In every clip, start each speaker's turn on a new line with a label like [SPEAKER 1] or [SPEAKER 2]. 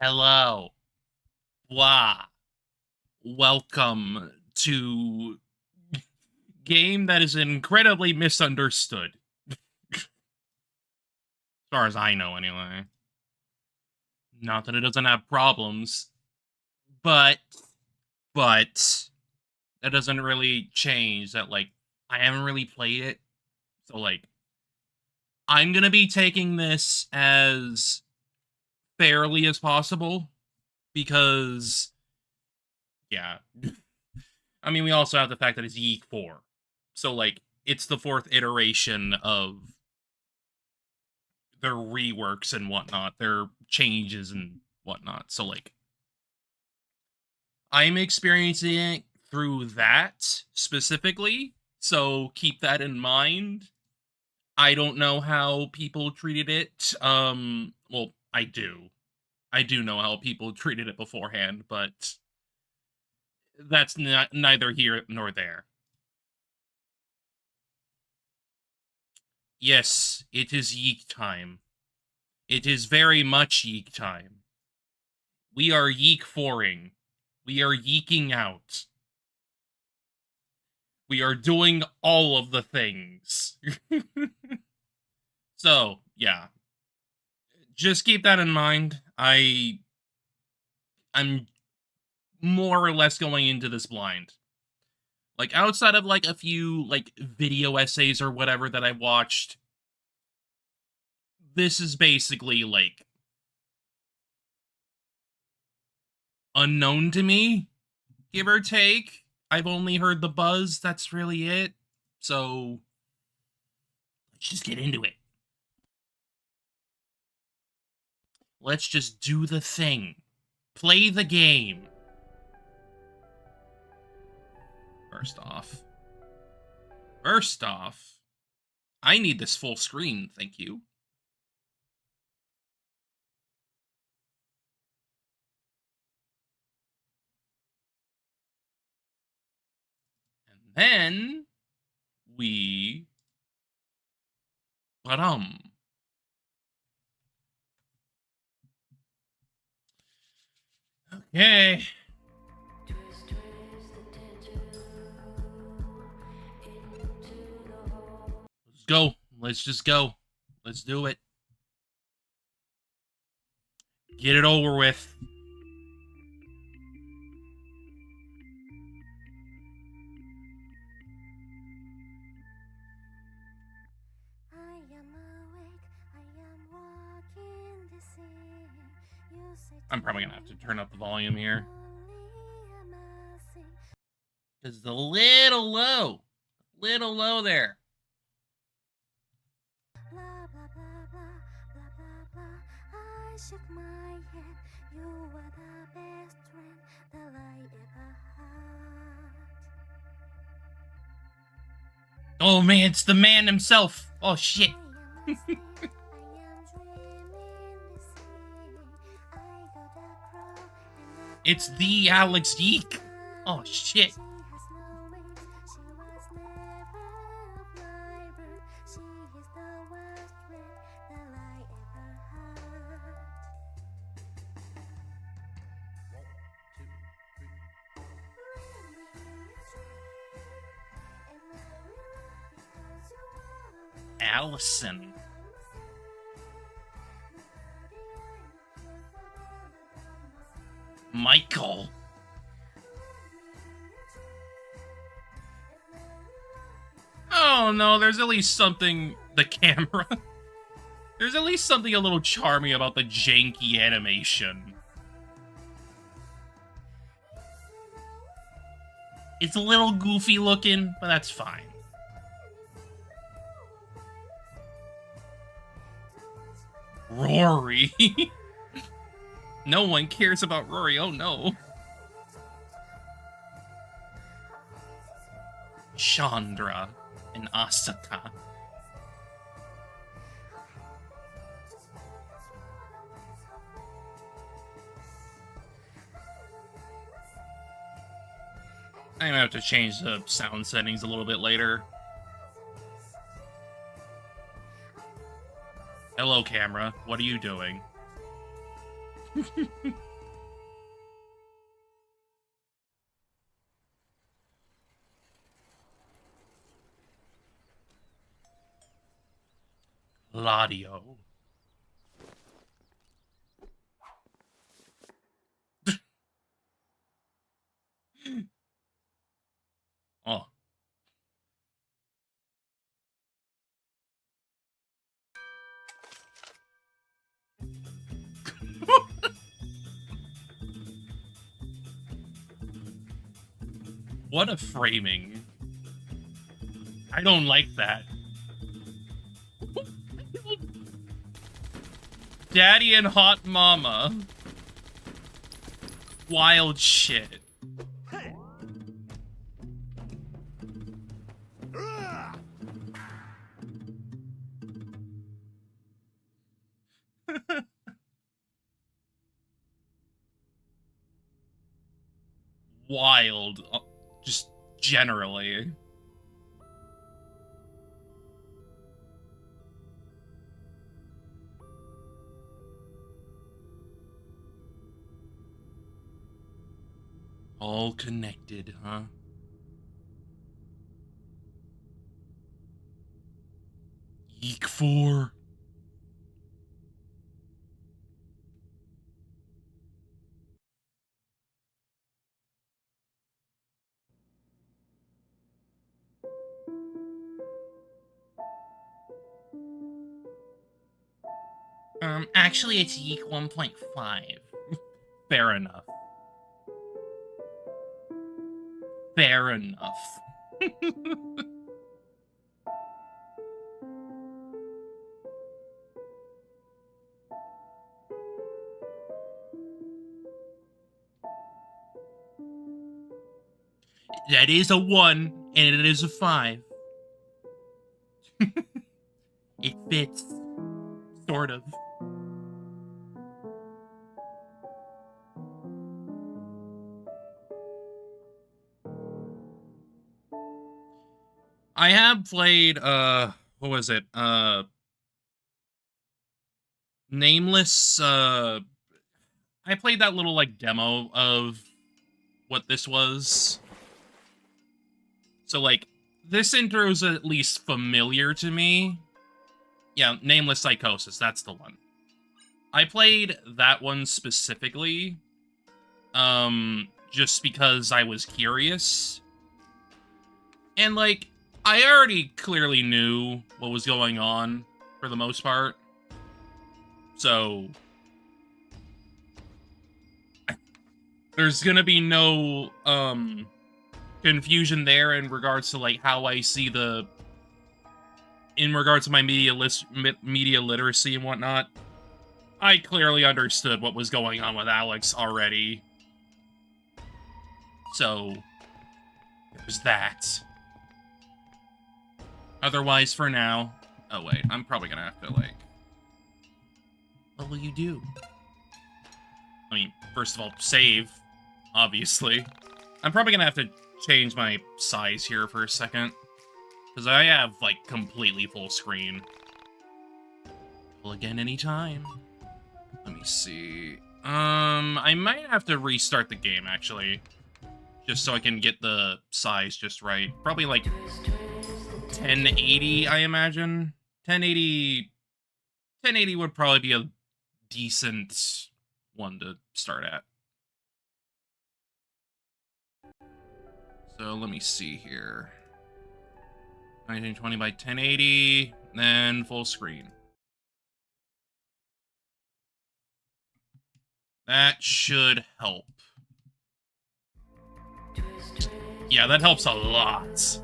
[SPEAKER 1] Hello. Blah. Welcome to game that is incredibly misunderstood. As far as I know, anyway. Not that it doesn't have problems, but that doesn't really change that, like, I haven't really played it. So, like, I'm gonna be taking this as fairly as possible because, yeah. I mean, we also have the fact that it's YIIK 4. So, like, it's the fourth iteration of their reworks and whatnot, their changes and whatnot. So, like, I'm experiencing it through that specifically. So, keep that in mind. I don't know how people treated it. Well, I do. I do know how people treated it beforehand, but that's neither here nor there. Yes, it is YIIK time. It is very much YIIK time. We are YIIK-4ing. We are yeeking out. We are doing all of the things. So, yeah. Just keep that in mind. I'm more or less going into this blind. Like, outside of, like, a few, like, video essays or whatever that I watched, this is basically, like, unknown to me, give or take. I've only heard the buzz, that's really it. So, let's just get into it. Let's just do the thing. Play the game. First off, I need this full screen, thank you. And then we Okay. Let's go. Let's just go. Let's do it. Get it over with. I'm probably gonna have to turn up the volume here. Because it's a little low. Little low there. I shook my head. You are the best friend that I ever had. Oh man, it's the man himself. Oh shit. It's the Alex YIIK. Oh shit. Allison. Michael. Oh no, there's at least something. The camera. There's at least something a little charming about the janky animation. It's a little goofy looking, but that's fine. Rory. No one cares about Rory, oh no. Chandra and Asaka. I'm gonna have to change the sound settings a little bit later. Hello, camera. What are you doing? Ladio. Oh. What a framing. I don't like that. Daddy and hot mama. Wild shit. Wild. Just generally. All connected, huh? YIIK 4. Actually, it's YIIK 1.5. Fair enough. Fair enough. That is a 1, and it is a 5. It fits. Sort of. I have played, what was it? Nameless, I played that little, like, demo of what this was. So, like, this intro is at least familiar to me. Yeah, Nameless Psychosis, that's the one. I played that one specifically, just because I was curious. And, like, I already clearly knew what was going on, for the most part. So, there's gonna be no, confusion there in regards to, like, how I see the... in regards to my media literacy and whatnot. I clearly understood what was going on with Alex already. So, there's that. Otherwise, for now... Oh, wait. I'm probably gonna have to, like... What will you do? I mean, first of all, save, obviously. I'm probably gonna have to change my size here for a second. Because I have, like, completely full screen. Well, again, anytime. Let me see. I might have to restart the game, actually. Just so I can get the size just right. Probably, like, 1080, I imagine. 1080 would probably be a decent one to start at. So, let me see here. 1920 by 1080, then full screen. That should help. Yeah, that helps a lot.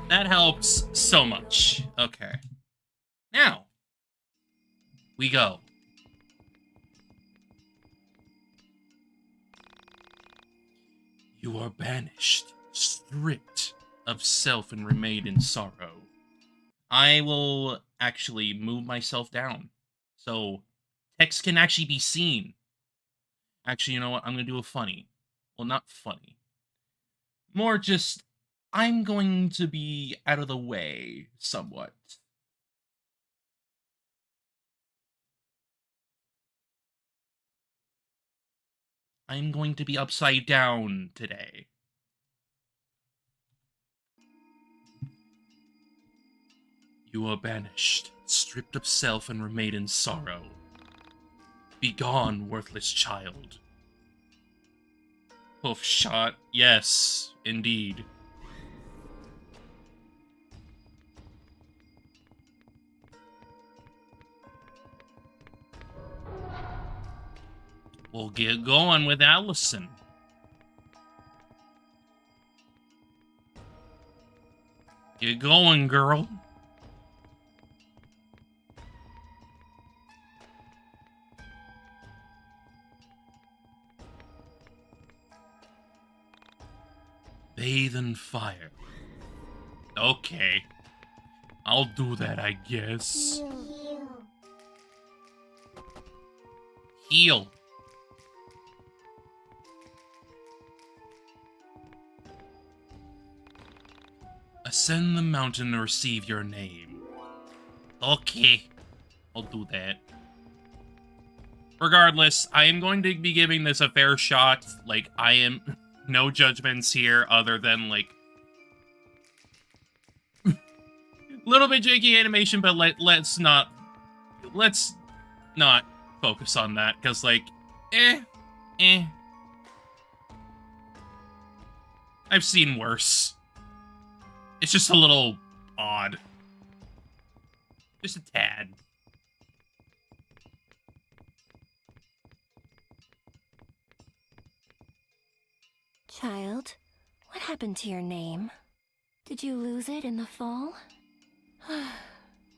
[SPEAKER 1] That helps so much. Okay. Now, we go. You are banished, stripped of self and remade in sorrow. I will actually move myself down, so text can actually be seen. Actually, you know what? I'm going to do a funny. Well, not funny. More just, I'm going to be out of the way somewhat. I'm going to be upside down today. You are banished, stripped of self and remade in sorrow. Begone, worthless child. Poof shot. Yes, indeed. We'll get going with Allison. Get going, girl. Bathe in fire. Okay. I'll do that, I guess. Heal. Ascend the mountain to receive your name. Okay. I'll do that. Regardless, I am going to be giving this a fair shot. Like, I am... No judgments here other than, like... little bit janky animation, but let's not focus on that, because, like, I've seen worse. It's just a little odd. Just a tad.
[SPEAKER 2] Child, what happened to your name? Did you lose it in the fall?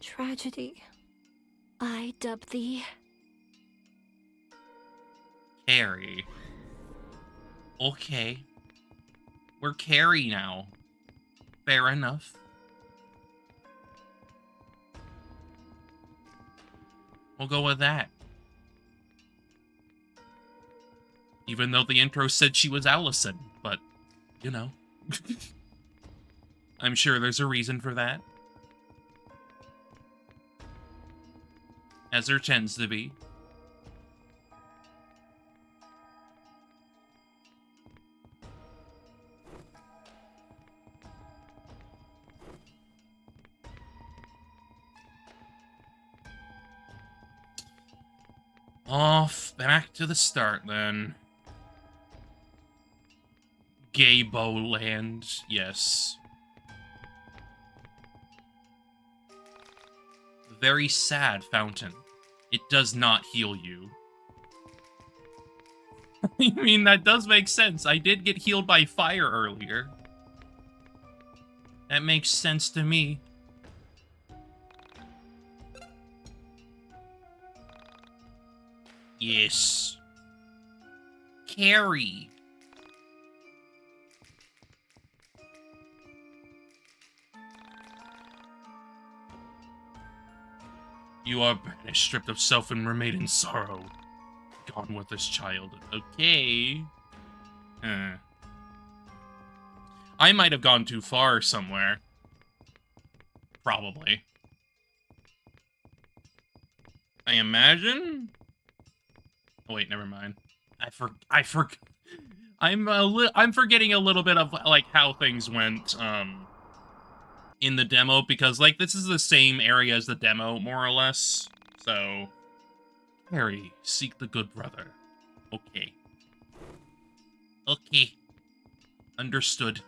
[SPEAKER 2] Tragedy. I dub thee
[SPEAKER 1] Carrie. Okay. We're Carrie now. Fair enough. We'll go with that. Even though the intro said she was Allison, but, you know. I'm sure there's a reason for that. As there tends to be. Off, back to the start, then. Gaybo land, yes. Very sad fountain. It does not heal you. I mean, that does make sense. I did get healed by fire earlier. That makes sense to me. Yes. Carrie. You are banished, stripped of self, and remade in sorrow. Gone with this child. Okay. I might have gone too far somewhere. Probably. I imagine? Oh wait, never mind. I'm forgetting a little bit of like how things went in the demo, because like this is the same area as the demo more or less. So Harry, seek the good brother. Okay. Okay. Understood.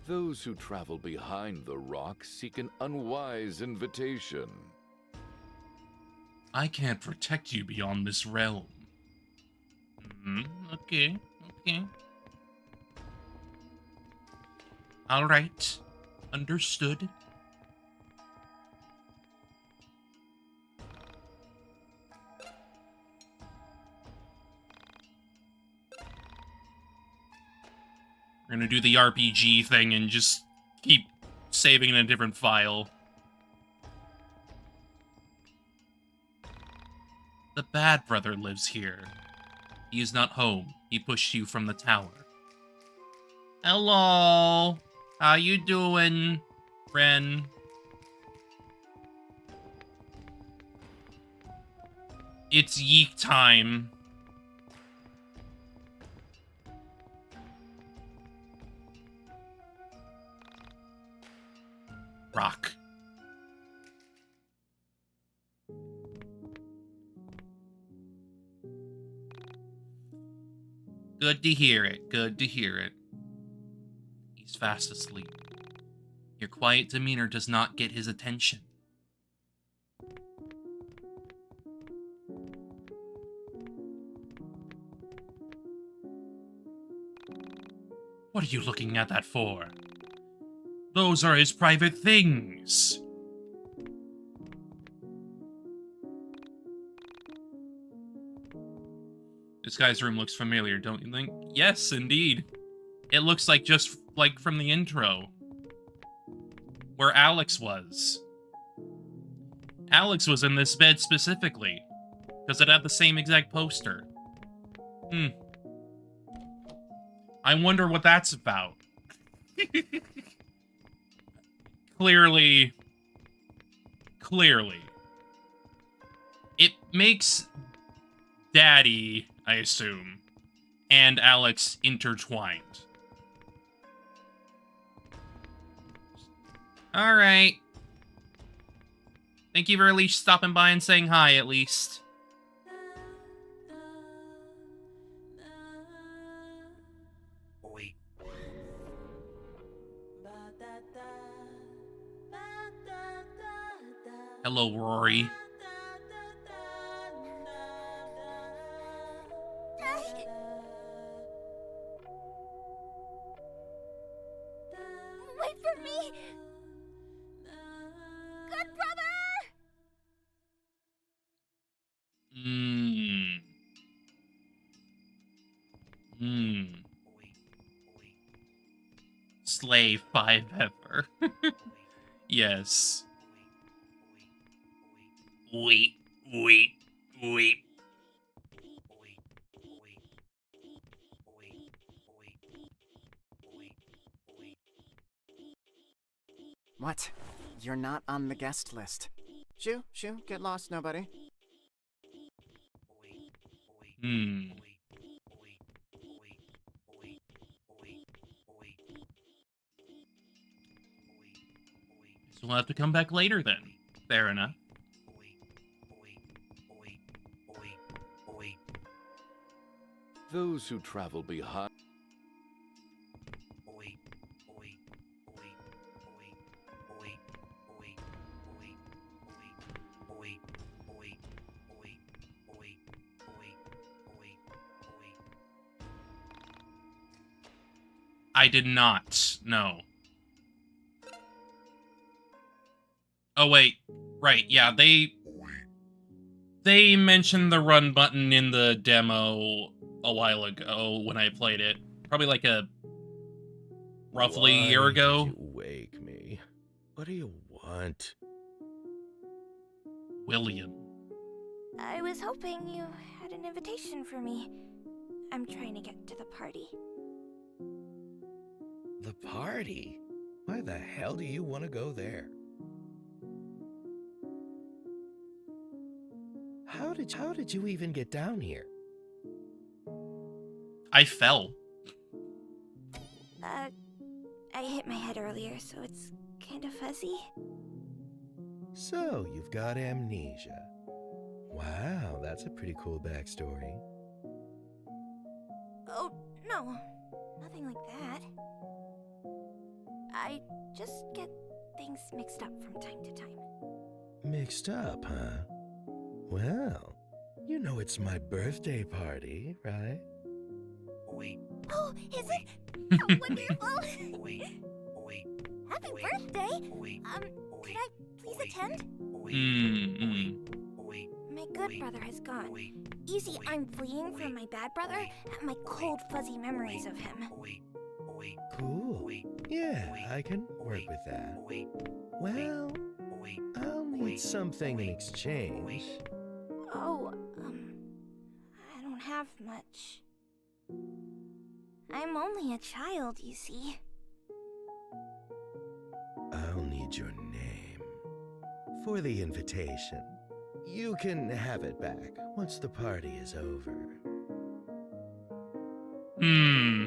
[SPEAKER 3] Those who travel behind the rock seek an unwise invitation.
[SPEAKER 1] I can't protect you beyond this realm. Okay, okay. Alright. Understood. We're gonna do the RPG thing and just keep saving in a different file. The bad brother lives here. He is not home. He pushed you from the tower. Hello. How you doing, Ren? It's YIIK time. Rock. Good to hear it. Good to hear it. He's fast asleep. Your quiet demeanor does not get his attention. What are you looking at that for? Those are his private things. This guy's room looks familiar, don't you think? Yes, indeed. It looks like just like from the intro. Where Alex was. Alex was in this bed specifically. Because it had the same exact poster. I wonder what that's about. Clearly. It makes Daddy, I assume, and Alex intertwined. Alright. Thank you for at least stopping by and saying hi, at least. Hello, Rory.
[SPEAKER 2] Wait for me! Good brother!
[SPEAKER 1] Slay 5 ever. Yes. Wait.
[SPEAKER 4] What? You're not on the guest list. Shoo, get lost, nobody.
[SPEAKER 1] So we'll have to come back later then. Fair enough.
[SPEAKER 3] Those who travel behind...
[SPEAKER 1] I did not. No. Oh, wait. Right, yeah, they mentioned the run button in the demo a while ago when I played it. Probably like roughly a year ago.
[SPEAKER 5] Why did you wake me? What do you want?
[SPEAKER 1] William.
[SPEAKER 2] I was hoping you had an invitation for me. I'm trying to get to the party.
[SPEAKER 5] The party? Why the hell do you want to go there? How did you even get down here?
[SPEAKER 1] I fell.
[SPEAKER 2] I hit my head earlier, so it's kind of fuzzy.
[SPEAKER 5] So, you've got amnesia. Wow, that's a pretty cool backstory.
[SPEAKER 2] Oh, no. Nothing like that. I just get things mixed up from time to time.
[SPEAKER 5] Mixed up, huh? Well, you know it's my birthday party, right?
[SPEAKER 2] Oh, is it? How wonderful! Happy birthday! Could I please attend? My good brother has gone. You see, I'm fleeing from my bad brother and my cold, fuzzy memories of him.
[SPEAKER 5] Cool. Yeah, I can work with that. Well, I'll need something in exchange.
[SPEAKER 2] Oh, I don't have much. I'm only a child, you see.
[SPEAKER 5] I'll need your name for the invitation. You can have it back once the party is over.
[SPEAKER 1] Hmm.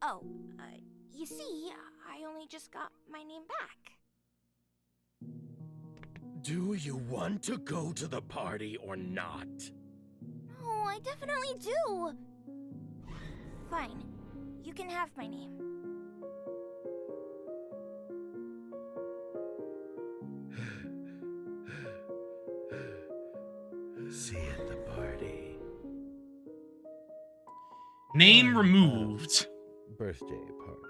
[SPEAKER 2] Oh, you see, I only just got my name back.
[SPEAKER 5] Do you want to go to the party or not?
[SPEAKER 2] Oh, I definitely do. Fine. You can have my name.
[SPEAKER 5] See you at the party.
[SPEAKER 1] Name
[SPEAKER 5] Or,
[SPEAKER 1] removed.
[SPEAKER 5] Birthday party.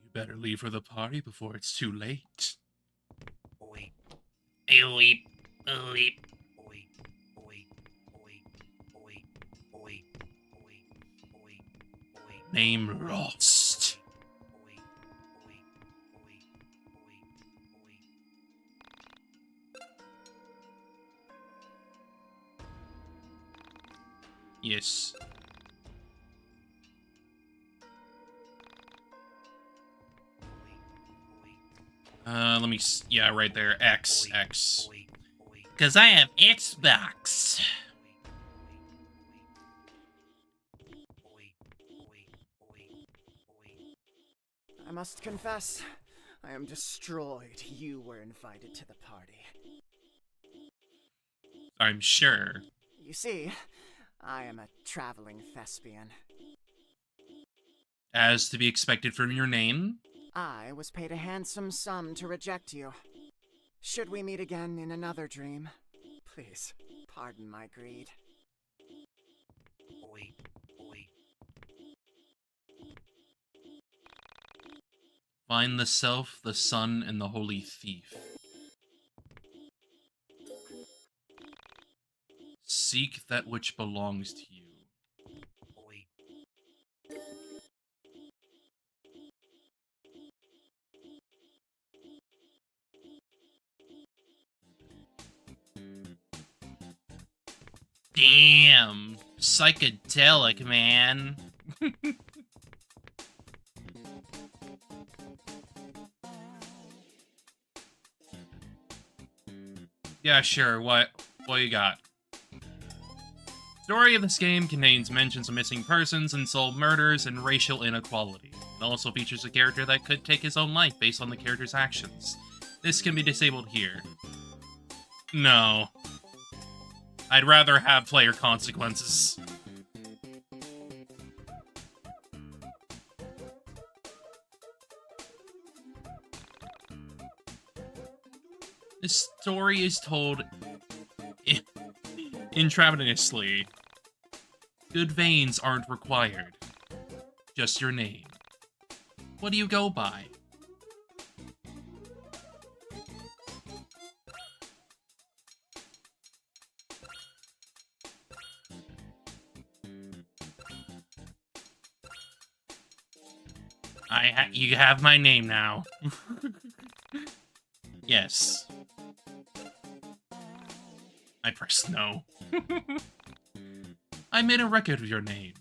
[SPEAKER 1] You better leave for the party before it's too late. Name lost. Yes. Let me. Yeah, right there. X. Because I have Xbox.
[SPEAKER 4] I must confess, I am destroyed you were invited to the party.
[SPEAKER 1] I'm sure.
[SPEAKER 4] You see, I am a traveling thespian.
[SPEAKER 1] As to be expected from your name.
[SPEAKER 4] I was paid a handsome sum to reject you. Should we meet again in another dream, please pardon my greed.
[SPEAKER 1] Find the self, the sun, and the holy thief. Seek that which belongs to you. Damn, psychedelic, man. Yeah, sure. What you got? Story of this game contains mentions of missing persons, unsolved murders, and racial inequality. It also features a character that could take his own life based on the character's actions. This can be disabled here. No. I'd rather have player consequences. This story is told intravenously. Good veins aren't required. Just your name. What do you go by? You have my name now. Yes. I pressed no. I made a record of your name.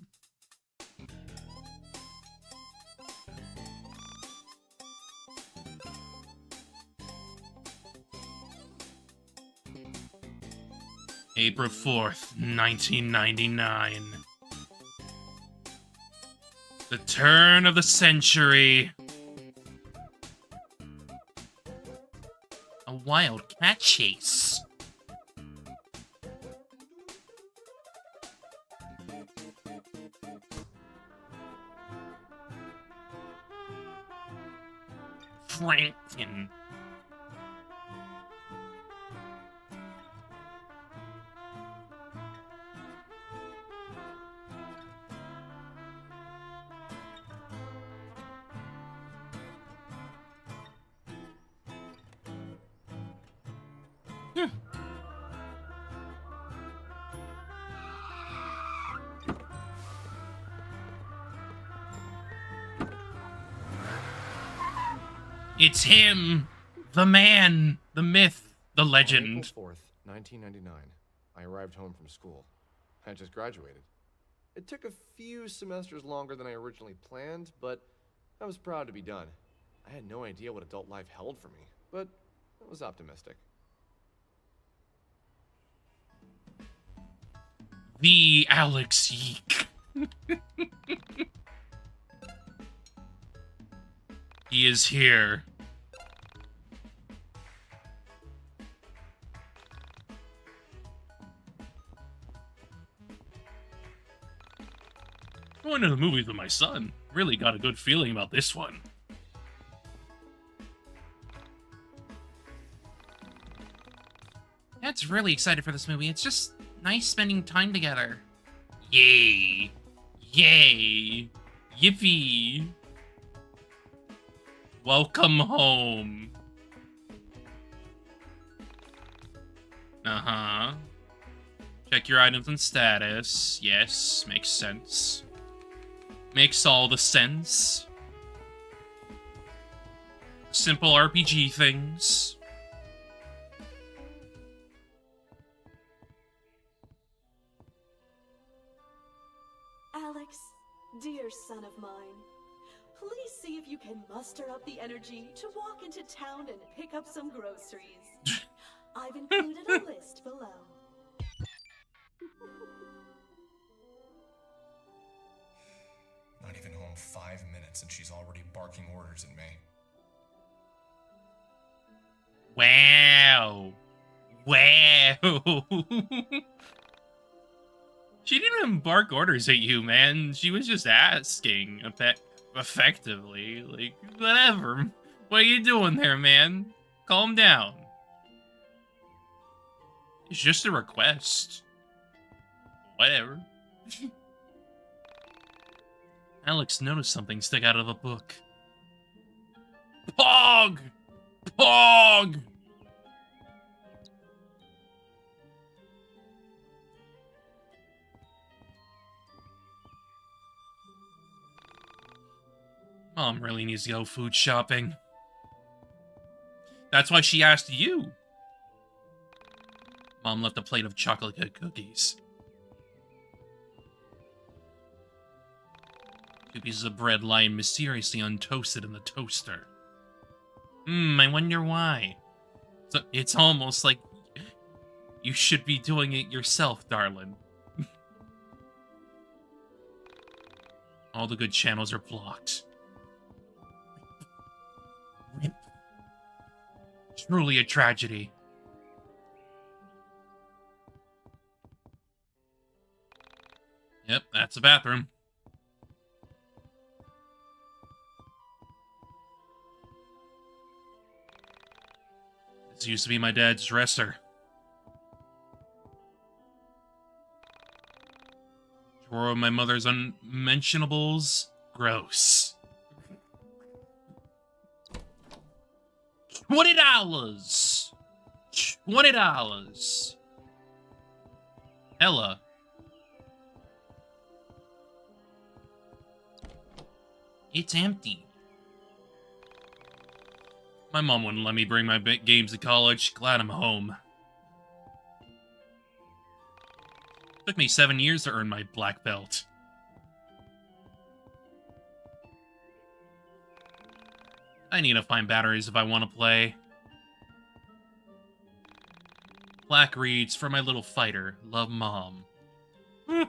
[SPEAKER 1] April 4th, 1999. The turn of the century. A wild cat chase. Franken. It's him! The man! The myth! The legend!
[SPEAKER 6] April 4th, 1999. I arrived home from school. I just graduated. It took a few semesters longer than I originally planned, but I was proud to be done. I had no idea what adult life held for me, but I was optimistic.
[SPEAKER 1] The Alex YIIK. He is here. Going to the movies with my son. Really got a good feeling about this one. Dad's really excited for this movie. It's just nice spending time together. Yay. Yay. Yippee. Welcome home. Uh-huh. Check your items and status. Yes, makes sense. Makes all the sense. Simple RPG things.
[SPEAKER 7] Alex, dear son of mine, please see if you can muster up the energy to walk into town and pick up some groceries. I've included a list below.
[SPEAKER 8] Not even home 5 minutes and she's already barking orders at me.
[SPEAKER 1] Wow. Wow. She didn't even bark orders at you, man. She was just asking, effectively. Like, whatever. What are you doing there, man? Calm down. It's just a request. Whatever. Alex noticed something stick out of the book. Pog! Pog! Mom really needs to go food shopping. That's why she asked you. Mom left a plate of chocolate cookies. 2 pieces of bread lying mysteriously untoasted in the toaster. I wonder why. So it's almost like you should be doing it yourself, darling. All the good channels are blocked. Rip. Truly a tragedy. Yep, that's a bathroom. This used to be my dad's dresser. Drawer of my mother's unmentionables. Gross. $20! $20! Ella. It's empty. My mom wouldn't let me bring my games to college. Glad I'm home. Took me 7 years to earn my black belt. I need to find batteries if I want to play. Black reads, for my little fighter. Love, Mom. The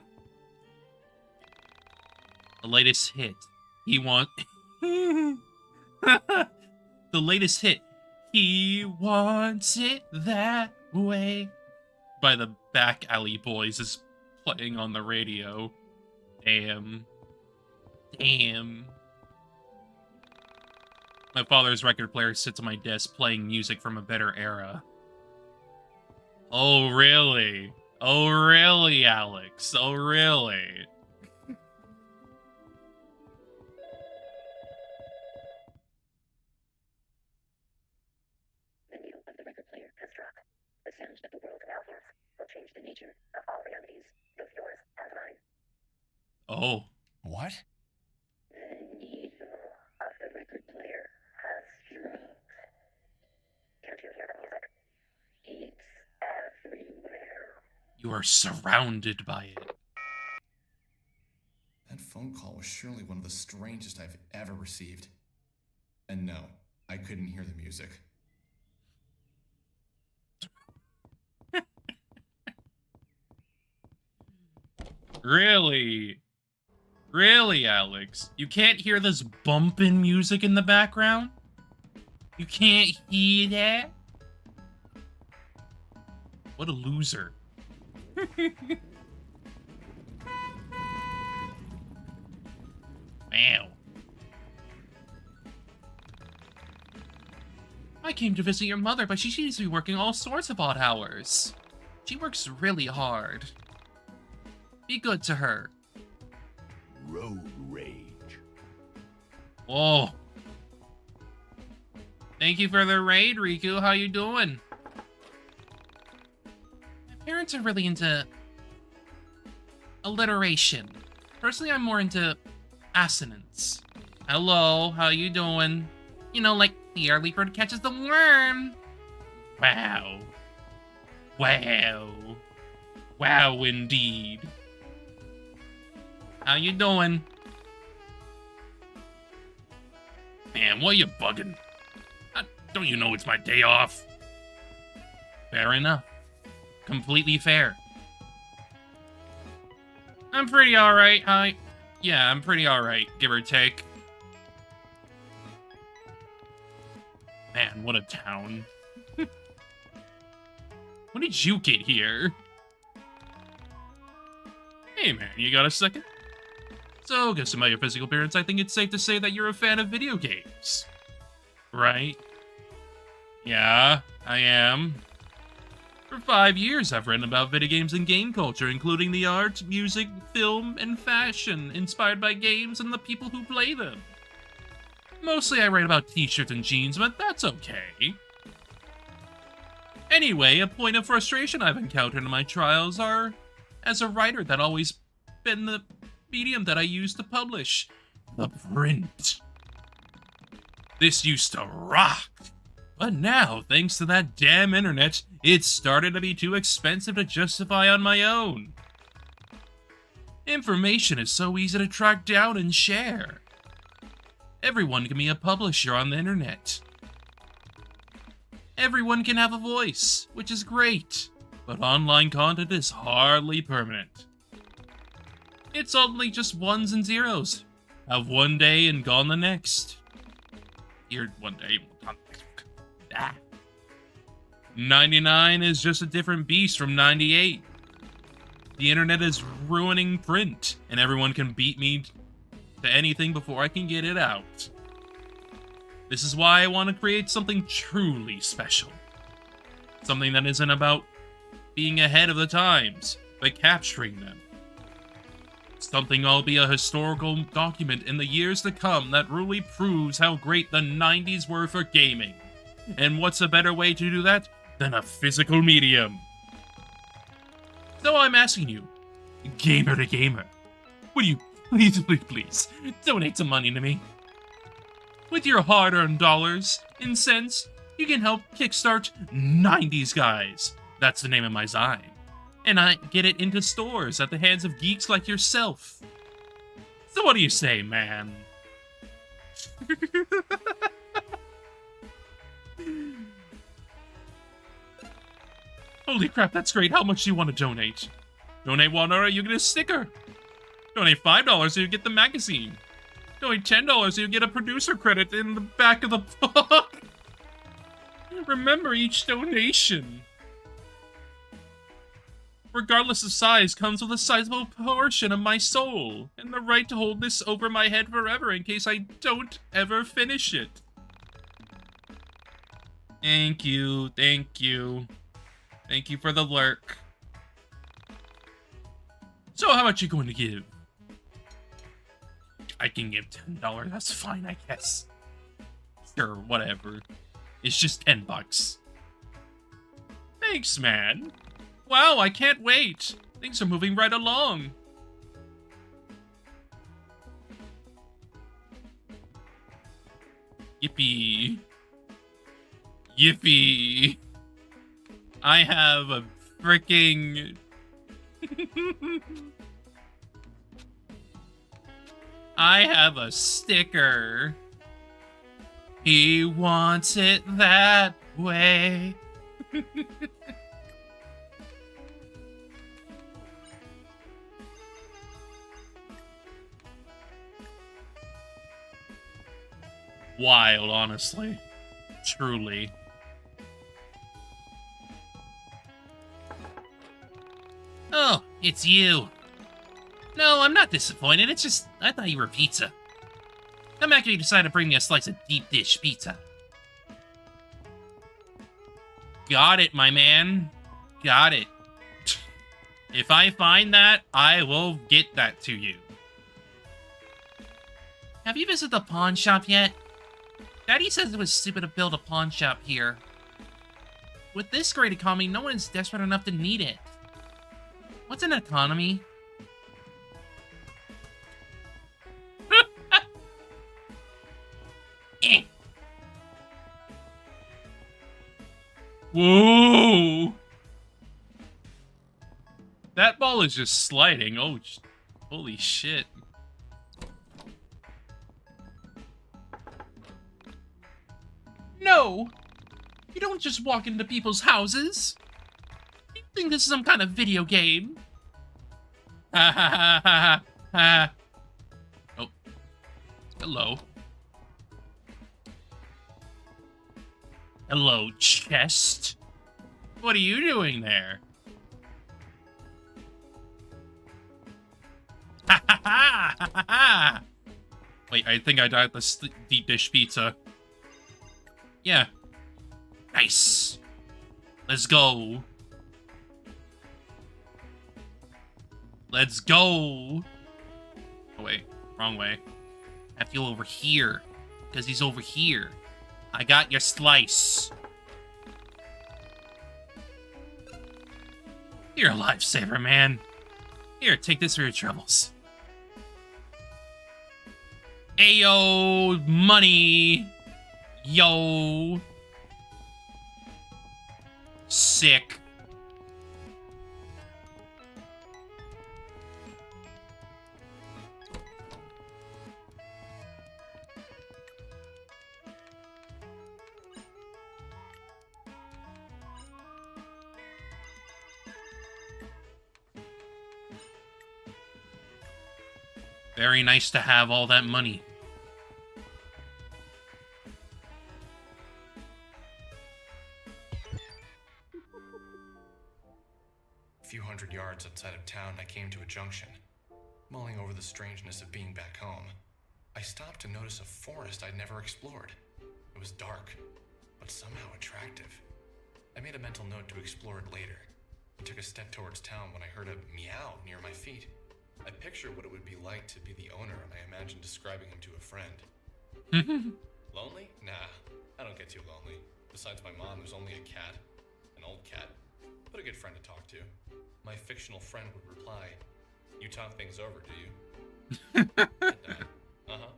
[SPEAKER 1] latest hit. He want... The latest hit. He wants it that way. By the Back Alley Boys is playing on the radio. Damn. Damn. My father's record player sits on my desk playing music from a better era. Oh, really? Oh, really, Alex? Oh, really?
[SPEAKER 9] The needle of the record player has struck. The sound that the world now hears will change the nature of all realities, both yours and mine.
[SPEAKER 1] Oh.
[SPEAKER 8] What?
[SPEAKER 9] The needle of the record player has struck. Can't you hear the music? It's everywhere.
[SPEAKER 1] You are surrounded by it.
[SPEAKER 8] phone call was surely one of the strangest I've ever received. And no, I couldn't hear the music.
[SPEAKER 1] Really? Really, Alex? You can't hear this bumping music in the background? You can't hear that? What a loser. Wow. I came to visit your mother, but she seems to be working all sorts of odd hours. She works really hard. Be good to her.
[SPEAKER 3] Road rage.
[SPEAKER 1] Whoa. Thank you for the raid, Riku. How you doing? My parents are really into alliteration. Personally, I'm more into assonance. Hello, how you doing? You know, like the early bird catches the worm. Wow. Wow. Wow, indeed. How you doing? Man, what you bugging? Don't you know it's my day off? Fair enough. Completely fair. I'm pretty alright, hi. Yeah, I'm pretty alright, give or take. Man, what a town. When did you get here? Hey man, you got a second? So, guessing by your physical appearance, I think it's safe to say that you're a fan of video games. Right? Yeah, I am. For 5 years, I've written about video games and game culture, including the art, music, film, and fashion inspired by games and the people who play them. Mostly I write about t-shirts and jeans, but that's okay. Anyway, a point of frustration I've encountered in my trials are, as a writer, that always been the medium that I use to publish. The print. This used to rock. But now, thanks to that damn internet, it's started to be too expensive to justify on my own. Information is so easy to track down and share. Everyone can be a publisher on the internet. Everyone can have a voice, which is great, but online content is hardly permanent. It's only just ones and zeros. Have one day and gone the next. Here one day, gone the next. Ah. 99 is just a different beast from 98. The internet is ruining print, and everyone can beat me to anything before I can get it out. This is why I want to create something truly special. Something that isn't about being ahead of the times, but capturing them. Something I'll be a historical document in the years to come that really proves how great the 90s were for gaming. And what's a better way to do that than a physical medium? So I'm asking you, gamer to gamer, will you please donate some money to me? With your hard-earned dollars and cents, you can help kickstart 90s Guys. That's the name of my zine. And I get it into stores at the hands of geeks like yourself. So what do you say, man? Holy crap, that's great. How much do you want to donate? Donate $1, you get a sticker. Donate $5, you get the magazine. Donate $10, you get a producer credit in the back of the book. Remember each donation, regardless of size, comes with a sizable portion of my soul, and the right to hold this over my head forever in case I don't ever finish it. Thank you, thank you. Thank you for the lurk. So how much you going to give? I can give $10, that's fine, I guess. Sure, whatever. It's just $10. Thanks, man. Wow, I can't wait. Things are moving right along. Yippee. Yippee. I have a freaking... I have a sticker. He wants it that way. Wild, honestly. Truly. Oh, it's you. No, I'm not disappointed. It's just, I thought you were pizza. I'm actually decided to bring me a slice of deep dish pizza. Got it, my man. Got it. If I find that, I will get that to you. Have you visited the pawn shop yet? Daddy says it was stupid to build a pawn shop here. With this great economy, no one is desperate enough to need it. What's an economy? Whoa! That ball is just sliding. Oh, holy shit. No! You don't just walk into people's houses. You think this is some kind of video game? Ha ha ha ha ha. Oh. Hello. Hello, chest. What are you doing there? Ha ha ha ha ha! Wait, I think I died at the deep dish pizza. Yeah. Nice. Let's go. Let's go. Oh, wait. Wrong way. I have to go over here. Because he's over here. I got your slice. You're a lifesaver, man. Here, take this for your troubles. Ayo, money. Yo. Sick. Very nice to have all that money.
[SPEAKER 8] A few hundred yards outside of town, I came to a junction. Mulling over the strangeness of being back home, I stopped to notice a forest I'd never explored. It was dark, but somehow attractive. I made a mental note to explore it later. I took a step towards town when I heard a meow near my feet. I pictured what it would be like to be the owner, and I imagined describing him to a friend. Lonely? Nah, I don't get too lonely. Besides my mom, there's only a cat. An old cat, but a good friend to talk to. My fictional friend would reply, "You talk things over, do you?" Uh-huh.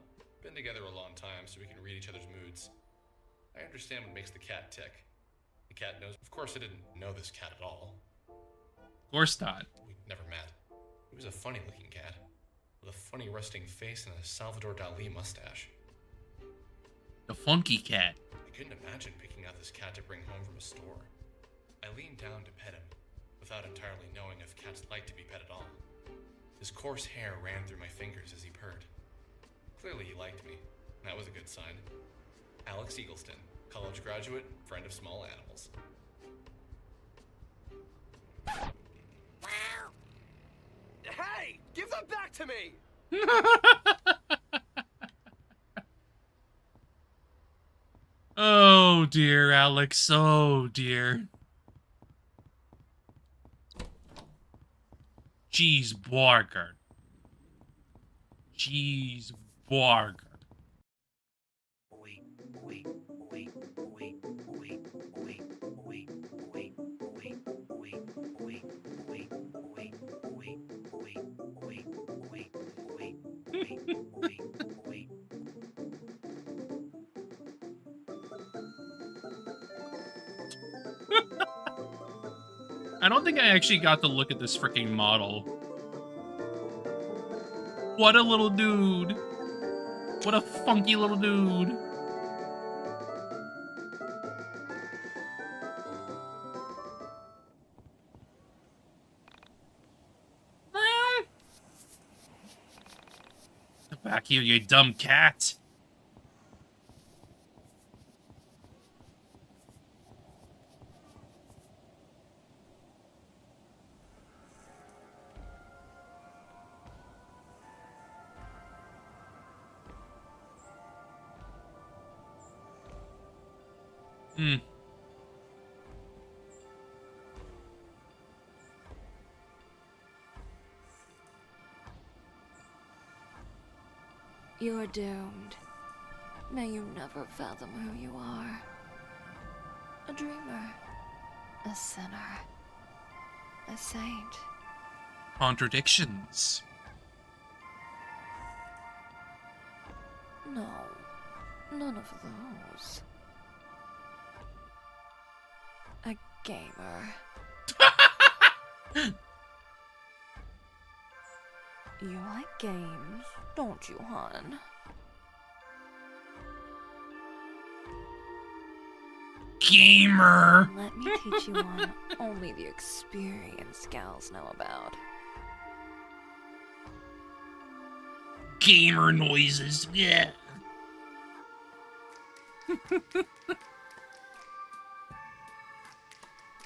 [SPEAKER 8] Been together a long time, so we can read each other's moods. I understand what makes the cat tick. The cat knows. Of course, I didn't know this cat at all.
[SPEAKER 1] Of course not.
[SPEAKER 8] We never met. He was a funny-looking cat, with a funny resting face and a Salvador Dali mustache.
[SPEAKER 1] The funky cat.
[SPEAKER 8] I couldn't imagine picking out this cat to bring home from a store. I leaned down to pet him, without entirely knowing if cats like to be pet at all. His coarse hair ran through my fingers as he purred. Clearly he liked me, and that was a good sign. Alex Eagleston, college graduate, friend of small animals.
[SPEAKER 6] Hey! Give them back to me!
[SPEAKER 1] Oh dear, Alex. Oh dear. Cheeseburger. Cheeseburger. I don't think I actually got to look at this freaking model. What a little dude. What a funky little dude. Get back here, you dumb cat.
[SPEAKER 2] You're doomed. May you never fathom who you are. A dreamer. A sinner. A saint.
[SPEAKER 1] Contradictions.
[SPEAKER 2] No. None of those. A gamer. You like games, don't you, hon?
[SPEAKER 1] Gamer.
[SPEAKER 2] Let me teach you one only the experienced gals know about.
[SPEAKER 1] Gamer noises. Yeah.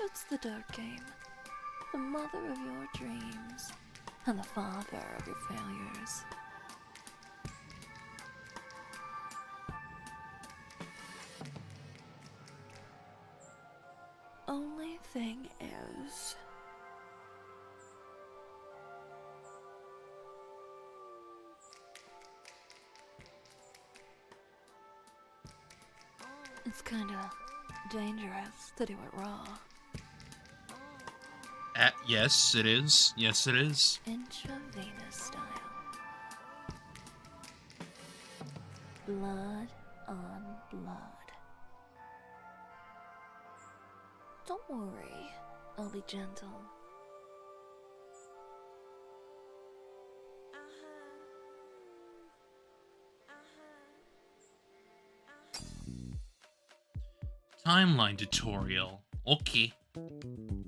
[SPEAKER 2] It's the dark game. The mother of your dreams. And the father of your failures. Only thing is... it's kinda dangerous to do it raw.
[SPEAKER 1] Yes, it is. Yes, it is.
[SPEAKER 2] Intravenous style. Blood on blood. Don't worry, I'll be gentle.
[SPEAKER 1] Timeline tutorial. Okay.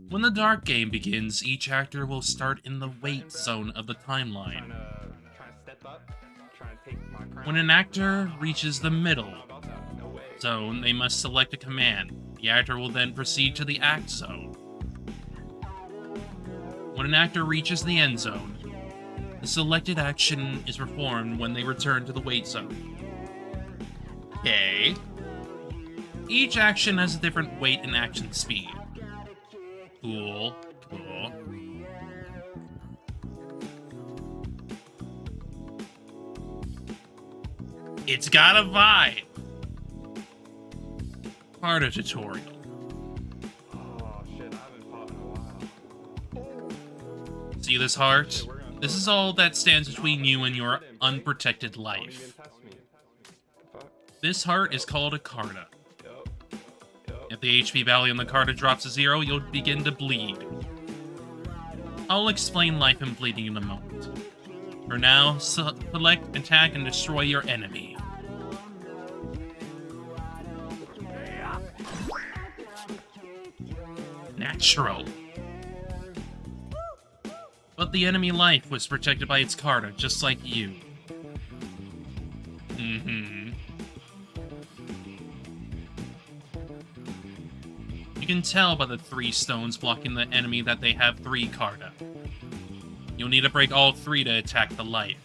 [SPEAKER 1] When the dark game begins, each actor will start in the wait zone of the timeline. When an actor reaches the middle zone, they must select a command. The actor will then proceed to the act zone. When an actor reaches the end zone, the selected action is performed when they return to the wait zone. Okay. Each action has a different weight and action speed. Cool. Cool. It's got a vibe. Part of tutorial.
[SPEAKER 6] Oh shit, I haven't fought in a while.
[SPEAKER 1] See this heart? This is all that stands between you and your unprotected life. This heart is called a Carta. If the HP value on the Carta drops to 0, you'll begin to bleed. I'll explain life and bleeding in a moment. For now, select, attack, and destroy your enemy. Natural. But the enemy life was protected by its Carta, just like you. You can tell by the 3 stones blocking the enemy that they have 3 Carta. You'll need to break all 3 to attack the life.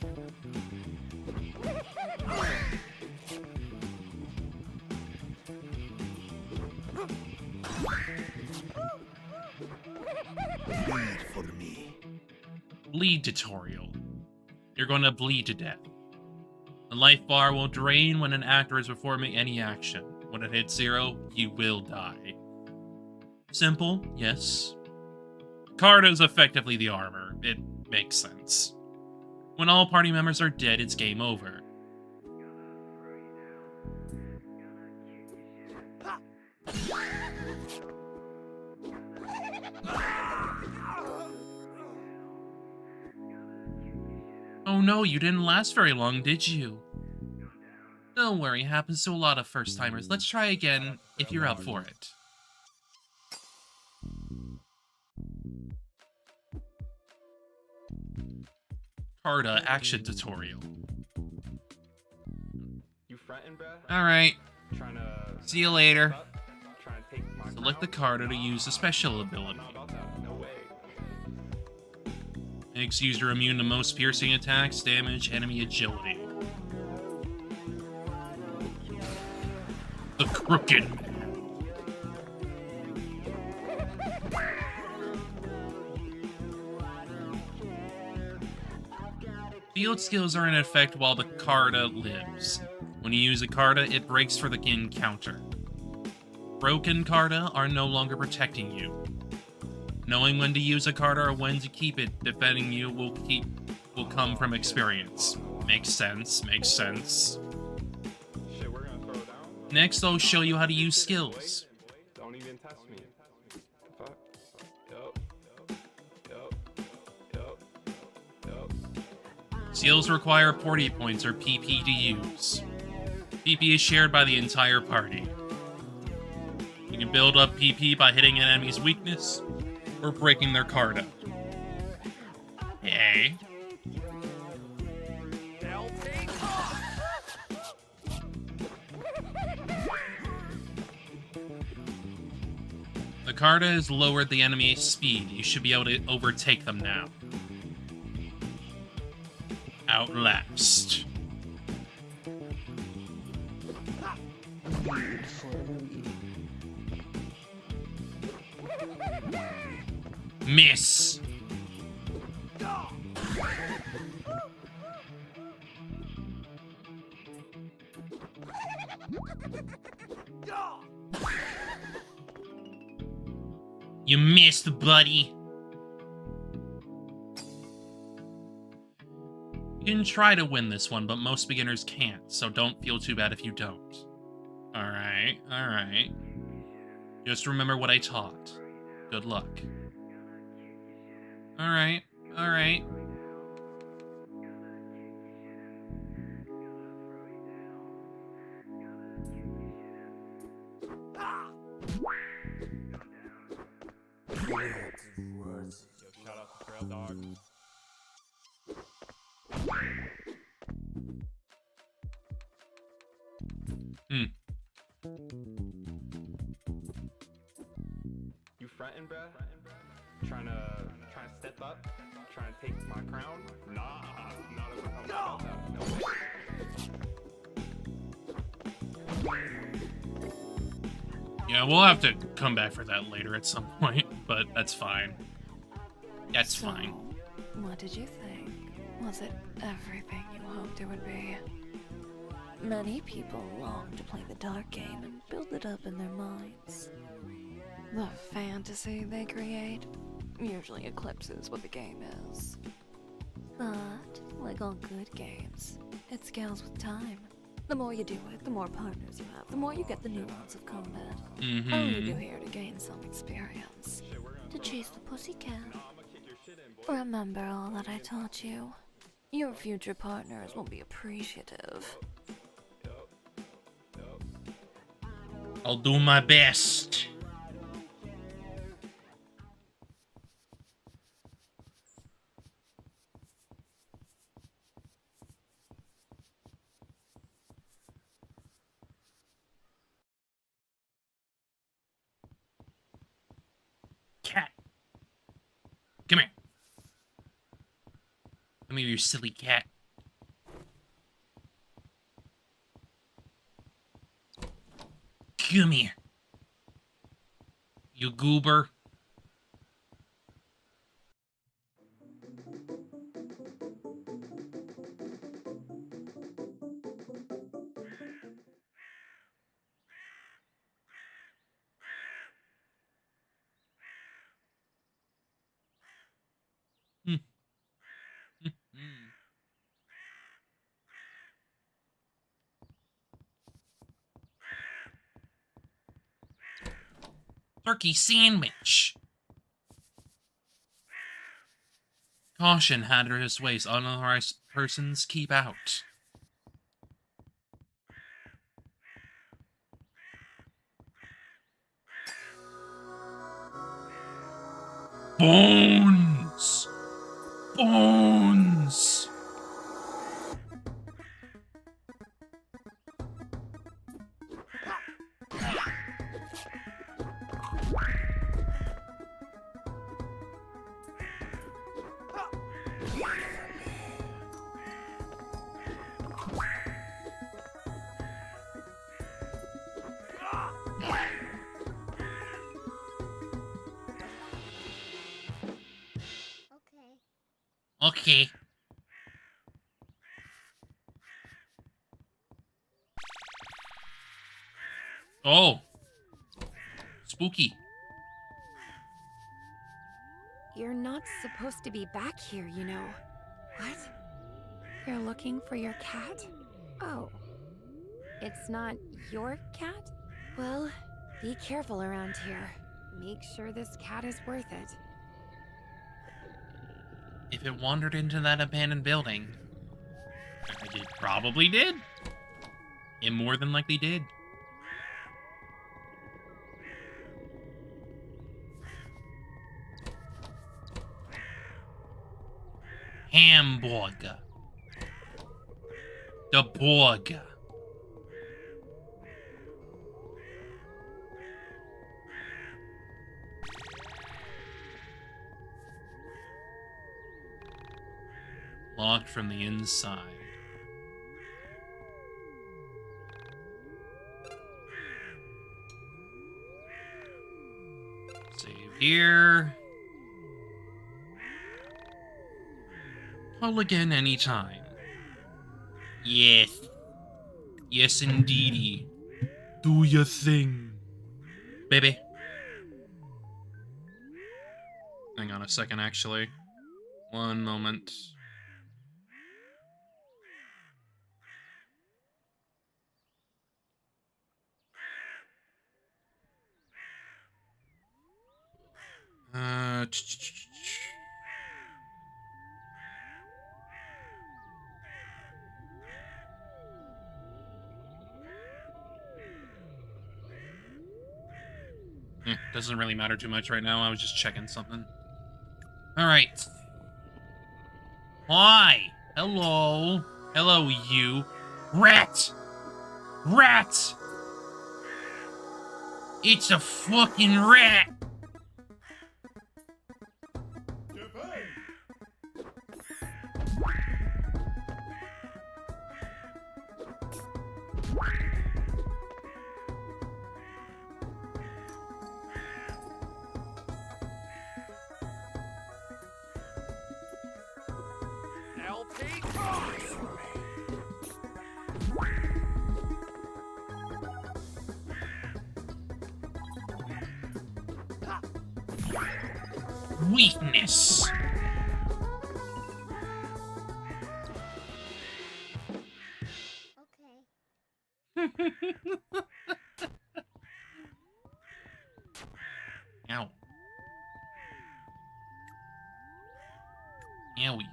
[SPEAKER 5] Bleed for me.
[SPEAKER 1] Bleed tutorial. You're going to bleed to death. The life bar will drain when an actor is performing any action. When it hits 0, you will die. Simple, yes. Carta is effectively the armor. It makes sense. When all party members are dead, it's game over. Oh no, you didn't last very long, did you? Don't worry, happens to a lot of first-timers. Let's try again, if you're up for it. Carta action tutorial. Alright. See you later. Select the Carta to use a special ability. Makes user immune to most piercing attacks, damage, enemy agility. The Crooked Man. Field skills are in effect while the Carta lives. When you use a Carta, it breaks for the encounter. Broken Carta are no longer protecting you. Knowing when to use a Carta or when to keep it defending you will come from experience. Makes sense, makes sense. Next, I'll show you how to use skills.
[SPEAKER 10] Don't even test me.
[SPEAKER 1] Skills require party points or PP to use. PP is shared by the entire party. You can build up PP by hitting an enemy's weakness or breaking their Carta. Hey. The Carta has lowered the enemy's speed. You should be able to overtake them now. Outlast. Miss. You missed, buddy. You can try to win this one, but most beginners can't, so don't feel too bad if you don't. Alright, alright. Just remember what I taught. Good luck. Alright, alright.
[SPEAKER 10] Shout out to Trail Dog. You frontin', bruh? Trying to step up? Trying to take my crown? Nah, not as a about that. No way.
[SPEAKER 1] Yeah, we'll have to come back for that later at some point, but that's fine. That's fine.
[SPEAKER 2] What did you think? Was it everything you hoped it would be? Many people long to play the dark game and build it up in their minds. The fantasy they create usually eclipses what the game is. But, like all good games, it scales with time. The more you do it, the more partners you have, the more you get the nuance of combat. All you do here to gain some experience. To chase the pussycat. Remember all that I taught you. Your future partners will be appreciative.
[SPEAKER 1] I'll do my best. Cat. Come here. Come here, you silly cat. Come here. You goober. Turkey sandwich. Caution, hazardous waste. Unauthorized persons keep out. Bones! Bones! Okay. Oh. Spooky.
[SPEAKER 11] You're not supposed to be back here, you know. What? You're looking for your cat? Oh. It's not your cat? Well, be careful around here. Make sure this cat is worth it.
[SPEAKER 1] If it wandered into that abandoned building, it probably did. It more than likely did. Hamburger. The burger. Locked from the inside. Save here. Call again anytime. Yes. Yes, indeedy. Do your thing, baby. Hang on a second, actually. One moment. Doesn't really matter too much right now. I was just checking something. Alright. Hi. Hello. Hello, you. Rat! Rat! It's a fucking rat! Weakness.
[SPEAKER 9] Okay.
[SPEAKER 1] Ow. Owie.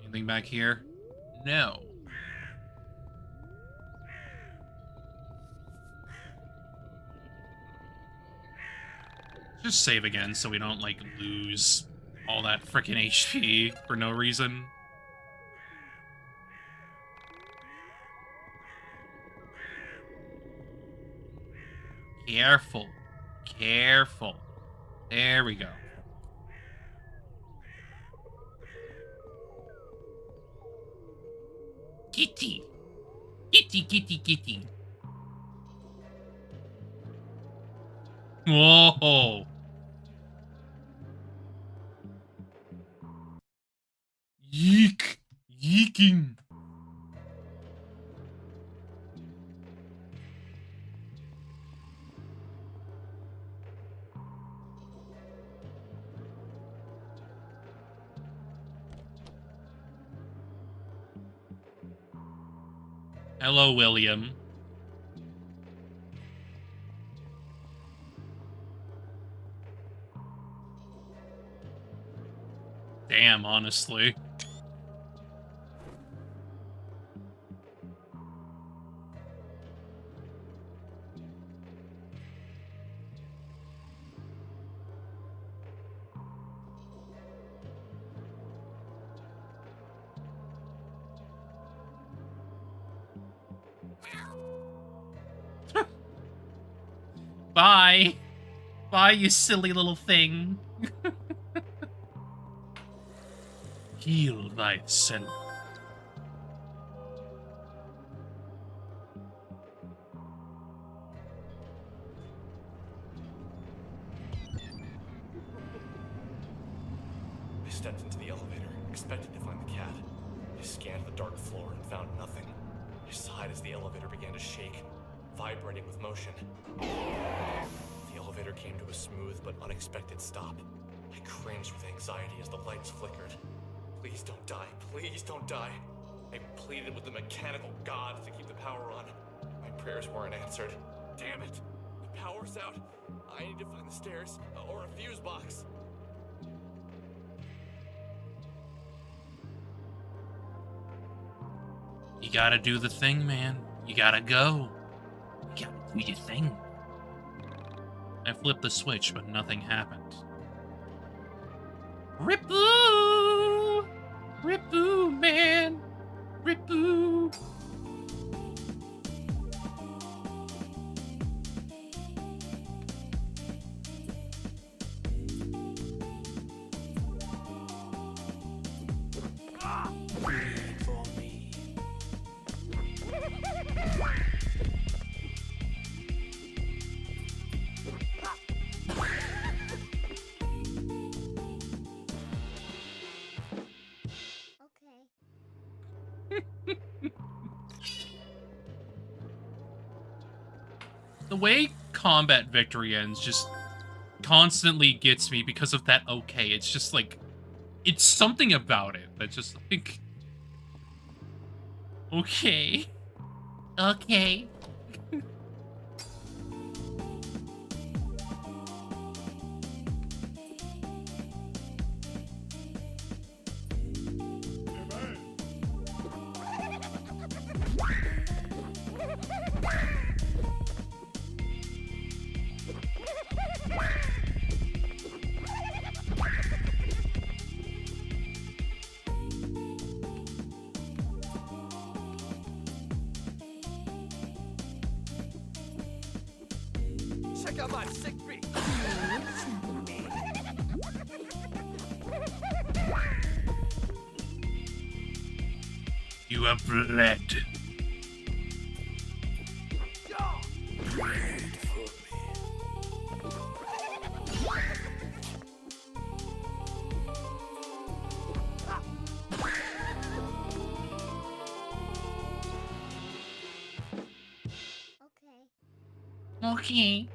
[SPEAKER 1] Anything back here? No. Just save again so we don't, like, lose all that frickin' HP for no reason. Careful. Careful. There we go. Kitty. Kitty, kitty, kitty. Whoa. YIIK. Yeeking. Hello, William. Damn, honestly. Bye. Bye, you silly little thing. Heal thyself.
[SPEAKER 8] I stepped into the elevator, expecting to find the cat. I scanned the dark floor and found nothing. I sighed as the elevator began to shake, vibrating with motion. The elevator came to a smooth but unexpected stop. I cringed with anxiety as the lights flickered. Please don't die. Please don't die. I pleaded with the mechanical gods to keep the power on. My prayers weren't answered. Damn it! The power's out. I need to find the stairs or a fuse box.
[SPEAKER 1] You gotta do the thing, man. You gotta go. You gotta do your thing. I flipped the switch, but nothing happened. Ripoo! Ripoo, man! Ripoo! The way combat victory ends just constantly gets me because of that okay. It's just like, it's something about it that just like, okay. Okay.
[SPEAKER 6] Check out my sick beat.
[SPEAKER 1] You have bled. Okay.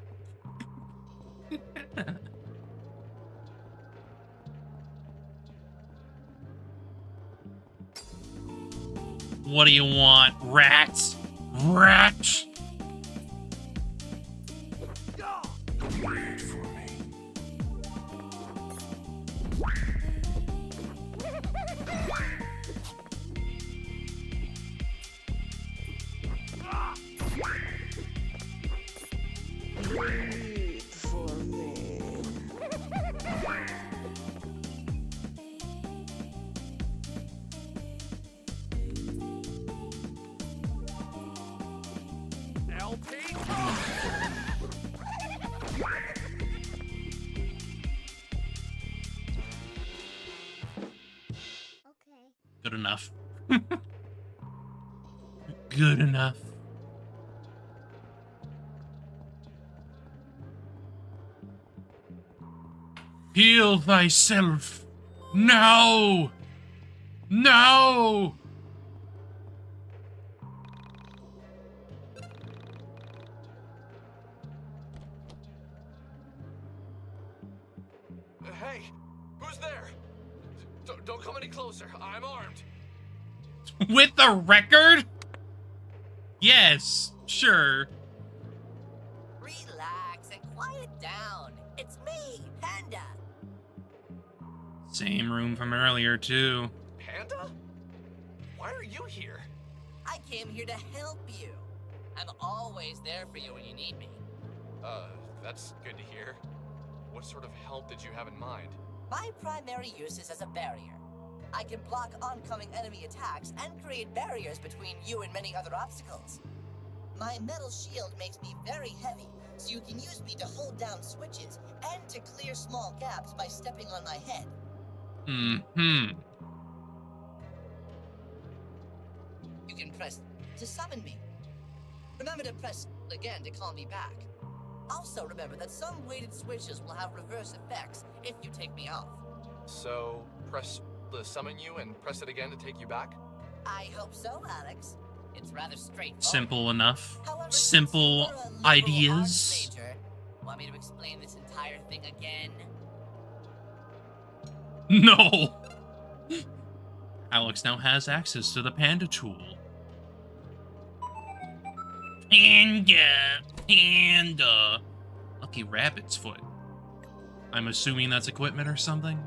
[SPEAKER 1] What do you want, rats? Rats!
[SPEAKER 5] Wait for me. Wait for me.
[SPEAKER 6] LP.
[SPEAKER 1] Good enough. Good enough. Heal thyself. No! No!
[SPEAKER 6] Hey, who's there? Don't come any closer. I'm armed.
[SPEAKER 1] With the record? Yes, sure.
[SPEAKER 12] Relax and quiet down. It's me, Panda.
[SPEAKER 1] Same room from earlier, too.
[SPEAKER 6] Panda? Why are you here?
[SPEAKER 12] I came here to help you. I'm always there for you when you need me.
[SPEAKER 6] That's good to hear. What sort of help did you have in mind?
[SPEAKER 12] My primary use is as a barrier. I can block oncoming enemy attacks and create barriers between you and many other obstacles. My metal shield makes me very heavy, so you can use me to hold down switches and to clear small gaps by stepping on my head.
[SPEAKER 1] Mm-hmm.
[SPEAKER 12] You can press to summon me. Remember to press again to call me back. Also remember that some weighted switches will have reverse effects if you take me off.
[SPEAKER 6] So, press the summon you and press it again to take you back?
[SPEAKER 12] I hope so, Alex. It's rather straightforward.
[SPEAKER 1] Simple enough.
[SPEAKER 12] However,
[SPEAKER 1] Simple
[SPEAKER 12] since you're a liberal
[SPEAKER 1] ideas.
[SPEAKER 12] arts major, want me to explain this entire thing again?
[SPEAKER 1] No! Alex now has access to the panda tool. Panda. Lucky rabbit's foot. I'm assuming that's equipment or something.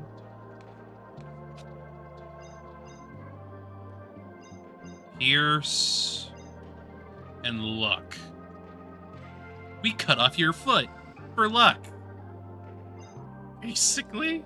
[SPEAKER 1] Pierce and luck. We cut off your foot for luck. Basically.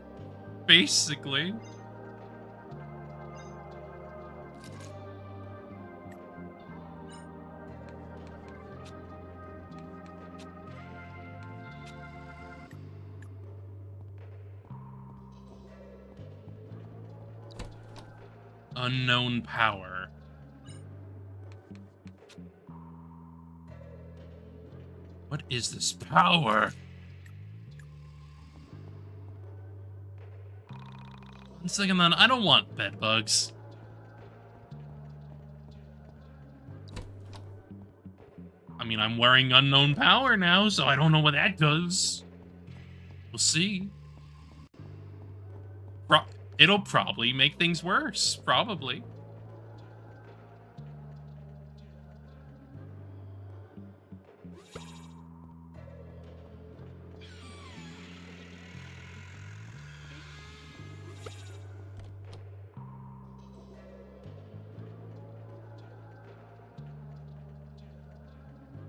[SPEAKER 1] Unknown power. What is this power? One second then, I don't want bed bugs. I mean, I'm wearing unknown power now, so I don't know what that does. We'll see. It'll probably make things worse. Probably.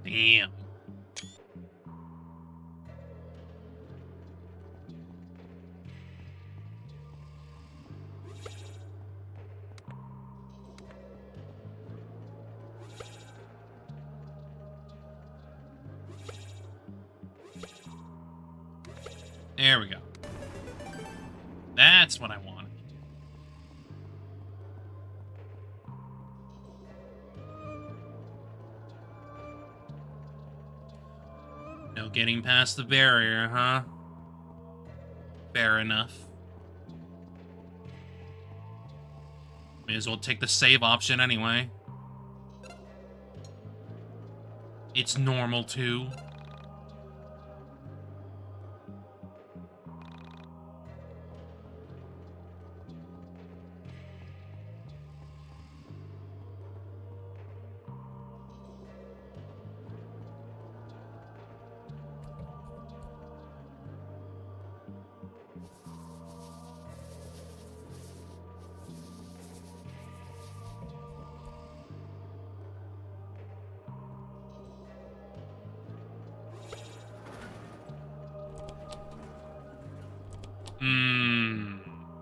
[SPEAKER 1] Damn. There we go. That's what I wanted. No getting past the barrier, huh? Fair enough. May as well take the save option anyway. It's normal too.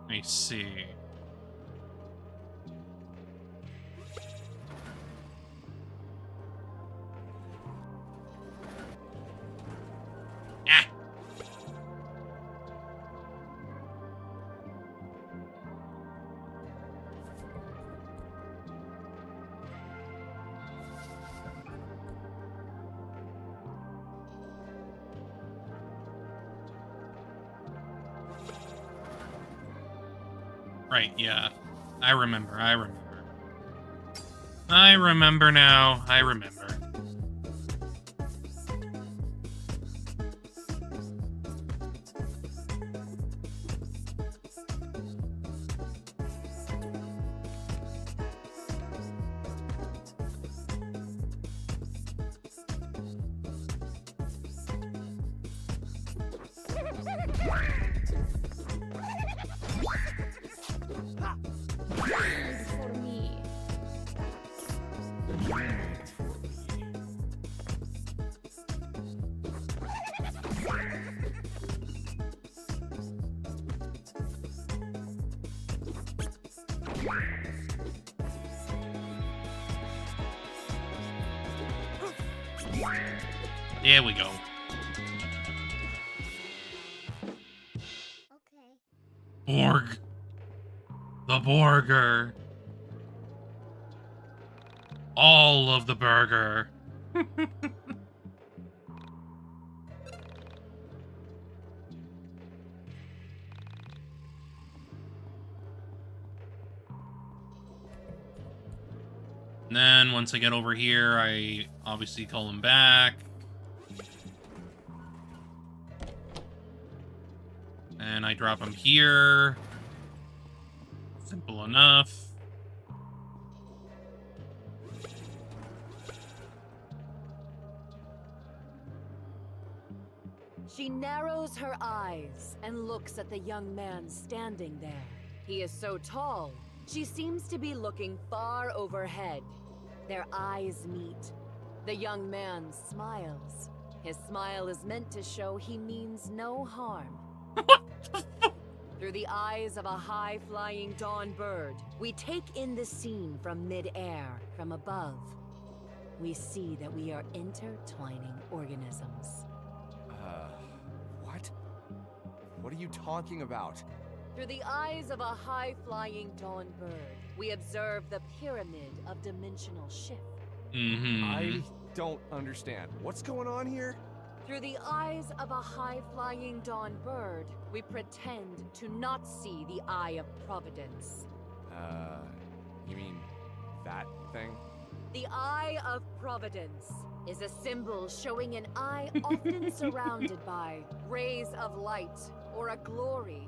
[SPEAKER 1] I see. Ah. Right, yeah. I remember now. I remember. There we go. Borg. The burger. All of the burger. And then once I get over here, I obviously call him back. And I drop him here. Simple enough.
[SPEAKER 13] She narrows her eyes and looks at the young man standing there. He is so tall, she seems to be looking far overhead. Their eyes meet. The young man smiles. His smile is meant to show he means no harm. Through the eyes of a high-flying dawn bird, we take in the scene from mid-air, from above. We see that we are intertwining organisms.
[SPEAKER 6] What? What are you talking about?
[SPEAKER 13] Through the eyes of a high-flying dawn bird, we observe the pyramid of dimensional shift.
[SPEAKER 6] I don't understand. What's going on here?
[SPEAKER 13] Through the eyes of a high-flying dawn bird, we pretend to not see the Eye of Providence.
[SPEAKER 6] You mean that thing?
[SPEAKER 13] The Eye of Providence is a symbol showing an eye often surrounded by rays of light or a glory,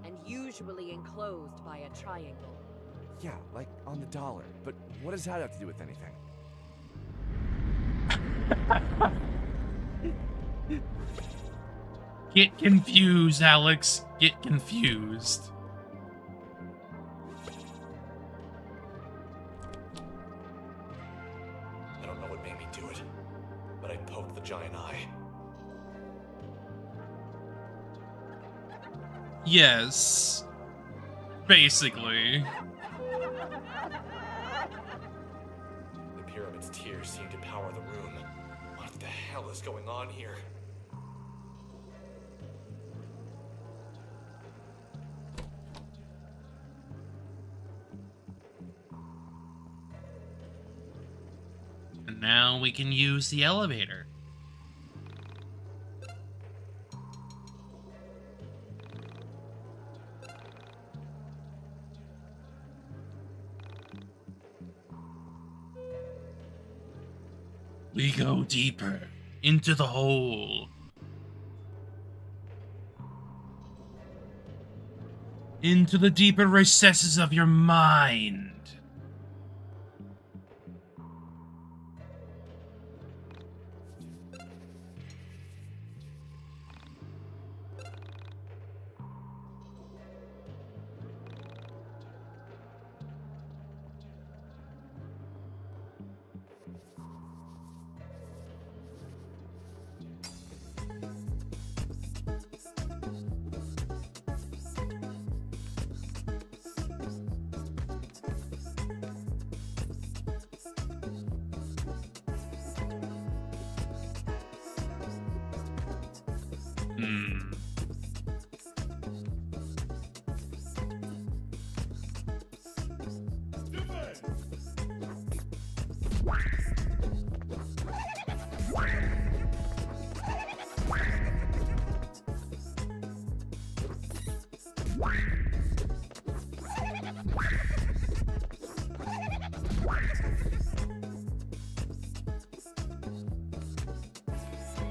[SPEAKER 13] and usually enclosed by a triangle.
[SPEAKER 6] Yeah, like on the dollar. But what does that have to do with anything?
[SPEAKER 1] Get confused, Alex. Get confused.
[SPEAKER 8] I don't know what made me do it, but I poked the giant eye.
[SPEAKER 1] Yes. Basically.
[SPEAKER 8] The pyramid's tears seem to power the room. What the hell is going on here?
[SPEAKER 1] And now we can use the elevator. We go deeper into the hole. Into the deeper recesses of your mind.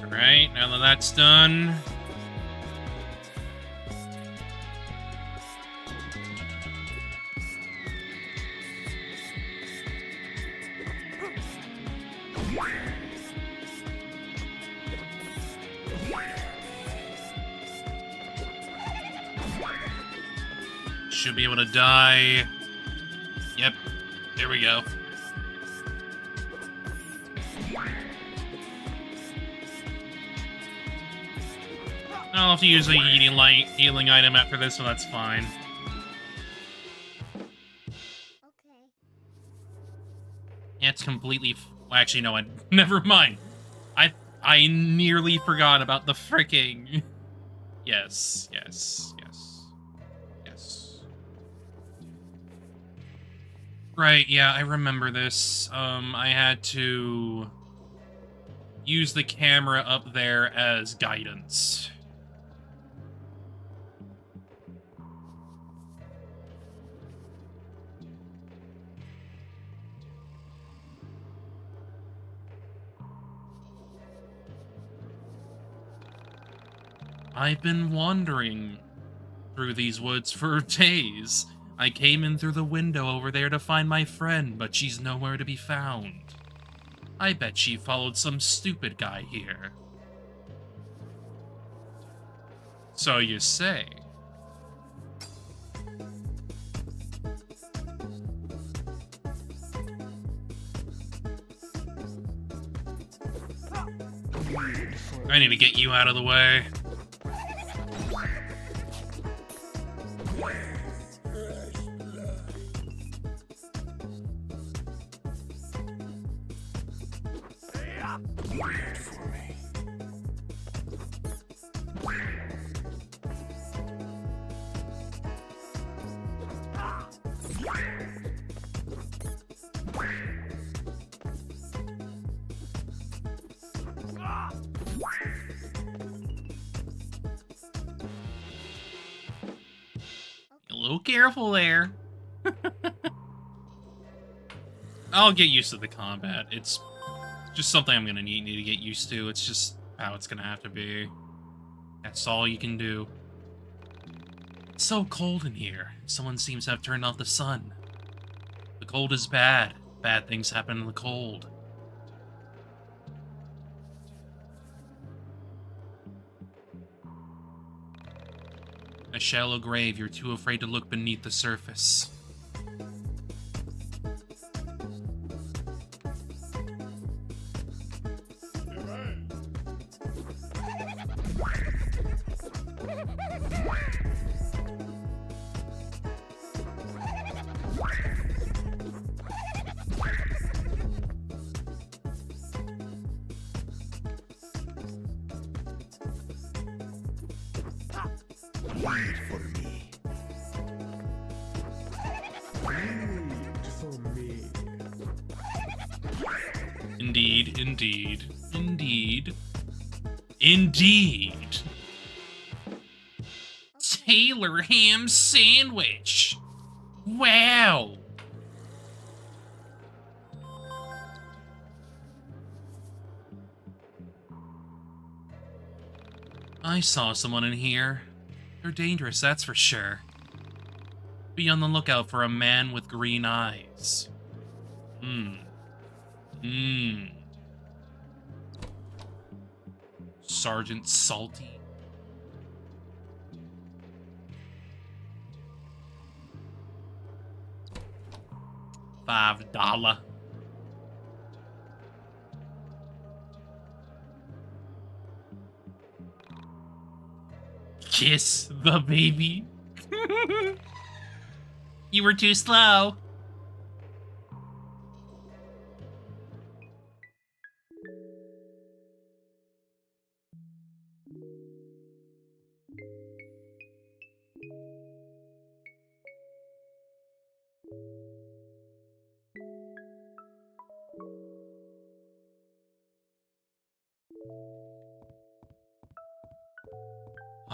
[SPEAKER 1] Alright, now that that's done. Should be able to die. Yep, there we go. I'll have to use the healing item after this, so that's fine. It's completely... Well, actually, no, never mind. I nearly forgot about the fricking... Yes. Right, yeah, I remember this. I had to use the camera up there as guidance. I've been wandering through these woods for days. I came in through the window over there to find my friend, but she's nowhere to be found. I bet she followed some stupid guy here. So you say. I need to get you out of the way.
[SPEAKER 3] Wait for me.
[SPEAKER 1] A little careful there. I'll get used to the combat. It's just something I'm gonna need to get used to. It's just how it's gonna have to be. That's all you can do. It's so cold in here. Someone seems to have turned off the sun. The cold is bad. Bad things happen in the cold. A shallow grave, you're too afraid to look beneath the surface.
[SPEAKER 5] Wait for me. Wait for me.
[SPEAKER 1] Indeed, indeed, indeed. Indeed. Taylor ham sandwich. Wow. I saw someone in here. They're dangerous, that's for sure. Be on the lookout for a man with green eyes. Sergeant Salty. $5. Kiss the baby. You were too slow.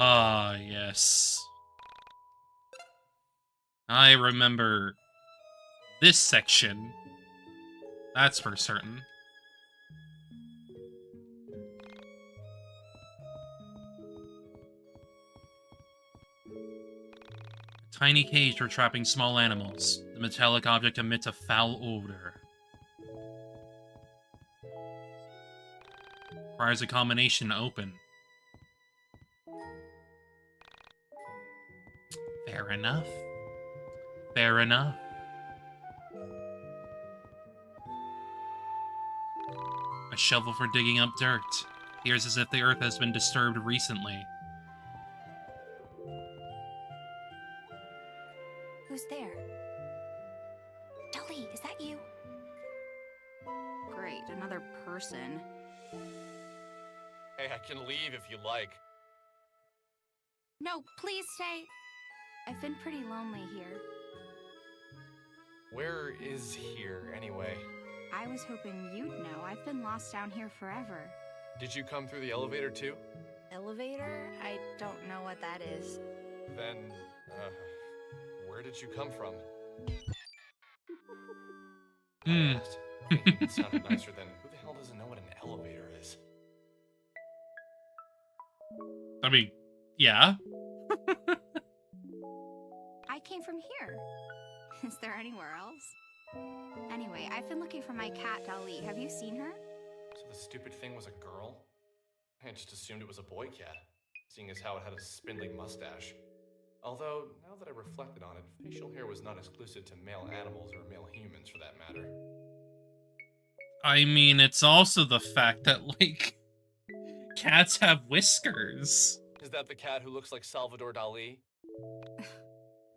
[SPEAKER 1] Ah, yes. I remember this section. That's for certain. A tiny cage for trapping small animals. The metallic object emits a foul odor. Requires a combination to open. Fair enough. Fair enough. A shovel for digging up dirt. Appears as if the earth has been disturbed recently.
[SPEAKER 11] Who's there? Dolly, is that you?
[SPEAKER 14] Great, another person.
[SPEAKER 6] Hey, I can leave if you like.
[SPEAKER 14] No, please stay. I've been pretty lonely here.
[SPEAKER 6] Where is here, anyway?
[SPEAKER 14] I was hoping you'd know. I've been lost down here forever.
[SPEAKER 6] Did you come through the elevator too?
[SPEAKER 14] Elevator? I don't know what that is.
[SPEAKER 6] Then, where did you come from? It sounded nicer than, who the hell doesn't know what an elevator is?
[SPEAKER 1] I mean, yeah.
[SPEAKER 14] I came from here. Is there anywhere else? Anyway, I've been looking for my cat, Dali. Have you seen her?
[SPEAKER 6] So the stupid thing was a girl? I just assumed it was a boy cat, seeing as how it had a spindly mustache. Although, now that I reflected on it, facial hair was not exclusive to male animals or male humans for that matter.
[SPEAKER 1] I mean, it's also the fact that, like, cats have whiskers.
[SPEAKER 6] Is that the cat who looks like Salvador Dali?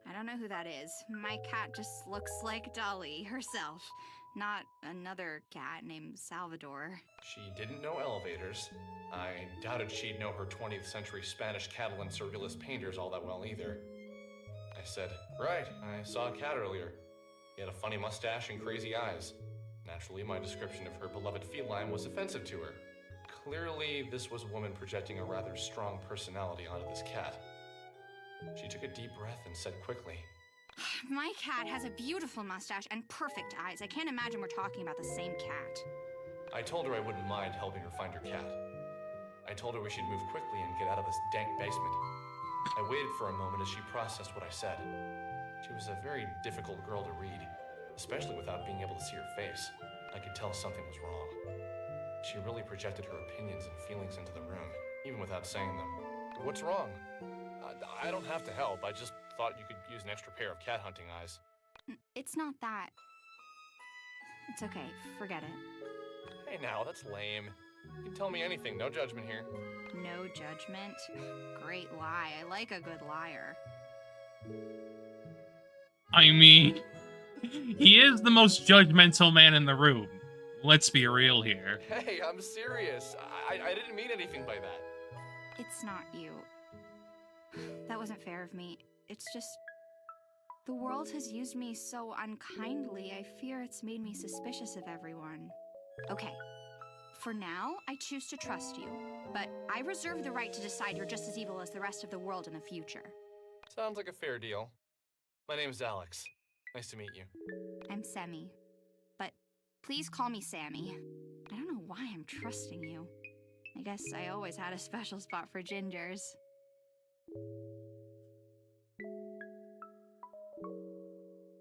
[SPEAKER 14] I don't know who that is. My cat just looks like Dali herself, not another cat named Salvador.
[SPEAKER 6] She didn't know elevators. I doubted she'd know her 20th century Spanish Catalan surrealist painters all that well either. I said, right, I saw a cat earlier. He had a funny mustache and crazy eyes. Naturally, my description of her beloved feline was offensive to her. Clearly, this was a woman projecting a rather strong personality onto this cat. She took a deep breath and said quickly,
[SPEAKER 14] My cat has a beautiful mustache and perfect eyes. I can't imagine we're talking about the same cat.
[SPEAKER 6] I told her I wouldn't mind helping her find her cat. I told her we should move quickly and get out of this dank basement. I waited for a moment as she processed what I said. She was a very difficult girl to read, especially without being able to see her face. I could tell something was wrong. She really projected her opinions and feelings into the room, even without saying them. What's wrong? I don't have to help. I just thought you could use an extra pair of cat hunting eyes.
[SPEAKER 14] It's not that. It's okay. Forget it.
[SPEAKER 6] Hey now, that's lame. You can tell me anything. No judgment here.
[SPEAKER 14] No judgment? Great lie. I like a good liar.
[SPEAKER 1] I mean, he is the most judgmental man in the room. Let's be real here.
[SPEAKER 6] Hey, I'm serious. I didn't mean anything by that.
[SPEAKER 14] It's not you. That wasn't fair of me. It's just... the world has used me so unkindly, I fear it's made me suspicious of everyone. Okay. For now, I choose to trust you, but I reserve the right to decide you're just as evil as the rest of the world in the future.
[SPEAKER 6] Sounds like a fair deal. My name's Alex. Nice to meet you.
[SPEAKER 14] I'm Semi, but please call me Sammy. I don't know why I'm trusting you. I guess I always had a special spot for gingers.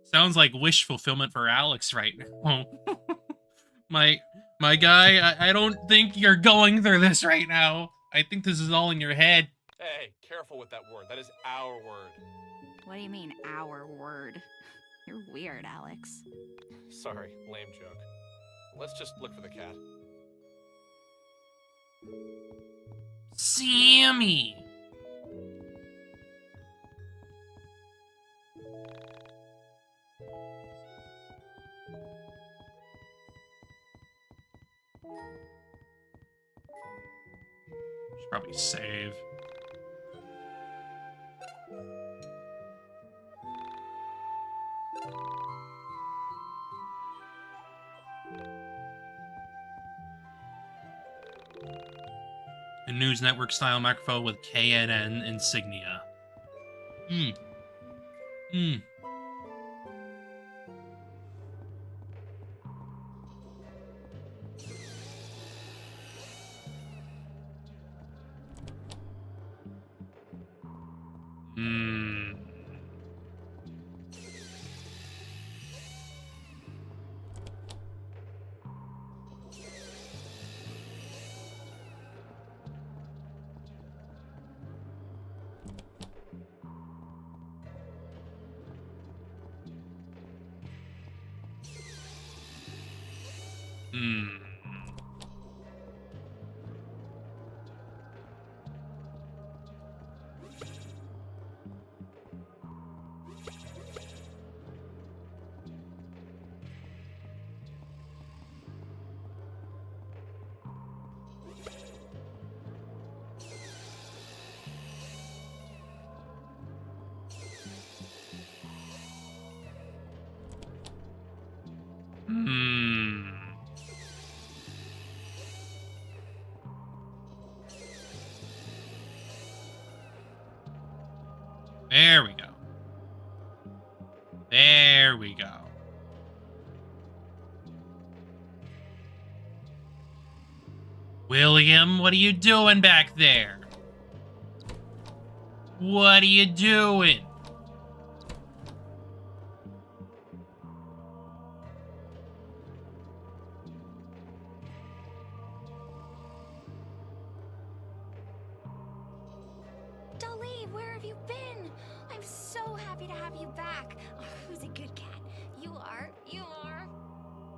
[SPEAKER 1] Sounds like wish fulfillment for Alex right now. My guy, I don't think you're going through this right now. I think this is all in your head.
[SPEAKER 6] Hey, careful with that word. That is our word.
[SPEAKER 14] What do you mean, our word? You're weird, Alex.
[SPEAKER 6] Sorry, lame joke. Let's just look for the cat.
[SPEAKER 1] Sammy! Should probably save. A News Network style microphone with KNN insignia. There we go. There we go. William, what are you doing back there? What are you doing?
[SPEAKER 14] Dolly, where have you been? I'm so happy to have you back. Oh, who's a good cat? You are. You are.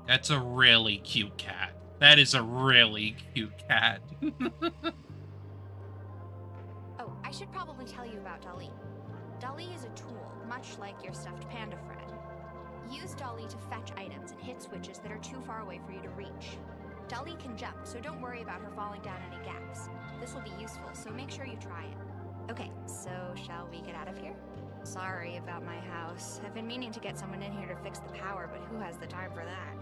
[SPEAKER 1] That's a really cute cat. That is a really cute cat.
[SPEAKER 14] Oh, I should probably tell you about Dolly. Dolly is a tool, much like your stuffed panda friend. Use Dolly to fetch items and hit switches that are too far away for you to reach. Dolly can jump, so don't worry about her falling down any gaps. This will be useful, so make sure you try it. Okay, so shall we get out of here? Sorry about my house. I've been meaning to get someone in here to fix the power, but who has the time for that?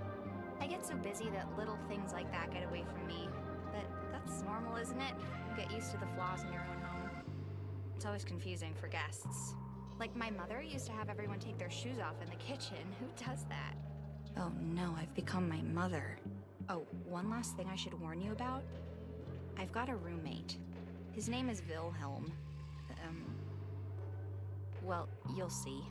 [SPEAKER 14] I get so busy that little things like that get away from me. But that's normal, isn't it? You get used to the flaws in your own home. It's always confusing for guests. Like my mother used to have everyone take their shoes off in the kitchen. Who does that? Oh no, I've become my mother. Oh, one last thing I should warn you about. I've got a roommate. His name is Wilhelm. Well, you'll see.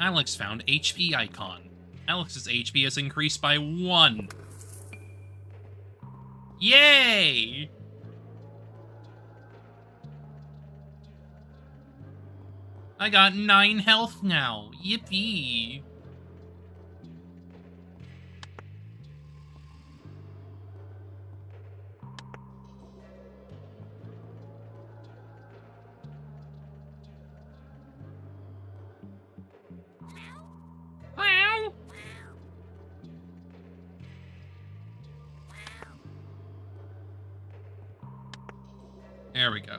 [SPEAKER 1] Alex found HP icon. Alex's HP has increased by 1. Yay! I got 9 health now. Yippee! Wow. There we go.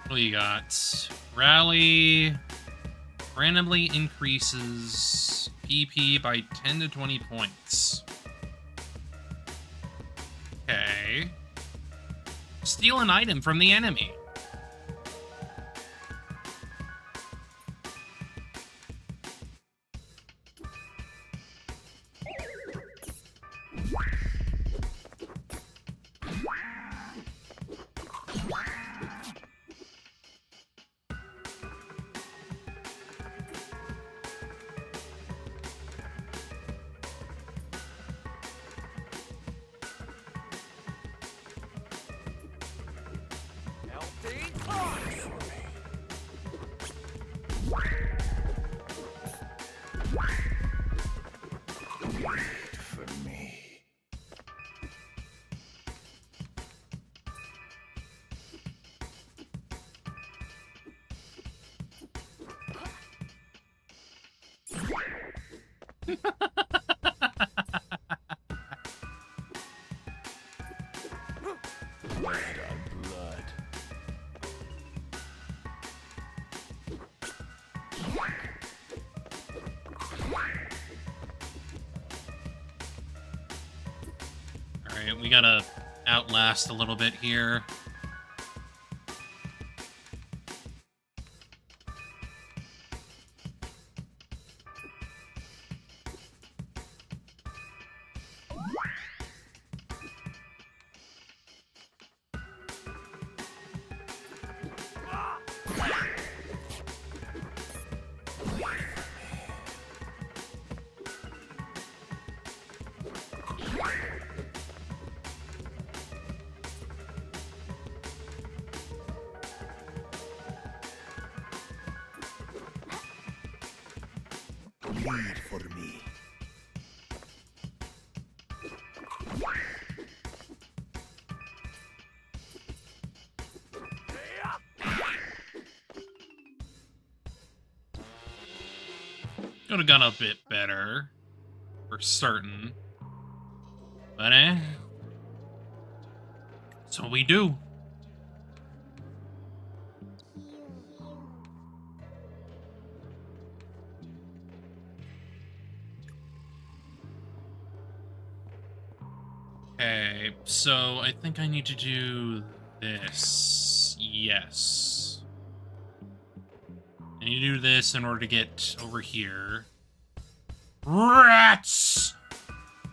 [SPEAKER 1] What do you got? Rally randomly increases PP by 10 to 20 points. Okay. Steal an item from the enemy. Alright, we gotta outlast a little bit here.
[SPEAKER 5] Lead for me.
[SPEAKER 1] Could have gone a bit better, for certain. But that's what we do. Okay, so I think I need to do this. Yes. I need to do this in order to get over here. Rats!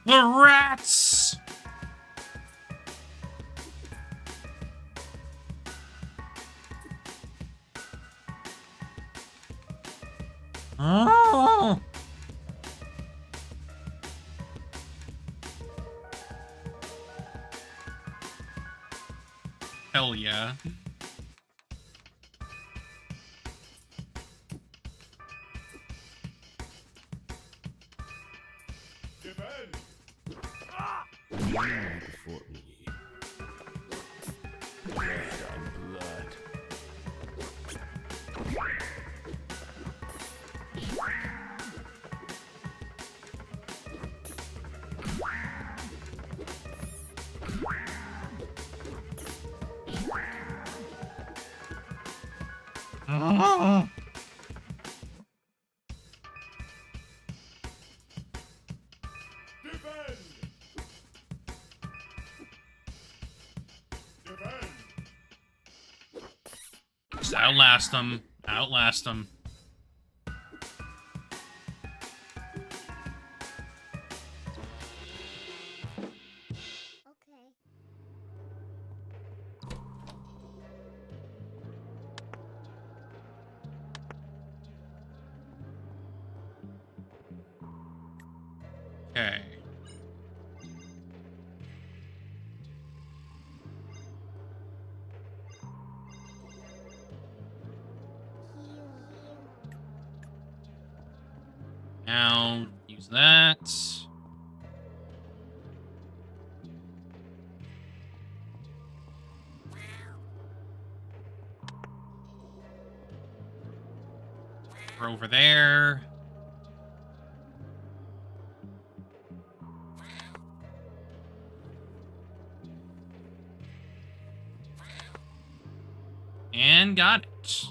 [SPEAKER 1] The rats! Oh! Hell yeah.
[SPEAKER 3] For me. Blood on blood.
[SPEAKER 1] Ah. Just outlast them. Outlast them. Okay. Now, use that. We're over there. And got it.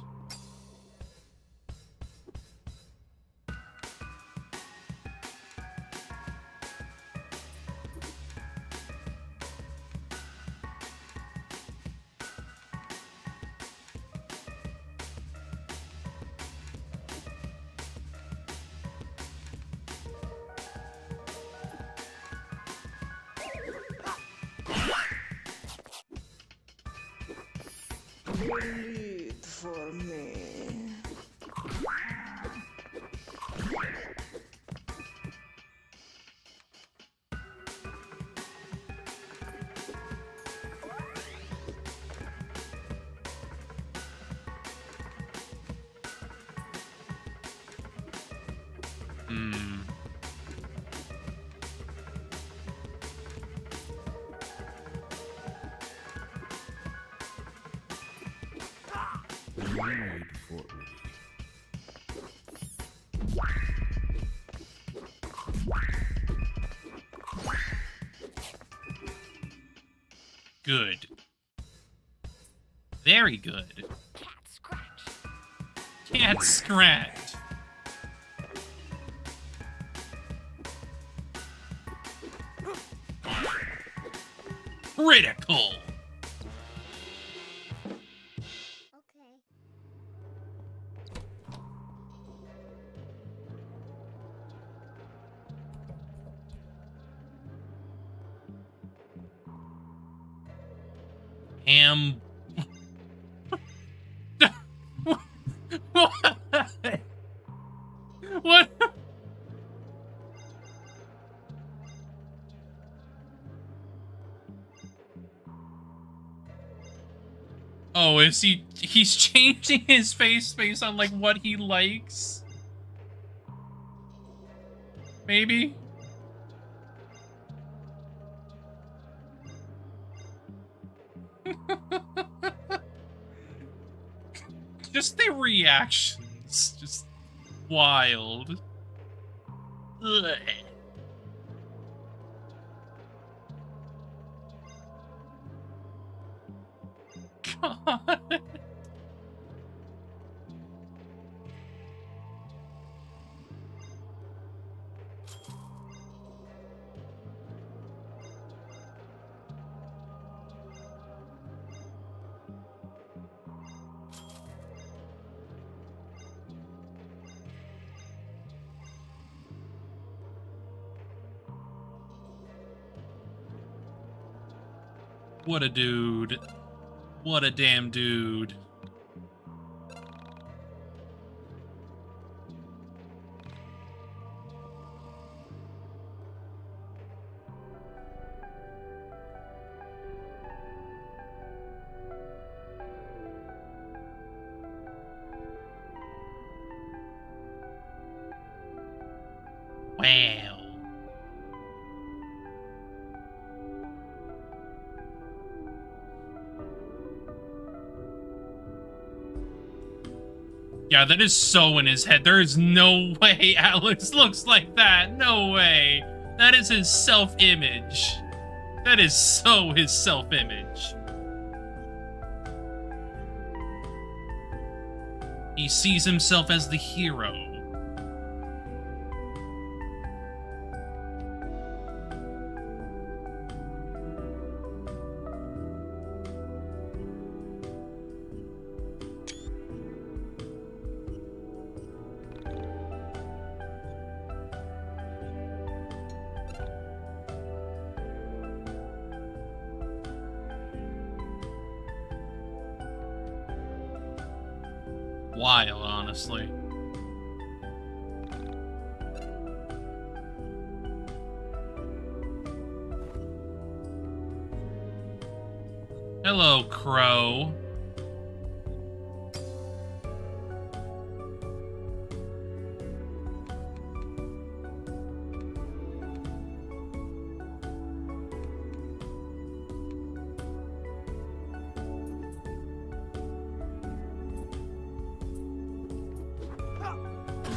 [SPEAKER 15] Lead for me.
[SPEAKER 1] Hmm.
[SPEAKER 3] Lead for me.
[SPEAKER 1] Good. Very good. Cat scratch. Critical. Ham. What? What? Oh, is he's changing his face based on like what he likes? Maybe? Just the reactions, just wild. Ugh. God. What a dude. What a damn dude. Wow. Yeah, that is so in his head. There is no way Alex looks like that. No way. That is his self-image. That is so his self-image. He sees himself as the hero. Wild, honestly. Hello, Crow.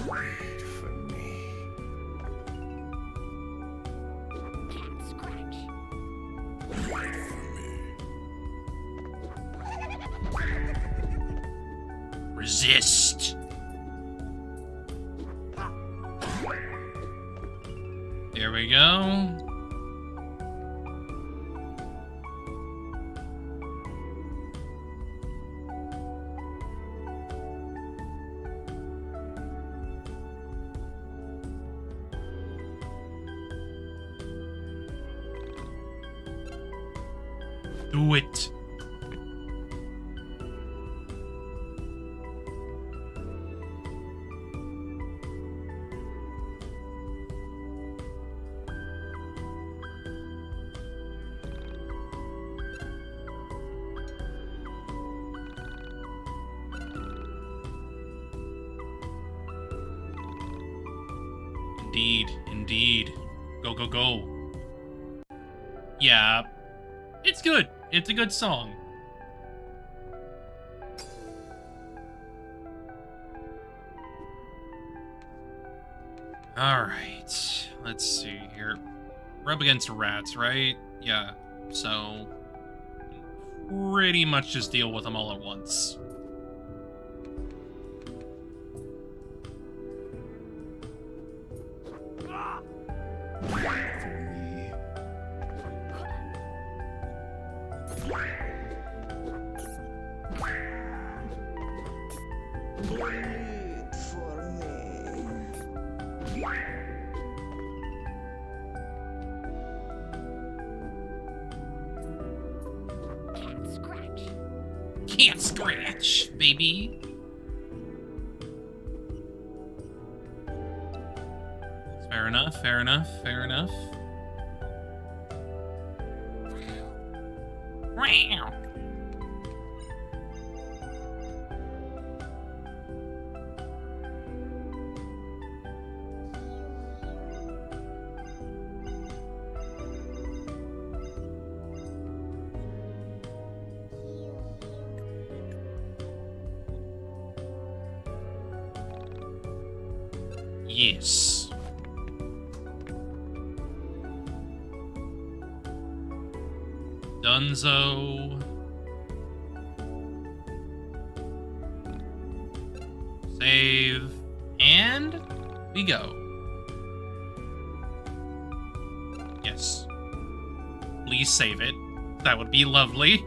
[SPEAKER 5] Wait for me.
[SPEAKER 1] Resist. There we go. Do it. Indeed, indeed. Go, go, go. Yeah, it's good. It's a good song. Alright, let's see here. We're up against rats, right? Yeah, so pretty much just deal with them all at once.
[SPEAKER 15] Wait for me.
[SPEAKER 1] Can't scratch, baby. Fair enough, fair enough, fair enough. Wow. Yes. Dunzo. Save. And we go. Yes. Please save it. That would be lovely.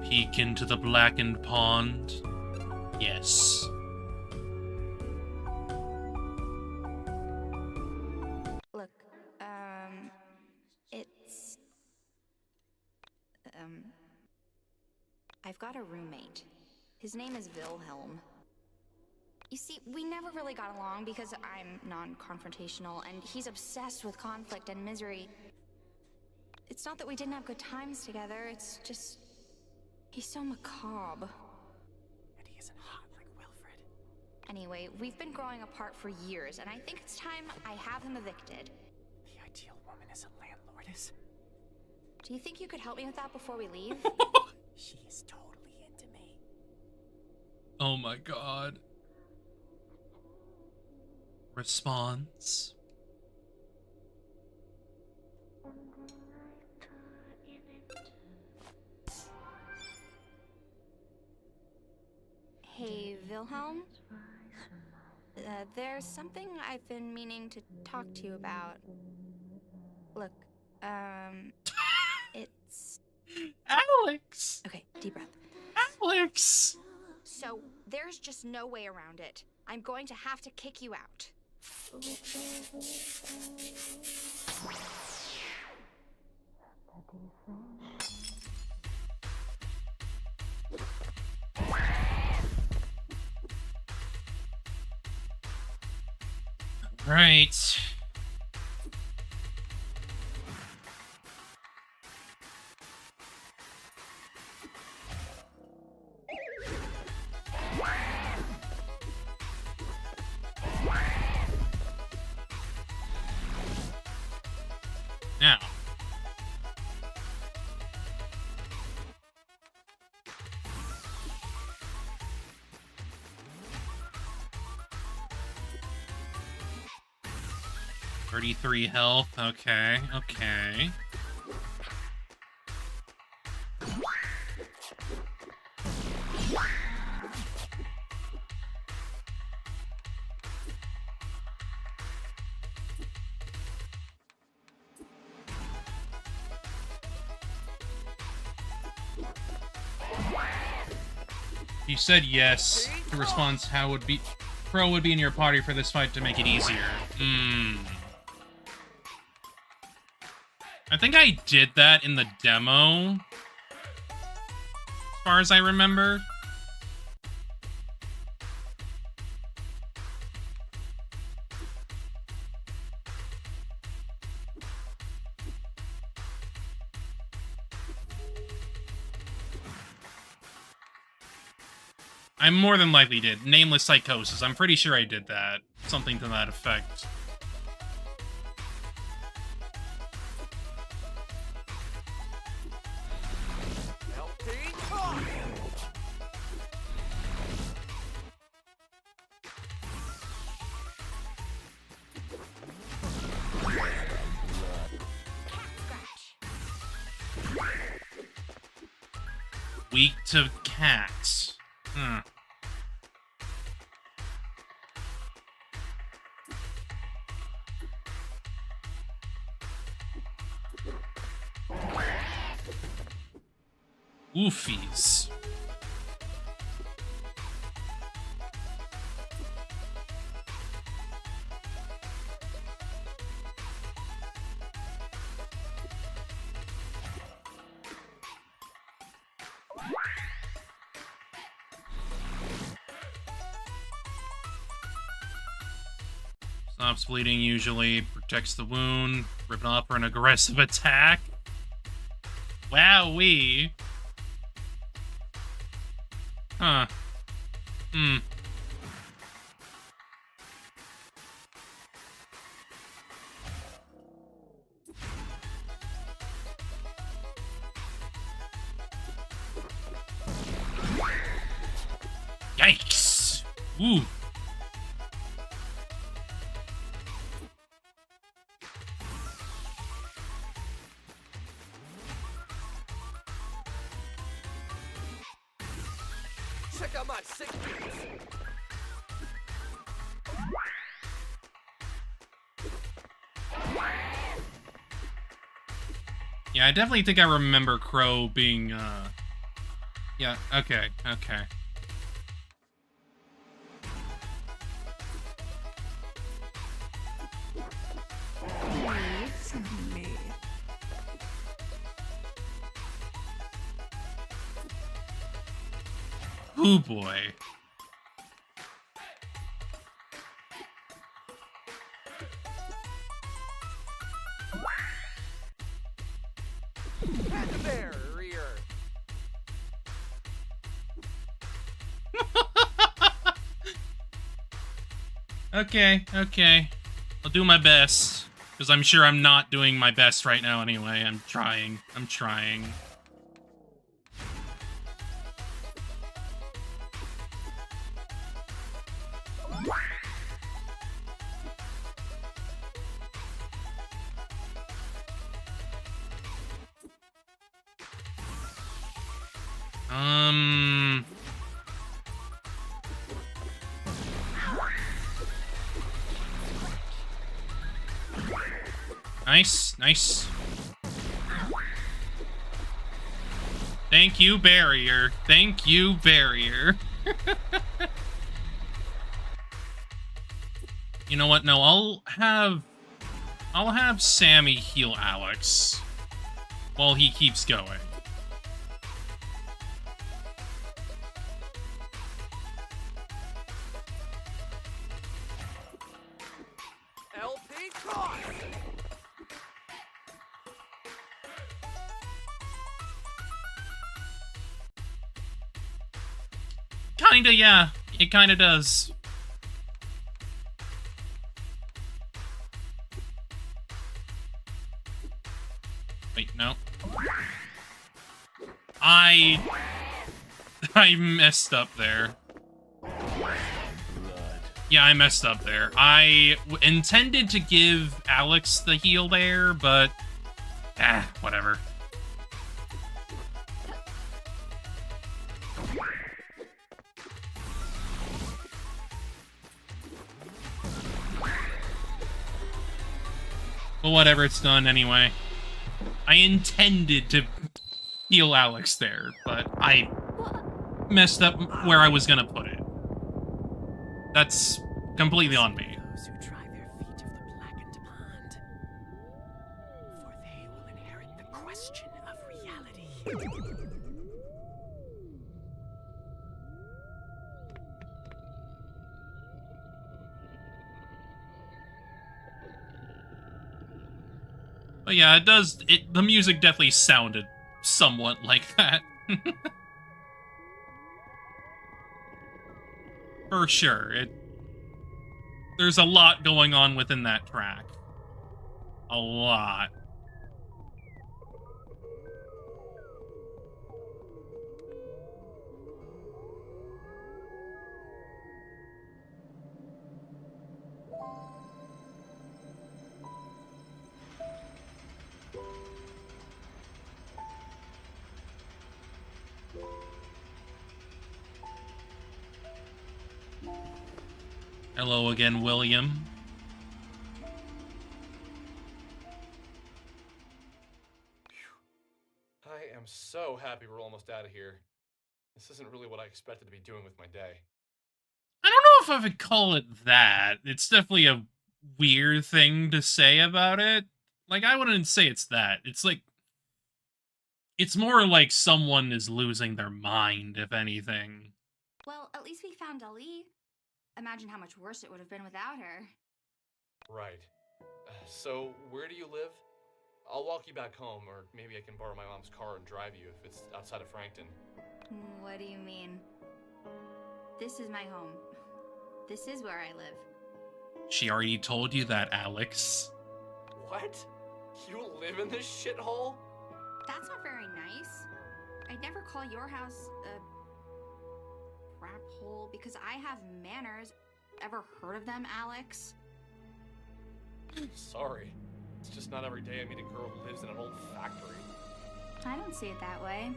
[SPEAKER 1] Peek into the blackened pond. Yes.
[SPEAKER 11] Look,
[SPEAKER 14] roommate. His name is Wilhelm. You see, we never really got along because I'm non-confrontational, and he's obsessed with conflict and misery. It's not that we didn't have good times together, it's just... he's so macabre.
[SPEAKER 4] And he isn't hot like Wilfred.
[SPEAKER 14] Anyway, we've been growing apart for years, and I think it's time I have him evicted.
[SPEAKER 4] The ideal woman is a landlordess.
[SPEAKER 14] Do you think you could help me with that before we leave?
[SPEAKER 4] She is totally into me.
[SPEAKER 1] Oh my god. Response.
[SPEAKER 14] Hey, Wilhelm? There's something I've been meaning to talk to you about. Look, it's...
[SPEAKER 1] Alex!
[SPEAKER 14] Okay, deep breath.
[SPEAKER 1] Alex!
[SPEAKER 14] So, there's just no way around it. I'm going to have to kick you out.
[SPEAKER 1] Right. Now. $33 health. Okay, okay. You said yes. The response, how would be... Pro would be in your party for this fight to make it easier. I think I did that in the demo. As far as I remember. I more than likely did. Nameless Psychosis. I'm pretty sure I did that. Something to that effect. Weak to cats. Oofies. Stops bleeding usually, protects the wound, ripping off for an aggressive attack. Wowee. Huh. Yikes. Ooh.
[SPEAKER 16] Check out my sick beats.
[SPEAKER 1] Yeah, I definitely think I remember Crow being, yeah, okay, okay. Oh boy.
[SPEAKER 16] Panda barrier.
[SPEAKER 1] Okay. I'll do my best. Because I'm sure I'm not doing my best right now anyway. I'm trying. Nice. Thank you, barrier. You know what? No, I'll have Sammy heal Alex while he keeps going.
[SPEAKER 16] LP toss.
[SPEAKER 1] Kinda, yeah. It kinda does. Wait, no. I messed up there. Yeah, I messed up there. I intended to give Alex the heal there, but... whatever. Well, whatever, it's done anyway. I intended to heal Alex there, but I messed up where I was gonna put it. That's completely on me.
[SPEAKER 4] Those who try their feet of the blackened pond, for they will inherit the question of reality.
[SPEAKER 1] But yeah, the music definitely sounded somewhat like that. For sure. There's a lot going on within that track. A lot. Hello again, William.
[SPEAKER 6] I am so happy we're almost out of here. This isn't really what I expected to be doing with my day.
[SPEAKER 1] I don't know if I would call it that. It's definitely a weird thing to say about it. Like, I wouldn't say it's that. It's like... It's more like someone is losing their mind, if anything.
[SPEAKER 14] Well, at least we found Ali. Imagine how much worse it would have been without her.
[SPEAKER 6] Right. So, where do you live? I'll walk you back home, or maybe I can borrow my mom's car and drive you if it's outside of Frankton.
[SPEAKER 14] What do you mean? This is my home. This is where I live.
[SPEAKER 1] She already told you that, Alex.
[SPEAKER 6] What? You live in this shithole?
[SPEAKER 14] That's not very nice. I'd never call your house a crap hole because I have manners. Ever heard of them, Alex?
[SPEAKER 6] Sorry. It's just not every day I meet a girl who lives in an old factory.
[SPEAKER 14] I don't see it that way.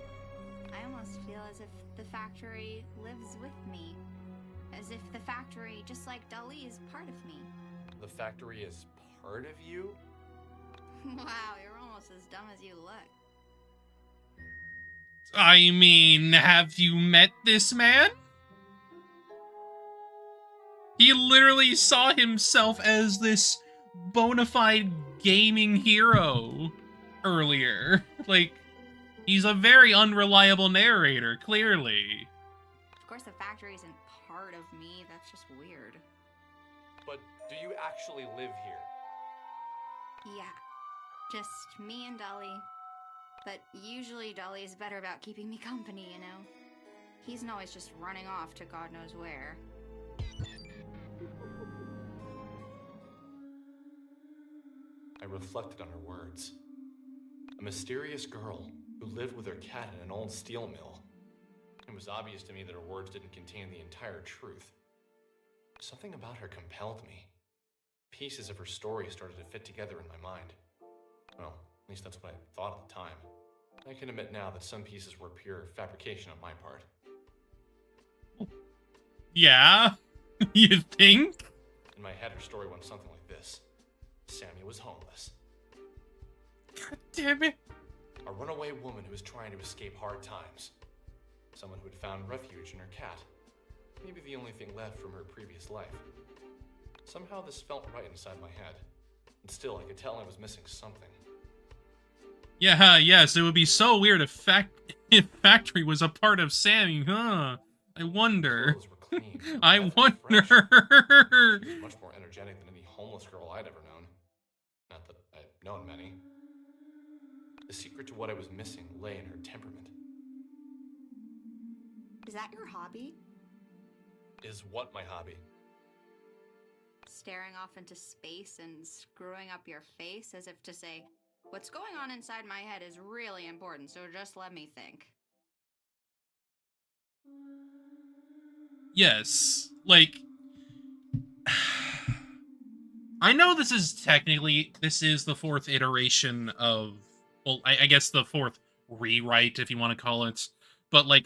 [SPEAKER 14] I almost feel as if the factory lives with me. As if the factory, just like Dali, is part of me.
[SPEAKER 6] The factory is part of you?
[SPEAKER 14] Wow, you're almost as dumb as you look.
[SPEAKER 1] I mean, have you met this man? He literally saw himself as this bona fide gaming hero earlier. Like, he's a very unreliable narrator, clearly.
[SPEAKER 14] course, the factory isn't part of me. That's just weird.
[SPEAKER 6] But do you actually live here?
[SPEAKER 14] Yeah, just me and Dolly. But usually Dolly is better about keeping me company, you know? He isn't always just running off to God knows where.
[SPEAKER 6] I reflected on her words. A mysterious girl who lived with her cat in an old steel mill. It was obvious to me that her words didn't contain the entire truth. Something about her compelled me. Pieces of her story started to fit together in my mind. Well, at least that's what I thought at the time. I can admit now that some pieces were pure fabrication on my part.
[SPEAKER 1] Yeah? You think?
[SPEAKER 6] In my head, her story went something like this. Sammy was homeless.
[SPEAKER 1] God damn it.
[SPEAKER 6] A runaway woman who was trying to escape hard times. Someone who had found refuge in her cat. Maybe the only thing left from her previous life. Somehow this felt right inside my head. And still, I could tell I was missing something.
[SPEAKER 1] Yeah, yes, it would be so weird if Factory was a part of Sammy, huh? I wonder. I wonder.
[SPEAKER 6] She was much more energetic than any homeless girl I'd ever known. Not that I'd known many. The secret to what I was missing lay in her temperament.
[SPEAKER 14] Is that your hobby?
[SPEAKER 6] Is what my hobby?
[SPEAKER 14] Staring off into space and screwing up your face as if to say, what's going on inside my head is really important, so just let me think.
[SPEAKER 1] Yes, like, I know this is the fourth iteration of, well, I guess the fourth rewrite, if you want to call it, but, like,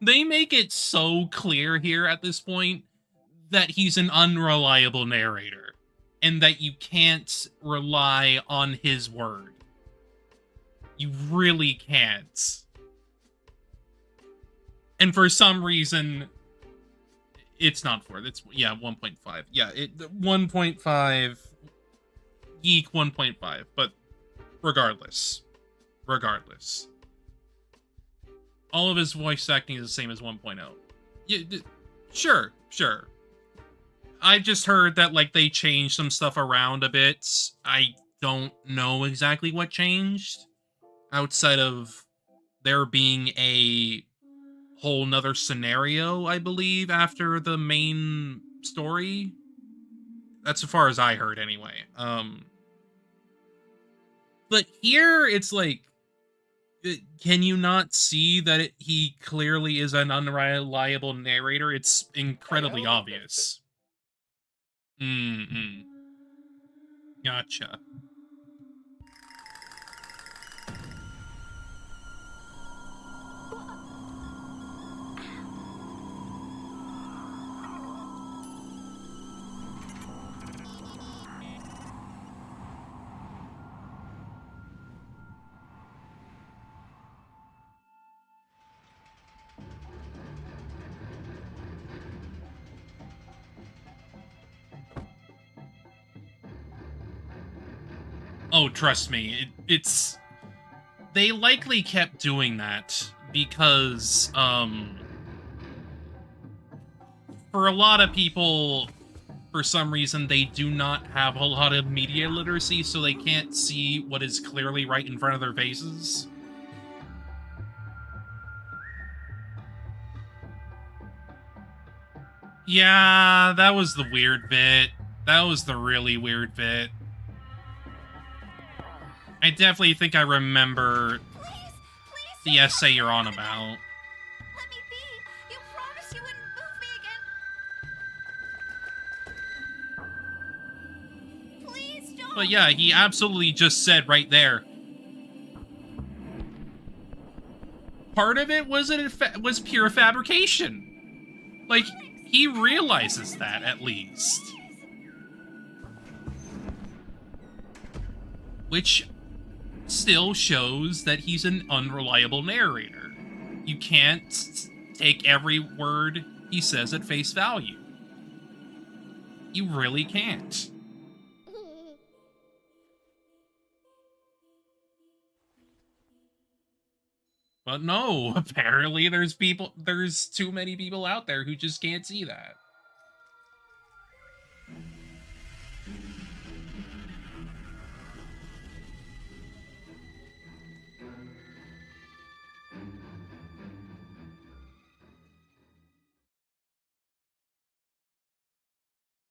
[SPEAKER 1] they make it so clear here at this point that he's an unreliable narrator, and that you can't rely on his word. You really can't. And for some reason, it's not 4. It's, yeah, 1.5. Yeah, 1.5. YIIK 1.5. But regardless. All of his voice acting is the same as 1.0. Yeah, sure. I just heard that, like, they changed some stuff around a bit. I don't know exactly what changed. Outside of there being a whole nother scenario, I believe, after the main story. That's as far as I heard, anyway. But here, it's like, can you not see that he clearly is an unreliable narrator? It's incredibly obvious. Gotcha. Oh, trust me, it's... They likely kept doing that because, for a lot of people, for some reason, they do not have a lot of media literacy, so they can't see what is clearly right in front of their faces. Yeah, that was the weird bit. That was the really weird bit. I definitely think I remember the essay you're on about.
[SPEAKER 14] Let me be! You promised you wouldn't move me again! Please don't!
[SPEAKER 1] But yeah, he absolutely just said right there. Part of it was pure fabrication. Like, he realizes that, at least. Which still shows that he's an unreliable narrator. You can't take every word he says at face value. You really can't. But no, apparently there's too many people out there who just can't see that.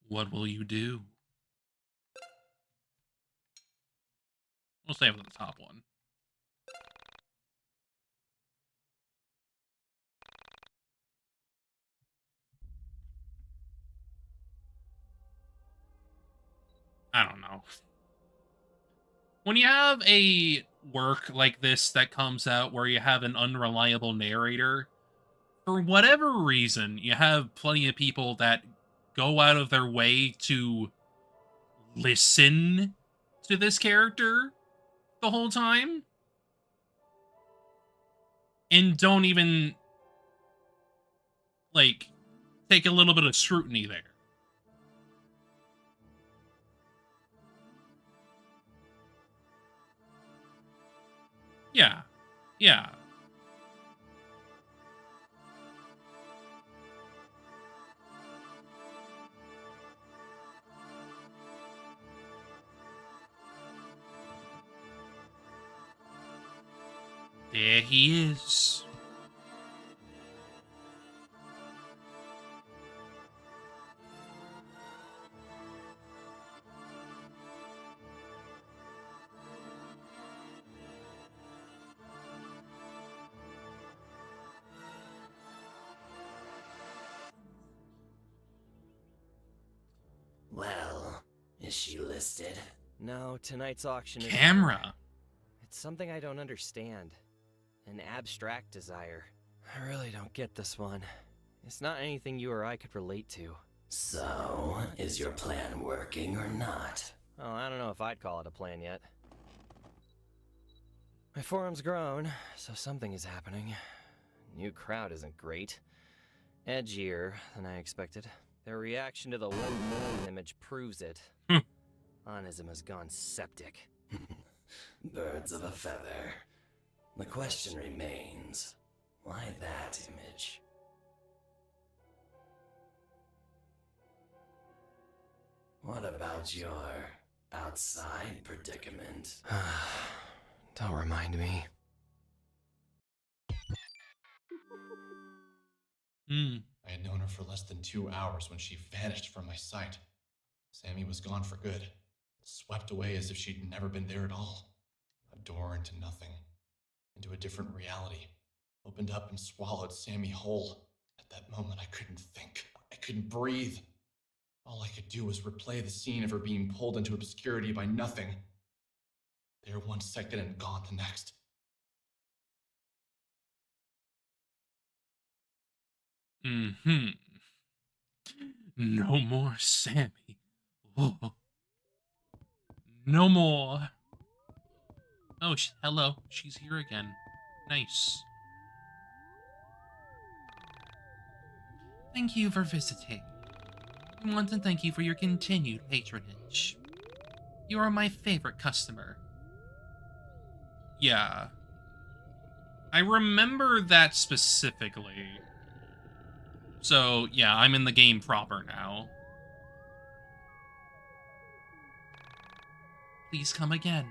[SPEAKER 1] What will you do? We'll save it the top one. I don't know. When you have a work like this that comes out where you have an unreliable narrator, for whatever reason, you have plenty of people that go out of their way to listen to this character the whole time and don't even, like, take a little bit of scrutiny there. Yeah. Yeah. There he is.
[SPEAKER 17] Well, is she listed? No, tonight's auction is...
[SPEAKER 1] Camera.
[SPEAKER 17] It's something I don't understand. An abstract desire. I really don't get this one. It's not anything you or I could relate to.
[SPEAKER 18] So, is your plan working or not?
[SPEAKER 17] Oh, I don't know if I'd call it a plan yet. My forum's grown, so something is happening. New crowd isn't great. Edgier than I expected. Their reaction to the one image proves it. Onism has gone septic.
[SPEAKER 18] Birds of a feather. The question remains, why that image? What about your outside predicament?
[SPEAKER 17] Don't remind me.
[SPEAKER 6] I had known her for less than 2 hours when she vanished from my sight. Sammy was gone for good, swept away as if she'd never been there at all. A door into nothing, into a different reality, opened up and swallowed Sammy whole. At that moment, I couldn't think. I couldn't breathe. All I could do was replay the scene of her being pulled into obscurity by nothing. There 1 second and gone the next.
[SPEAKER 1] No more Sammy. Oh. No more. Oh, hello. She's here again. Nice. Thank you for visiting. I want to thank you for your continued patronage. You are my favorite customer. Yeah. I remember that specifically. So, yeah, I'm in the game proper now. Please come again.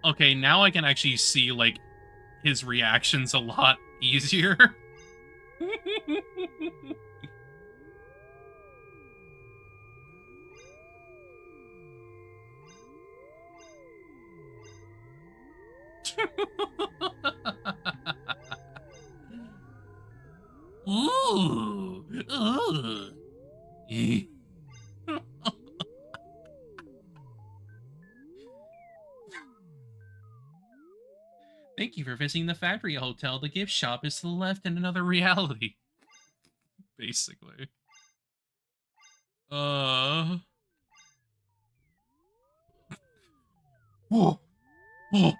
[SPEAKER 1] Okay, now I can actually see, like, his reactions a lot easier. Ooh. Ooh. Thank you for visiting the Factory Hotel. The gift shop is to the left in another reality. Basically. Oh. Oh.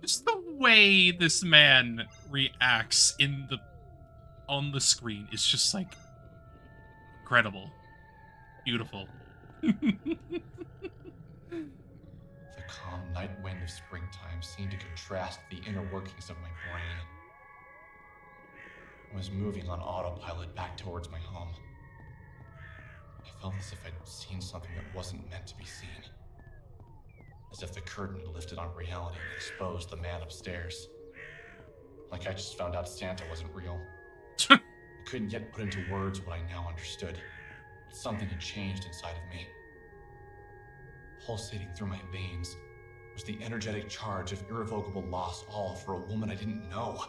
[SPEAKER 1] Just the way this man reacts on the screen is just like incredible. Beautiful.
[SPEAKER 6] The calm night wind of springtime seemed to contrast the inner workings of my brain. I was moving on autopilot back towards my home. I felt as if I'd seen something that wasn't meant to be seen. As if the curtain had lifted on reality and exposed the man upstairs. Like I just found out Santa wasn't real. I couldn't yet put into words what I now understood. But something had changed inside of me. Pulsating through my veins was the energetic charge of irrevocable loss, all for a woman I didn't know.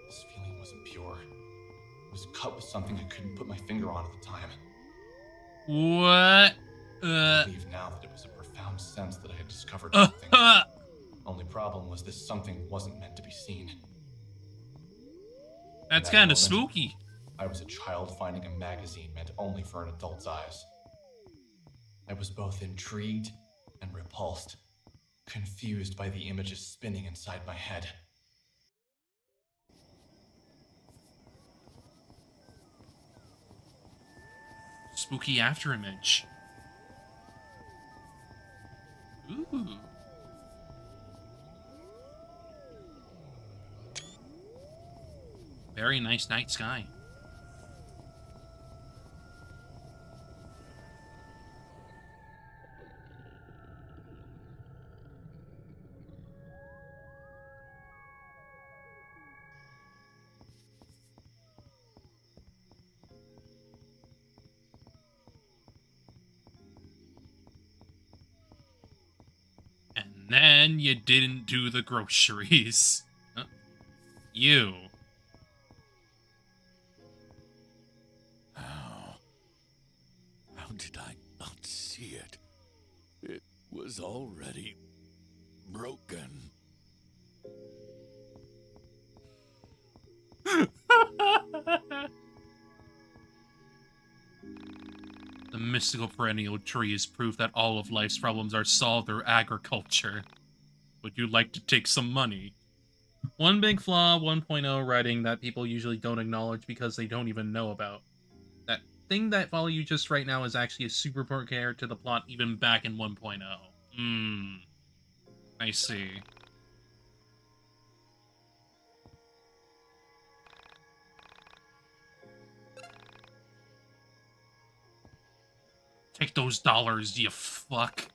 [SPEAKER 6] This feeling wasn't pure. It was cut with something I couldn't put my finger on at the time.
[SPEAKER 1] What?
[SPEAKER 6] I believe now that it was a profound sense that I had discovered something. Only problem was this something wasn't meant to be seen.
[SPEAKER 1] That's kind of spooky.
[SPEAKER 6] I was a child finding a magazine meant only for an adult's eyes. I was both intrigued and repulsed, confused by the images spinning inside my head.
[SPEAKER 1] Spooky afterimage. Ooh. Very nice night sky. And then you didn't do the groceries. You.
[SPEAKER 3] How did I not see it? It was already broken.
[SPEAKER 1] The mystical perennial tree is proof that all of life's problems are solved through agriculture. Would you like to take some money? One big flaw 1.0 writing that people usually don't acknowledge because they don't even know about. That thing that follow you just right now is actually a super important character to the plot even back in 1.0. I see. Take those dollars, you fuck.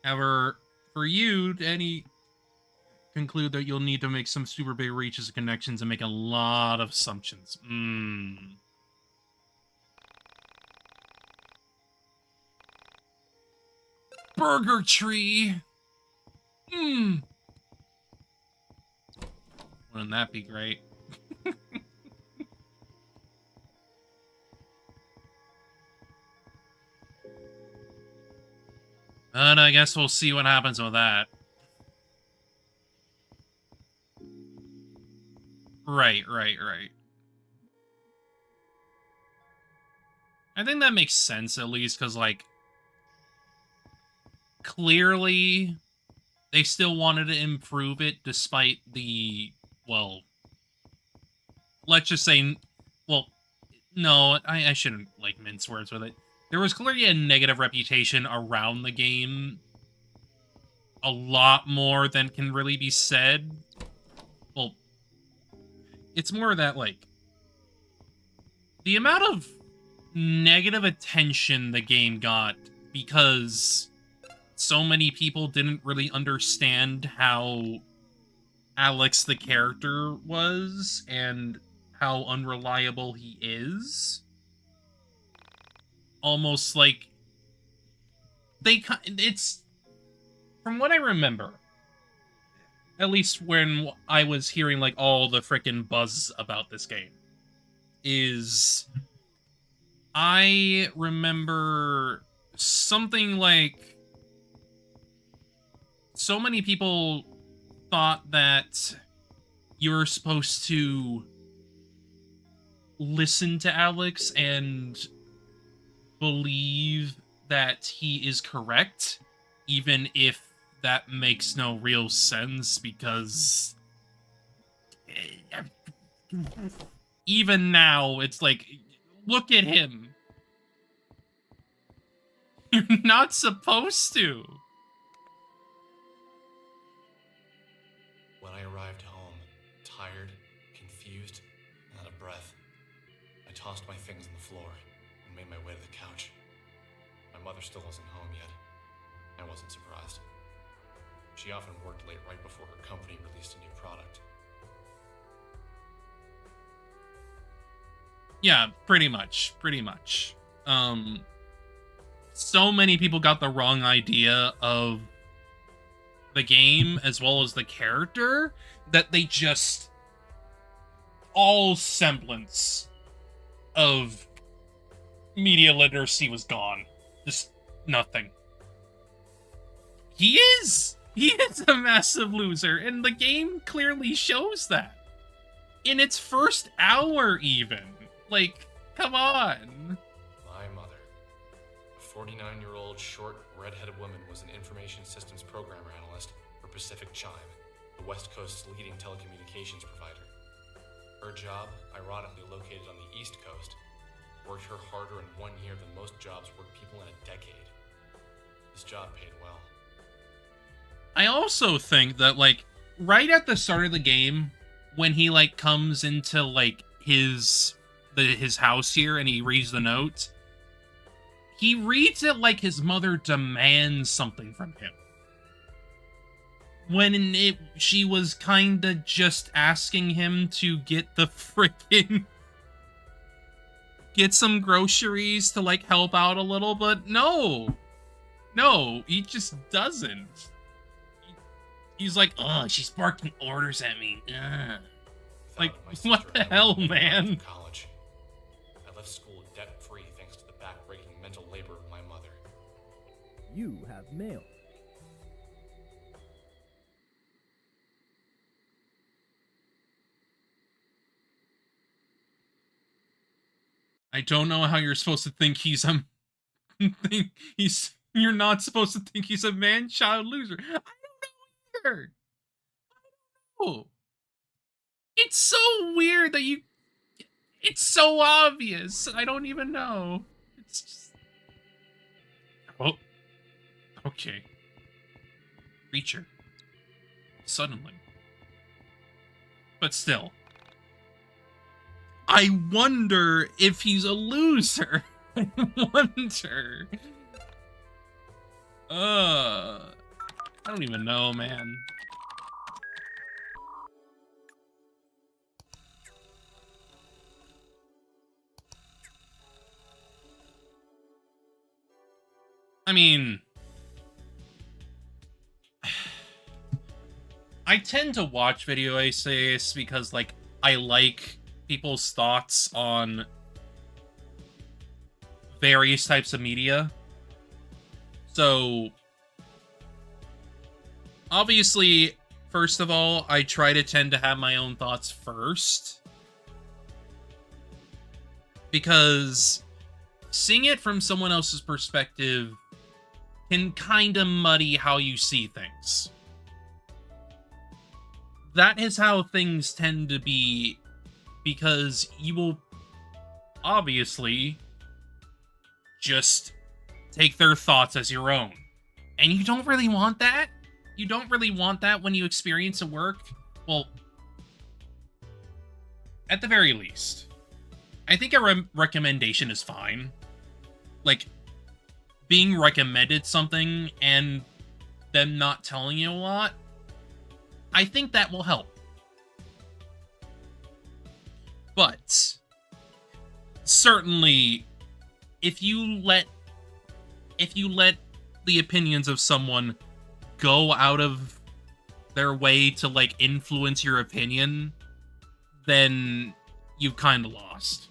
[SPEAKER 1] However, for you, Danny, conclude that you'll need to make some super big reaches and connections and make a lot of assumptions. Burger tree. Wouldn't that be great? But I guess we'll see what happens with that. Right. I think that makes sense, at least, because, like, clearly they still wanted to improve it despite the, well, let's just say, well, no, I shouldn't, like, mince words with it. There was clearly a negative reputation around the game. A lot more than can really be said. Well, it's more that, like, the amount of negative attention the game got because so many people didn't really understand how Alex the character was and how unreliable he is. Almost like it's from what I remember, at least when I was hearing like all the frickin' buzz about this game, is I remember something like so many people thought that you were supposed to listen to Alex and believe that he is correct, even if that makes no real sense, because even now it's like, look at him. You're not supposed to.
[SPEAKER 6] When I arrived home, tired, confused, and out of breath, I tossed my things on the floor and made my way to the couch. My mother still wasn't home yet. I wasn't surprised. She often worked late right before her company released a new product.
[SPEAKER 1] Yeah, pretty much. So many people got the wrong idea of the game as well as the character that they just all semblance of media literacy was gone. Just nothing. He is a massive loser, and the game clearly shows that. In its first hour, even. Like, come on.
[SPEAKER 6] My mother, a 49-year-old, short, red-headed woman, was an information systems programmer analyst for Pacific Chime, the West Coast's leading telecommunications provider. Her job, ironically located on the East Coast, worked her harder in 1 year than most jobs work people in a decade. This job paid well.
[SPEAKER 1] I also think that, like, right at the start of the game, when he, like, comes into, like, his house here and he reads the note, he reads it like his mother demands something from him. When she was kinda just asking him to get the frickin' get some groceries to, like, help out a little, but no, he just doesn't. He's like, oh, she's barking orders at me. Ugh. Like, what the hell, man?
[SPEAKER 6] College. I left school debt-free thanks to the back-breaking mental labor of my mother.
[SPEAKER 19] You have mail.
[SPEAKER 1] I don't know how you're supposed to think he's you're not supposed to think he's a man-child loser. I don't know either. I don't know. It's so weird that it's so obvious. I don't even know. It's just... Oh. Okay. Creature. Suddenly. But still. I wonder if he's a loser. I wonder. I don't even know, man. I mean, I tend to watch video essays because, like, I like people's thoughts on various types of media. So, obviously, first of all, I try to tend to have my own thoughts first. Because seeing it from someone else's perspective can kind of muddy how you see things. That is how things tend to be, because you will obviously just take their thoughts as your own. And you don't really want that. You don't really want that when you experience a work. Well, at the very least, I think a recommendation is fine. Like, being recommended something and them not telling you a lot, I think that will help. But certainly, if you let the opinions of someone go out of their way to, like, influence your opinion, then you've kind of lost.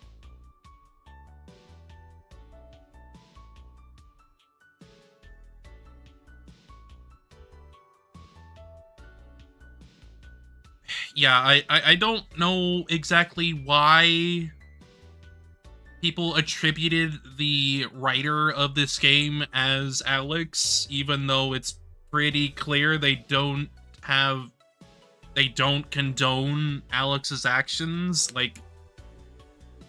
[SPEAKER 1] Yeah, I don't know exactly why people attributed the writer of this game as Alex, even though it's pretty clear they don't condone Alex's actions. Like,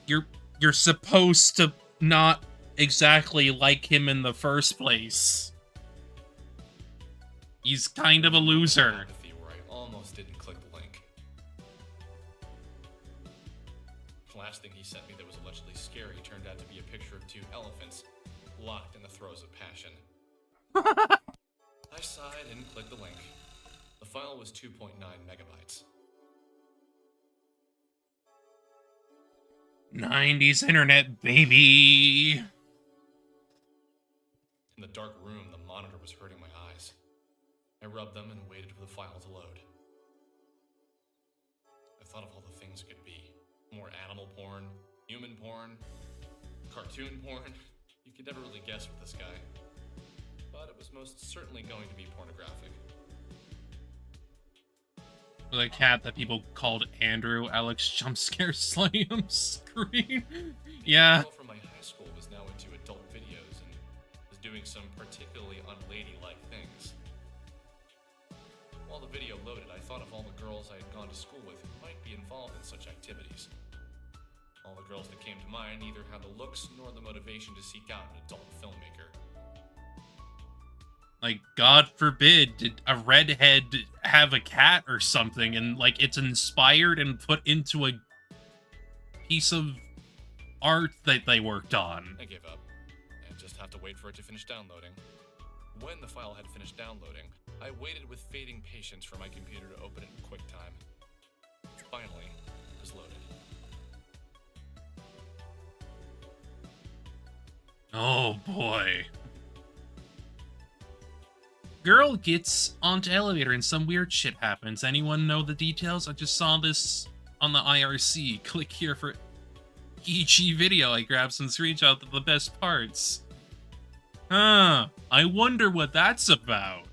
[SPEAKER 1] you're supposed to not exactly like him in the first place. He's kind of a loser.
[SPEAKER 6] Where I almost didn't click the link. The last thing he sent me that was allegedly scary turned out to be a picture of two elephants locked in the throes of passion. I sighed and clicked the link. The file was 2.9 megabytes.
[SPEAKER 1] 90s internet, baby.
[SPEAKER 6] In the dark room, the monitor was hurting my eyes. I rubbed them and waited for the file to load. I thought of all the things it could be. More animal porn, human porn, cartoon porn. You could never really guess with this guy. But it was most certainly going to be pornographic.
[SPEAKER 1] The cat that people called Andrew, Alex jumpscare slam screen. Yeah.
[SPEAKER 6] A girl from my high school was now into adult videos and was doing some particularly unladylike things. While the video loaded, I thought of all the girls I had gone to school with who might be involved in such activities. All the girls that came to mind neither had the looks nor the motivation to seek out an adult filmmaker.
[SPEAKER 1] Like, God forbid, did a redhead have a cat or something, and, like, it's inspired and put into a piece of art that they worked on.
[SPEAKER 6] I gave up, and just have to wait for it to finish downloading. When the file had finished downloading, I waited with fading patience for my computer to open it in QuickTime. Finally, it was loaded.
[SPEAKER 1] Oh, boy. Girl gets onto elevator and some weird shit happens. Anyone know the details? I just saw this on the IRC. Click here for EG video. I grabbed some screenshots of the best parts. Huh. I wonder what that's about.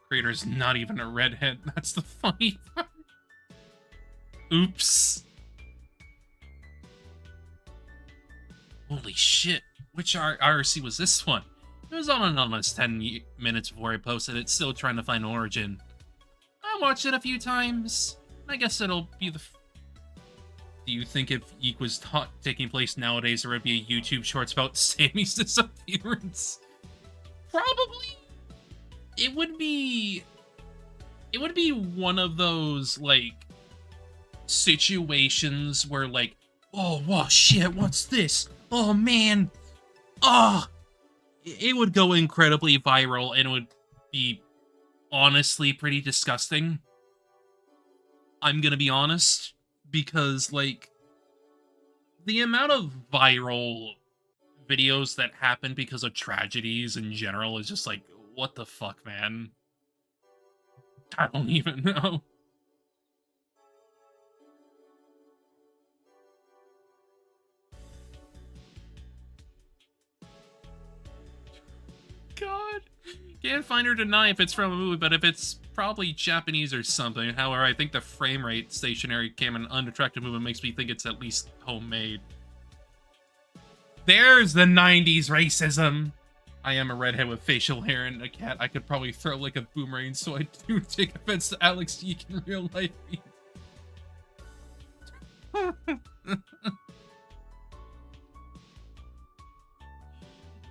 [SPEAKER 1] Creator's not even a redhead. That's the funny part. Oops. Holy shit. Which IRC was this one? It was on and almost 10 minutes before I posted it, still trying to find origin. I watched it a few times. I guess it'll be the... Do you think if YIIK was taking place nowadays, there would be a YouTube shorts about Sammy's disappearance? Probably. It would be one of those, like, situations where, like, oh, wow, shit, what's this? Oh, man. Oh, it would go incredibly viral, and it would be honestly pretty disgusting. I'm gonna be honest, because, like, the amount of viral videos that happen because of tragedies in general is just like, what the fuck, man? I don't even know. God. Can't find or deny if it's from a movie, but if it's probably Japanese or something. However, I think the frame rate, stationary cam, and unattractive movement makes me think it's at least homemade. There's the 90s racism! I am a redhead with facial hair and a cat. I could probably throw like a boomerang, so I do take offense to Alex YIIK in real life.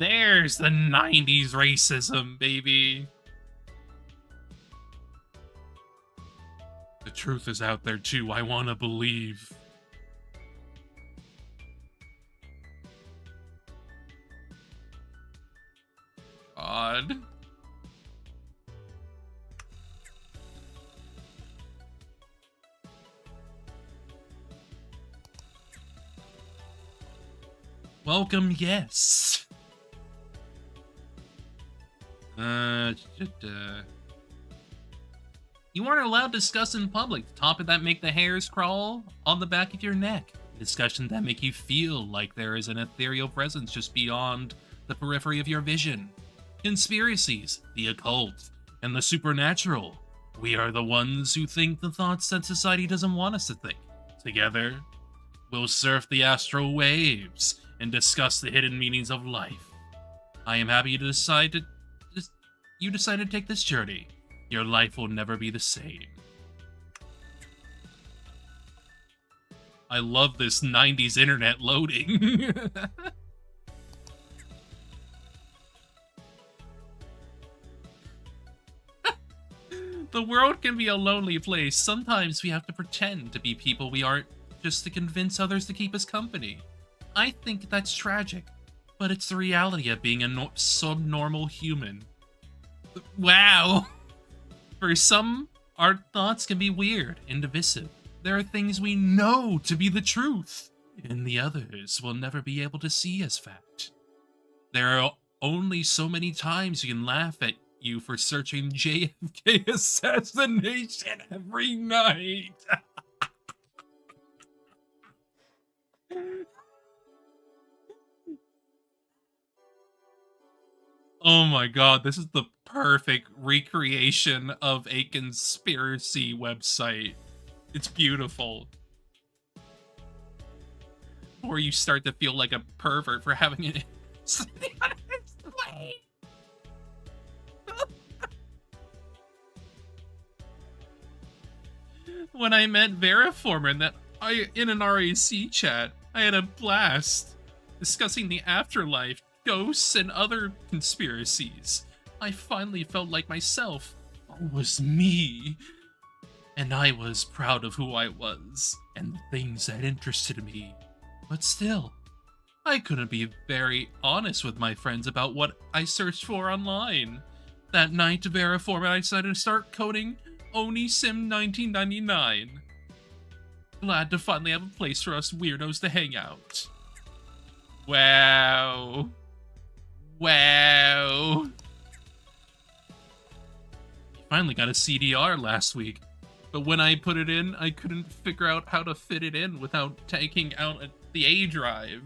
[SPEAKER 1] There's the 90s racism, baby. The truth is out there too, I want to believe. God. Welcome, yes. You aren't allowed to discuss in public the topic that make the hairs crawl on the back of your neck. Discussions that make you feel like there is an ethereal presence just beyond the periphery of your vision. Conspiracies, the occult, and the supernatural. We are the ones who think the thoughts that society doesn't want us to think. Together, we'll surf the astral waves and discuss the hidden meanings of life. I am happy you decided to take this journey. Your life will never be the same. I love this 90s internet loading. The world can be a lonely place. Sometimes we have to pretend to be people we aren't just to convince others to keep us company. I think that's tragic, but it's the reality of being a subnormal human. Wow! For some, our thoughts can be weird and divisive. There are things we know to be the truth, and the others will never be able to see as fact. There are only so many times you can laugh at you for searching JFK assassination every night. Oh my god, this is the perfect recreation of a conspiracy website. It's beautiful. Or you start to feel like a pervert for having it on its plate. When I met Veriformer in an RAC chat, I had a blast discussing the afterlife, ghosts, and other conspiracies. I finally felt like myself. It was me. And I was proud of who I was, and the things that interested me. But still, I couldn't be very honest with my friends about what I searched for online. That night, Veriform and I decided to start coding OniSim 1999. Glad to finally have a place for us weirdos to hang out. Wow. Wow. Finally got a CDR last week. But when I put it in, I couldn't figure out how to fit it in without taking out the A drive.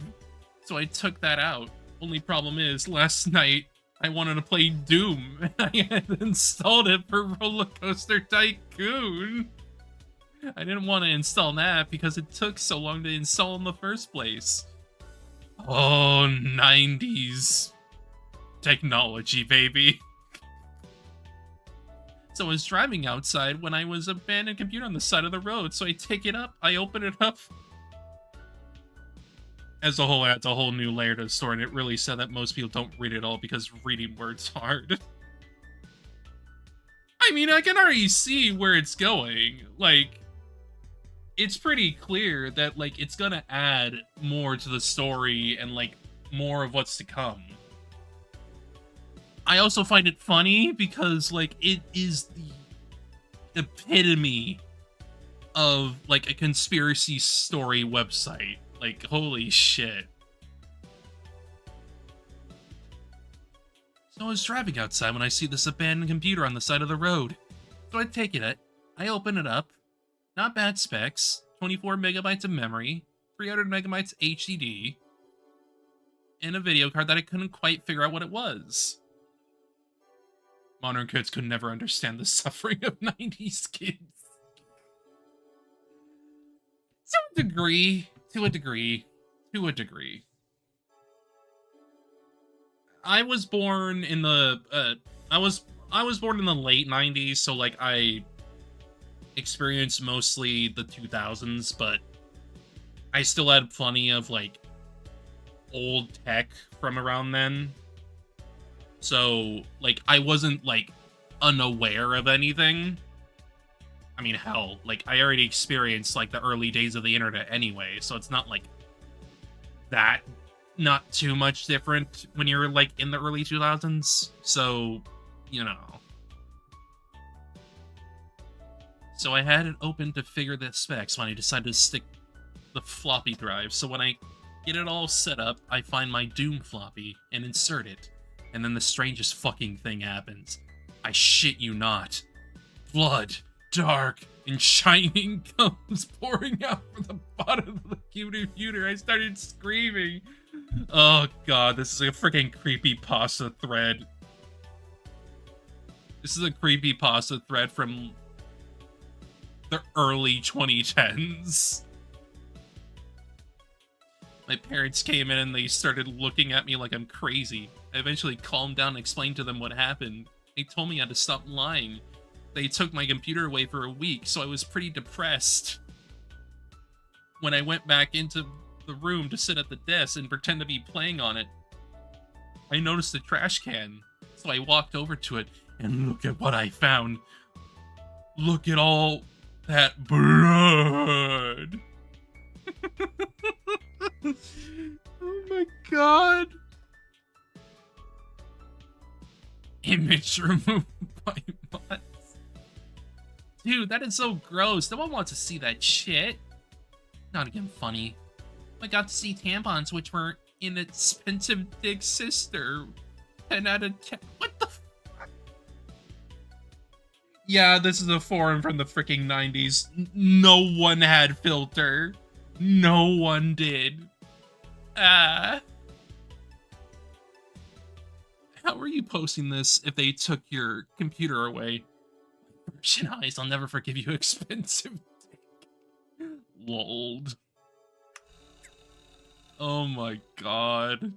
[SPEAKER 1] So I took that out. Only problem is, last night, I wanted to play Doom, and I had installed it for Roller Coaster Tycoon. I didn't want to install that because it took so long to install in the first place. Oh, 90s technology, baby. So I was driving outside when I was abandoned computer on the side of the road. So I take it up, I open it up. As a whole, adds a whole new layer to the story, and it really said that most people don't read it all because reading words hard. I mean, I can already see where it's going. Like, it's pretty clear that, like, it's gonna add more to the story and, like, more of what's to come. I also find it funny because, like, it is the epitome of, like, a conspiracy story website. Like, holy shit. So I was driving outside when I see this abandoned computer on the side of the road. So I take it, I open it up. Not bad specs. 24 megabytes of memory, 300 megabytes HDD, and a video card that I couldn't quite figure out what it was. Modern kids could never understand the suffering of 90s kids. To a degree. I was born in the I was born in the late 90s, so like I experienced mostly the 2000s, but I still had plenty of like old tech from around then. So like I wasn't like unaware of anything. I mean, hell, like, I already experienced, like, the early days of the internet anyway, so it's not, like, that not too much different when you're, like, in the early 2000s, so, you know. So I had it open to figure the specs when I decided to stick the floppy drive, so when I get it all set up, I find my Doom floppy and insert it. And then the strangest fucking thing happens. I shit you not. Blood, dark, and shining comes pouring out from the bottom of the computer. I started screaming. Oh god, this is a freaking creepypasta thread. This is a creepypasta thread from the early 2010s. My parents came in and they started looking at me like I'm crazy. I eventually calmed down and explained to them what happened. They told me I had to stop lying. They took my computer away for a week, so I was pretty depressed. When I went back into the room to sit at the desk and pretend to be playing on it, I noticed a trash can. So I walked over to it, and look at what I found. Look at all that blood. Oh my god. Image removed by bots. Dude, that is so gross. No one wants to see that shit. Not again funny. I got to see tampons, which were inexpensive dick sister. 10 out of 10. What the fuck? Yeah, this is a forum from the freaking 90s. No one had filter. No one did. How are you posting this if they took your computer away? Virgin eyes, I'll never forgive you, expensive dick. Lold. Oh my god.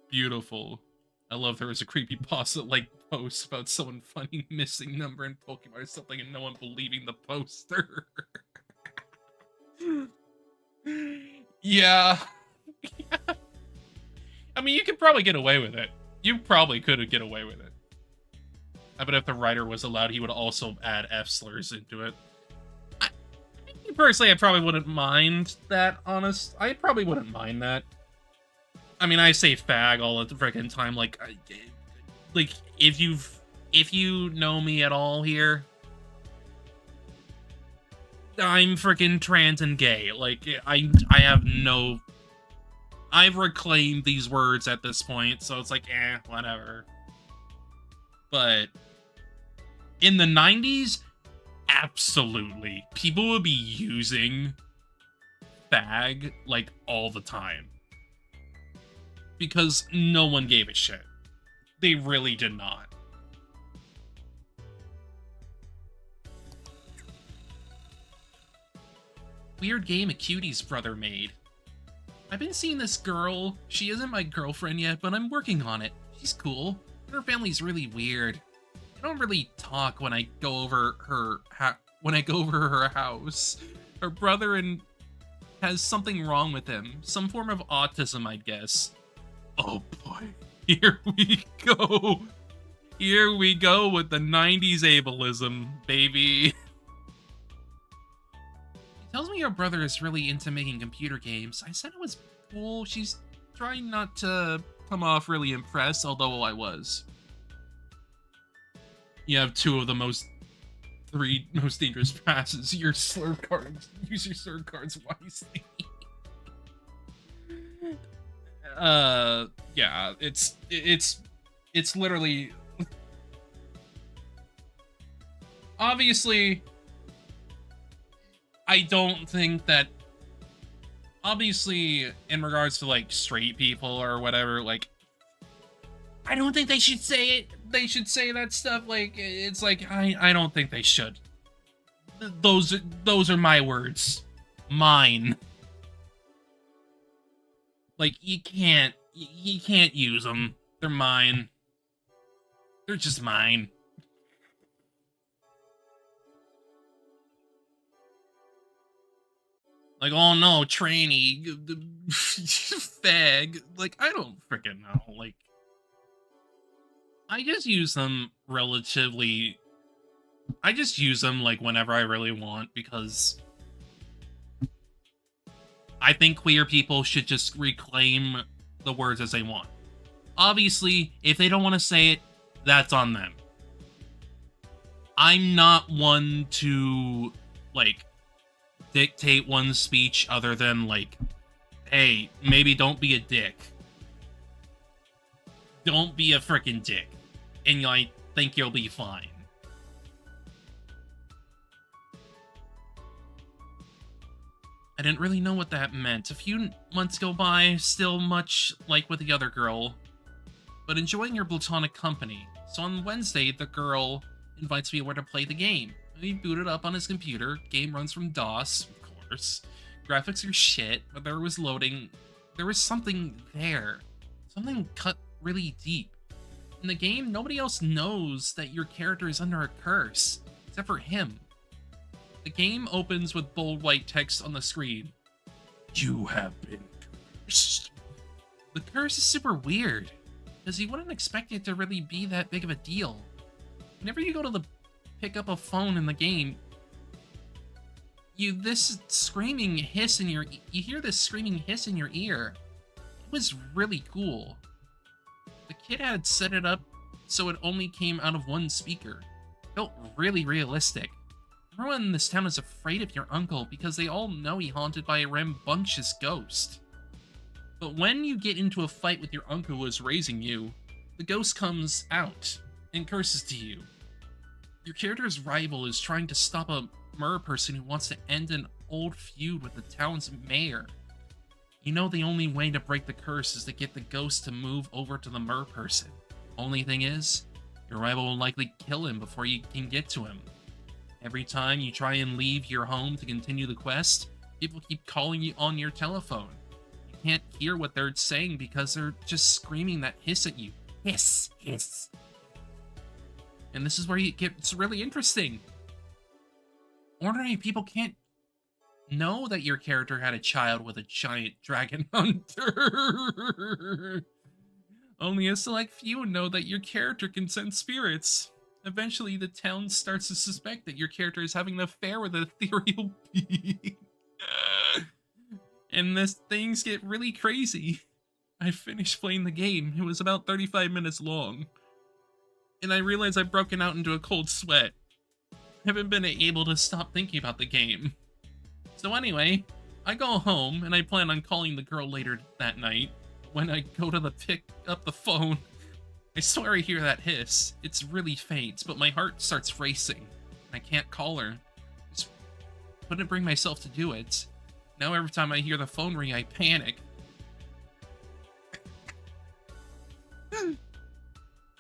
[SPEAKER 1] Beautiful. I love there was a creepypasta like post about someone finding missing number in Pokemon or something and no one believing the poster. Yeah. I mean, you could probably get away with it. You probably could get away with it. I bet if the writer was allowed, he would also add F-slurs into it. Personally, I probably wouldn't mind that, honest. I probably wouldn't mind that. I mean, I say fag all the freaking time. Like, if you know me at all here, I'm freaking trans and gay. Like, I have no... I've reclaimed these words at this point, so it's like, whatever. But in the 90s, absolutely. People would be using fag, like, all the time. Because no one gave a shit. They really did not. Weird game a cutie's brother made. I've been seeing this girl. She isn't my girlfriend yet, but I'm working on it. She's cool. Her family's really weird. I don't really talk when I go over her house. Her brother has something wrong with him. Some form of autism, I guess. Oh boy. Here we go. Here we go with the 90s ableism, baby. She tells me her brother is really into making computer games. I said it was cool. She's trying not to come off really impressed, although I was. You have three most dangerous passes. Your slur cards. Use your slur cards wisely. Yeah, it's literally... Obviously, I don't think that... Obviously, in regards to, like, straight people or whatever, like... I don't think they should say it. They should say that stuff. Like, it's like, I don't think they should. Those are my words. Mine. Like, you can't use them. They're mine. They're just mine. Like, oh no, tranny, fag. Like, I don't freaking know. Like, I just use them relatively... I just use them, like, whenever I really want, because I think queer people should just reclaim the words as they want. Obviously, if they don't want to say it, that's on them. I'm not one to, like, dictate one's speech other than, like, hey, maybe don't be a dick. Don't be a frickin' dick. And I think you'll be fine. I didn't really know what that meant. A few months go by, still much like with the other girl, but enjoying your platonic company. So on Wednesday, the girl invites me over to play the game. We boot it up on his computer. Game runs from DOS, of course. Graphics are shit, but there was loading. There was something there. Something cut really deep. In the game, nobody else knows that your character is under a curse, except for him. The game opens with bold white text on the screen. You have been cursed. The curse is super weird, because you wouldn't expect it to really be that big of a deal. Whenever you go to pick up a phone in the game, you hear this screaming hiss in your ear. It was really cool. The kid had set it up so it only came out of one speaker. It felt really realistic. Everyone in this town is afraid of your uncle because they all know he's haunted by a rambunctious ghost. But when you get into a fight with your uncle who is raising you, the ghost comes out and curses to you. Your character's rival is trying to stop a mer person who wants to end an old feud with the town's mayor. You know the only way to break the curse is to get the ghost to move over to the mer person. Only thing is, your rival will likely kill him before you can get to him. Every time you try and leave your home to continue the quest, people keep calling you on your telephone. You can't hear what they're saying because they're just screaming that hiss at you. Hiss, hiss. And this is where it gets really interesting. Ordinary people can't know that your character had a child with a giant dragon hunter. Only a select few know that your character can sense spirits. Eventually, the town starts to suspect that your character is having an affair with an ethereal being. And things get really crazy. I finished playing the game. It was about 35 minutes long. And I realized I've broken out into a cold sweat. I haven't been able to stop thinking about the game. So anyway, I go home and I plan on calling the girl later that night. When I go to pick up the phone, I swear I hear that hiss. It's really faint, but my heart starts racing. I can't call her. Just couldn't bring myself to do it. Now every time I hear the phone ring, I panic.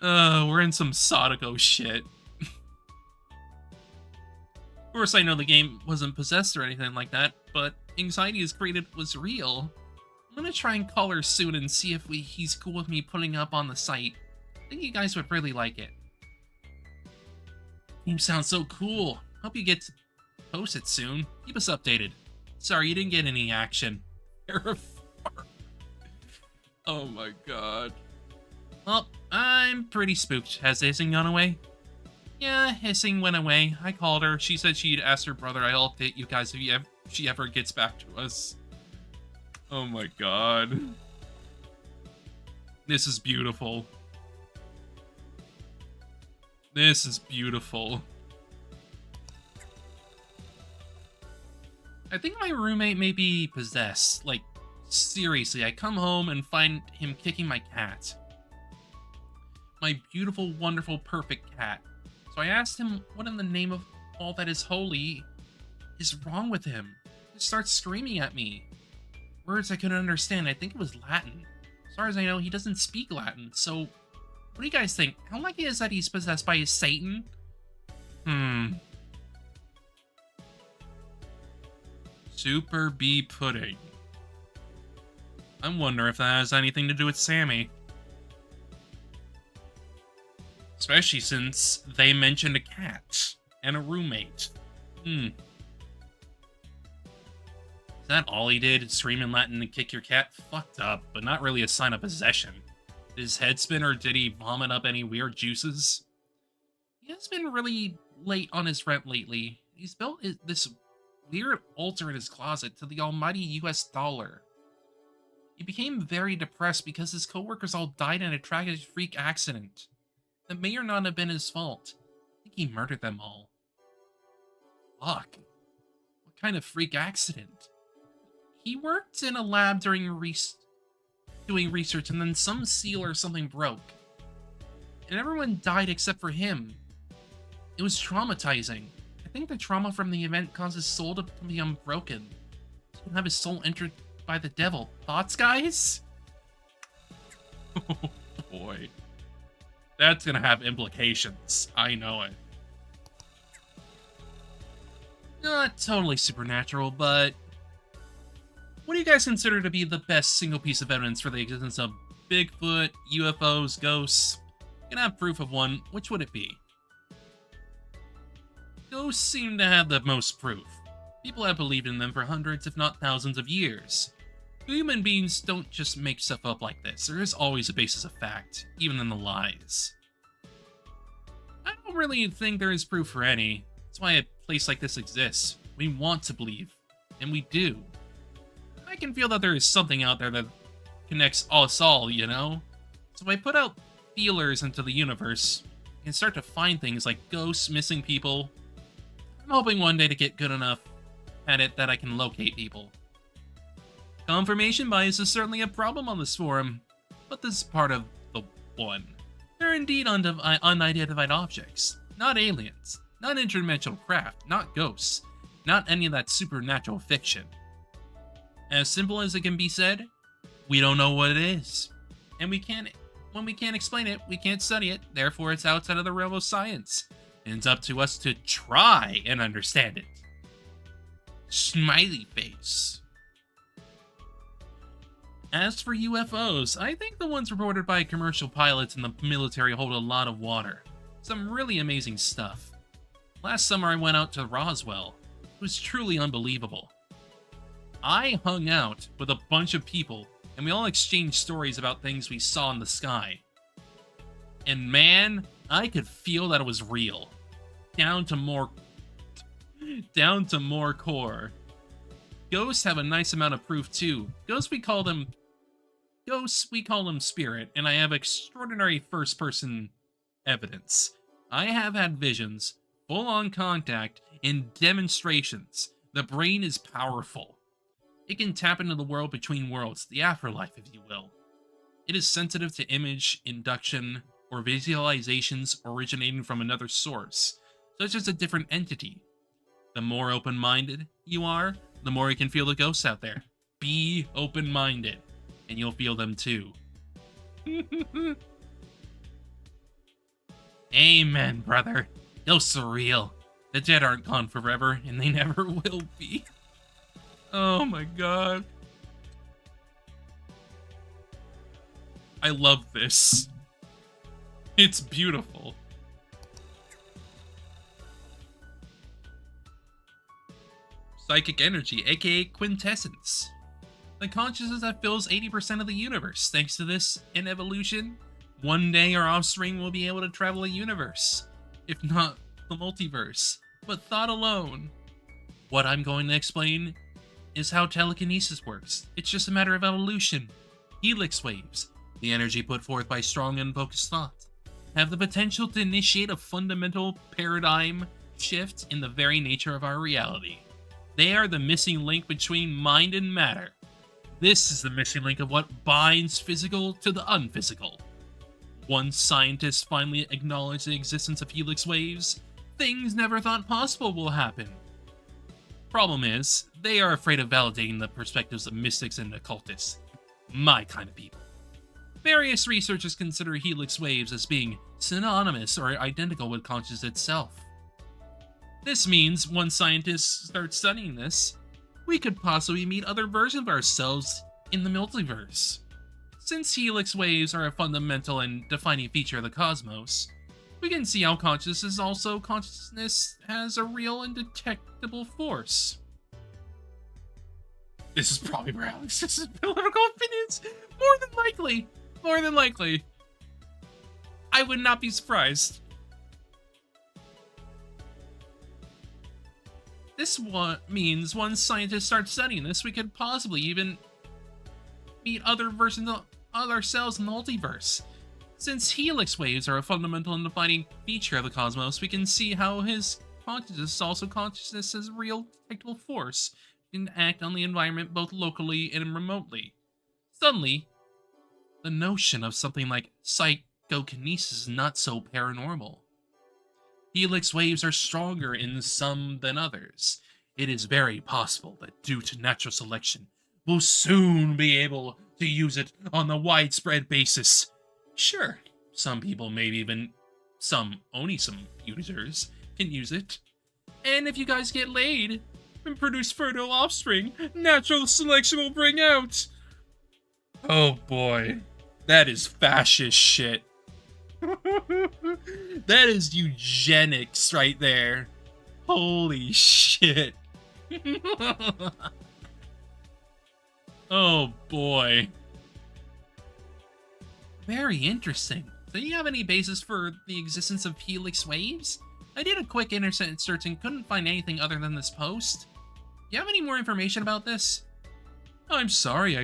[SPEAKER 1] We're in some Sadako shit. Of course, I know the game wasn't possessed or anything like that, but anxiety is created was real. I'm gonna try and call her soon and see if he's cool with me putting up on the site. I think you guys would really like it. Game sounds so cool. Hope you get to post it soon. Keep us updated. Sorry, you didn't get any action. Oh my god. Well, I'm pretty spooked. Has the hissing gone away? Yeah, hissing went away. I called her. She said she'd ask her brother. I'll update you guys if she ever gets back to us. Oh my god. This is beautiful. This is beautiful. I think my roommate may be possessed. Like, seriously, I come home and find him kicking my cat. My beautiful, wonderful, perfect cat. So I asked him what in the name of all that is holy is wrong with him. He starts screaming at me. Words I couldn't understand. I think it was Latin. As far as I know, he doesn't speak Latin. So, what do you guys think? How likely is that he's possessed by his Satan? Super B pudding. I wonder if that has anything to do with Sammy. Especially since they mentioned a cat and a roommate. Is that all he did? Scream in Latin and kick your cat? Fucked up, but not really a sign of possession. Did his head spin or did he vomit up any weird juices? He has been really late on his rent lately. He's built this weird altar in his closet to the almighty US dollar. He became very depressed because his coworkers all died in a tragic freak accident. That may or not have been his fault. I think he murdered them all. Fuck. What kind of freak accident? he worked in a lab during doing research, and then some seal or something broke. And everyone died except for him. It was traumatizing. I think the trauma from the event caused his soul to become broken. He can have his soul entered by the devil. Thoughts, guys? Oh boy. That's gonna have implications. I know it. Not totally supernatural, but what do you guys consider to be the best single piece of evidence for the existence of Bigfoot, UFOs, ghosts? You can have proof of one. Which would it be? Ghosts seem to have the most proof. People have believed in them for hundreds, if not thousands of years. Human beings don't just make stuff up like this. There is always a basis of fact, even in the lies. I don't really think there is proof for any. That's why a place like this exists. We want to believe, and we do. I can feel that there is something out there that connects us all, you know? So if I put out feelers into the universe, I can start to find things like ghosts, missing people. I'm hoping one day to get good enough at it that I can locate people. Confirmation bias is certainly a problem on this forum, but this is part of the one. There are indeed unidentified objects, not aliens, not interdimensional craft, not ghosts, not any of that supernatural fiction. As simple as it can be said, we don't know what it is. And when we can't explain it, we can't study it, therefore it's outside of the realm of science. And it's up to us to try and understand it. Smiley face. As for UFOs, I think the ones reported by commercial pilots and the military hold a lot of water. Some really amazing stuff. Last summer I went out to Roswell. It was truly unbelievable. I hung out with a bunch of people, and we all exchanged stories about things we saw in the sky. And man, I could feel that it was real. Down to more core. Ghosts have a nice amount of proof too. Ghosts we call them spirit, and I have extraordinary first-person evidence. I have had visions, full-on contact, and demonstrations. The brain is powerful. It can tap into the world between worlds, the afterlife, if you will. It is sensitive to image induction or visualizations originating from another source, such as a different entity. The more open-minded you are, the more you can feel the ghosts out there. Be open-minded, and you'll feel them too. Amen, brother. Ghosts are real. The dead aren't gone forever, and they never will be. Oh my god. I love this. It's beautiful. Psychic energy, aka quintessence. The consciousness that fills 80% of the universe. Thanks to this in evolution, one day our offspring will be able to travel a universe. If not the multiverse. But thought alone. What I'm going to explain is how telekinesis works. It's just a matter of evolution. Helix waves, the energy put forth by strong and focused thought, have the potential to initiate a fundamental paradigm shift in the very nature of our reality. They are the missing link between mind and matter. This is the missing link of what binds physical to the unphysical. Once scientists finally acknowledge the existence of helix waves, things never thought possible will happen. Problem is, they are afraid of validating the perspectives of mystics and occultists. My kind of people. Various researchers consider helix waves as being synonymous or identical with consciousness itself. This means once scientists start studying this, we could possibly meet other versions of ourselves in the multiverse. Since helix waves are a fundamental and defining feature of the cosmos, we can see how consciousness has a real and detectable force. This is probably where Alex's political opinions. More than likely. I would not be surprised. This means once scientists start studying this, we could possibly even meet other versions of ourselves in the multiverse. Since helix waves are a fundamental and defining feature of the cosmos, we can see how his consciousness is also consciousness as a real detectable force, can act on the environment both locally and remotely. Suddenly, the notion of something like psychokinesis is not so paranormal. Helix waves are stronger in some than others. It is very possible that due to natural selection, we'll soon be able to use it on a widespread basis. Sure, some people, maybe even only some users, can use it. And if you guys get laid and produce fertile offspring, natural selection will bring out. Oh boy, that is fascist shit. That is eugenics right there. Holy shit. Oh boy. Very interesting. Do you have any basis for the existence of helix waves? I did a quick internet search and couldn't find anything other than this post. Do you have any more information about this? I'm sorry,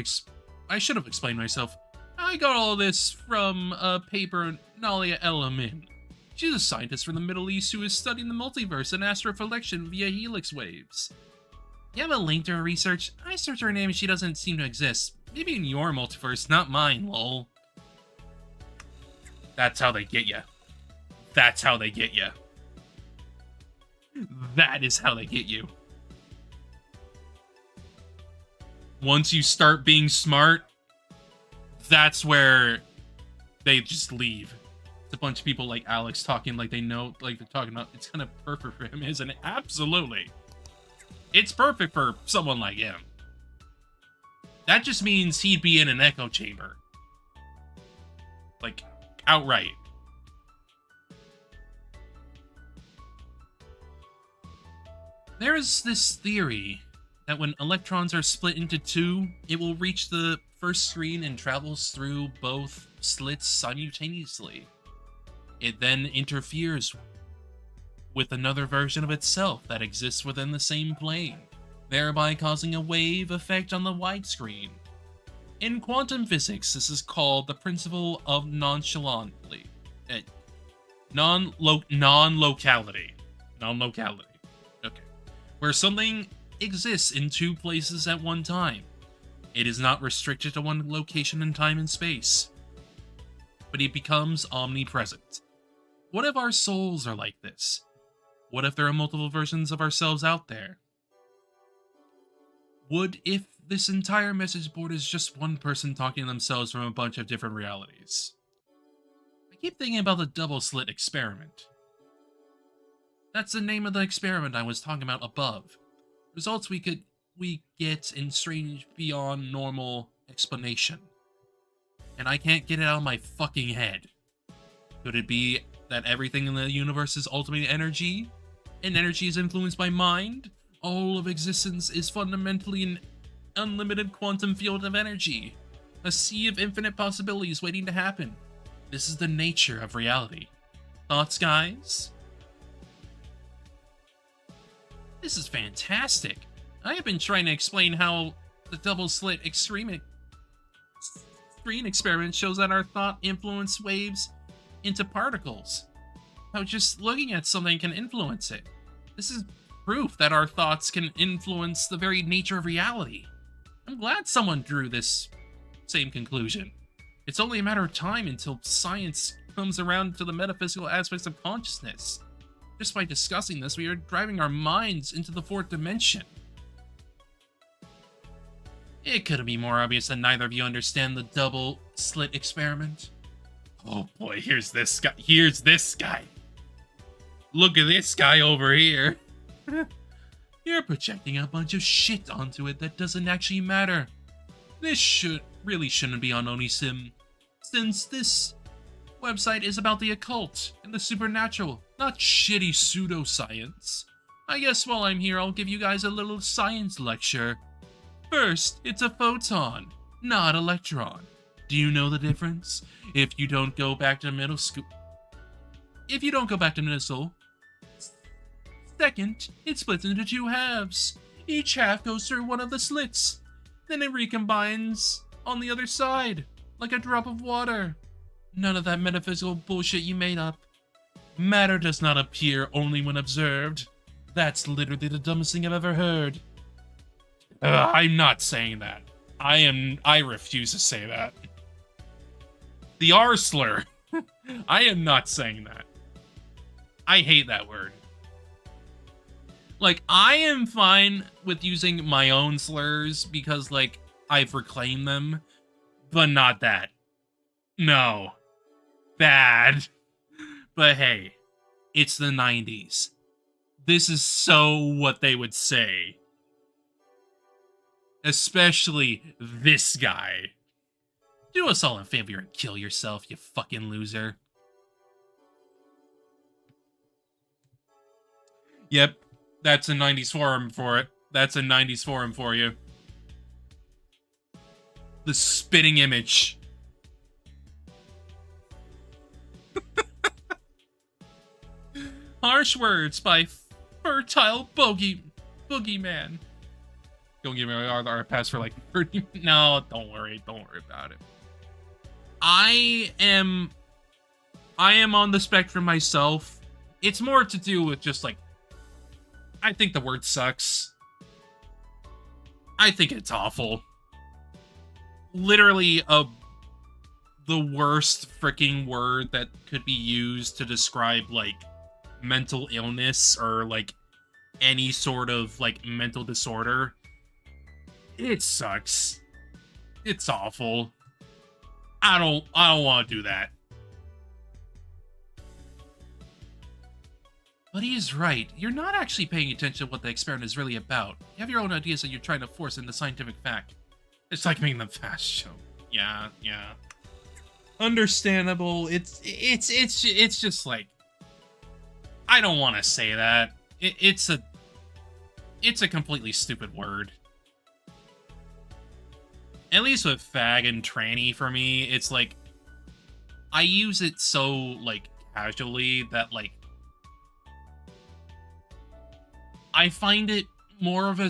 [SPEAKER 1] I should have explained myself. I got all this from a paper Nalia Elamin. She's a scientist from the Middle East who is studying the multiverse and astrophylection via helix waves. You have a link to her research? I searched her name and she doesn't seem to exist. Maybe in your multiverse, not mine, lol. That's how they get ya. That's how they get ya. That is how they get you. Once you start being smart, that's where they just leave. It's a bunch of people like Alex talking like they know, like they're talking about, it's kind of perfect for him, isn't it? Absolutely. It's perfect for someone like him. That just means he'd be in an echo chamber. Like, outright. There is this theory that when electrons are split into two, it will reach the first screen and travels through both slits simultaneously. It then interferes with another version of itself that exists within the same plane, thereby causing a wave effect on the widescreen. In quantum physics, this is called the principle of non-locality. Okay. Where something exists in two places at one time. It is not restricted to one location in time and space, but it becomes omnipresent. What if our souls are like this? What if there are multiple versions of ourselves out there? What if this entire message board is just one person talking to themselves from a bunch of different realities? I keep thinking about the double slit experiment. That's the name of the experiment I was talking about above. Results we get in strange beyond normal explanation. And I can't get it out of my fucking head. Could it be that everything in the universe is ultimately energy? And energy is influenced by mind? All of existence is fundamentally an unlimited quantum field of energy. A sea of infinite possibilities waiting to happen. This is the nature of reality. Thoughts, guys? This is fantastic. I have been trying to explain how the double slit screen experiment shows that our thought influence waves into particles. How just looking at something can influence it. This is proof that our thoughts can influence the very nature of reality. I'm glad someone drew this same conclusion. It's only a matter of time until science comes around to the metaphysical aspects of consciousness. Just by discussing this, we are driving our minds into the fourth dimension. It couldn't be more obvious that neither of you understand the double slit experiment. Oh boy, here's this guy. Here's this guy. Look at this guy over here. You're projecting a bunch of shit onto it that doesn't actually matter. This really shouldn't be on Onisim, since this website is about the occult and the supernatural, not shitty pseudoscience. I guess while I'm here, I'll give you guys a little science lecture. First, it's a photon, not electron. Do you know the difference? If you don't go back to middle school. Second, it splits into two halves. Each half goes through one of the slits. Then it recombines on the other side, like a drop of water. None of that metaphysical bullshit you made up. Matter does not appear only when observed. That's literally the dumbest thing I've ever heard. I'm not saying that. I refuse to say that. The R slur. I am not saying that. I hate that word. Like, I am fine with using my own slurs because, like, I've reclaimed them, but not that. No. Bad. But hey, it's the 90s. This is so what they would say. Especially this guy. Do us all a favor and kill yourself, you fucking loser. Yep, that's a 90s forum for it. That's a 90s forum for you. The spitting image. Harsh words by fertile boogeyman. Don't give me our pass for like 30. No, don't worry about it. I am on the spectrum myself. It's more to do with just like, I think the word sucks. I think it's awful. Literally the worst freaking word that could be used to describe like mental illness or like any sort of like mental disorder. It sucks. It's awful. I don't want to do that. But he is right. You're not actually paying attention to what the experiment is really about. You have your own ideas that you're trying to force into scientific fact. It's like making them fast show. Yeah. Understandable. It's just like, I don't want to say that. It's a completely stupid word. At least with fag and tranny for me, it's like, I use it so like casually that like, I find it more of a,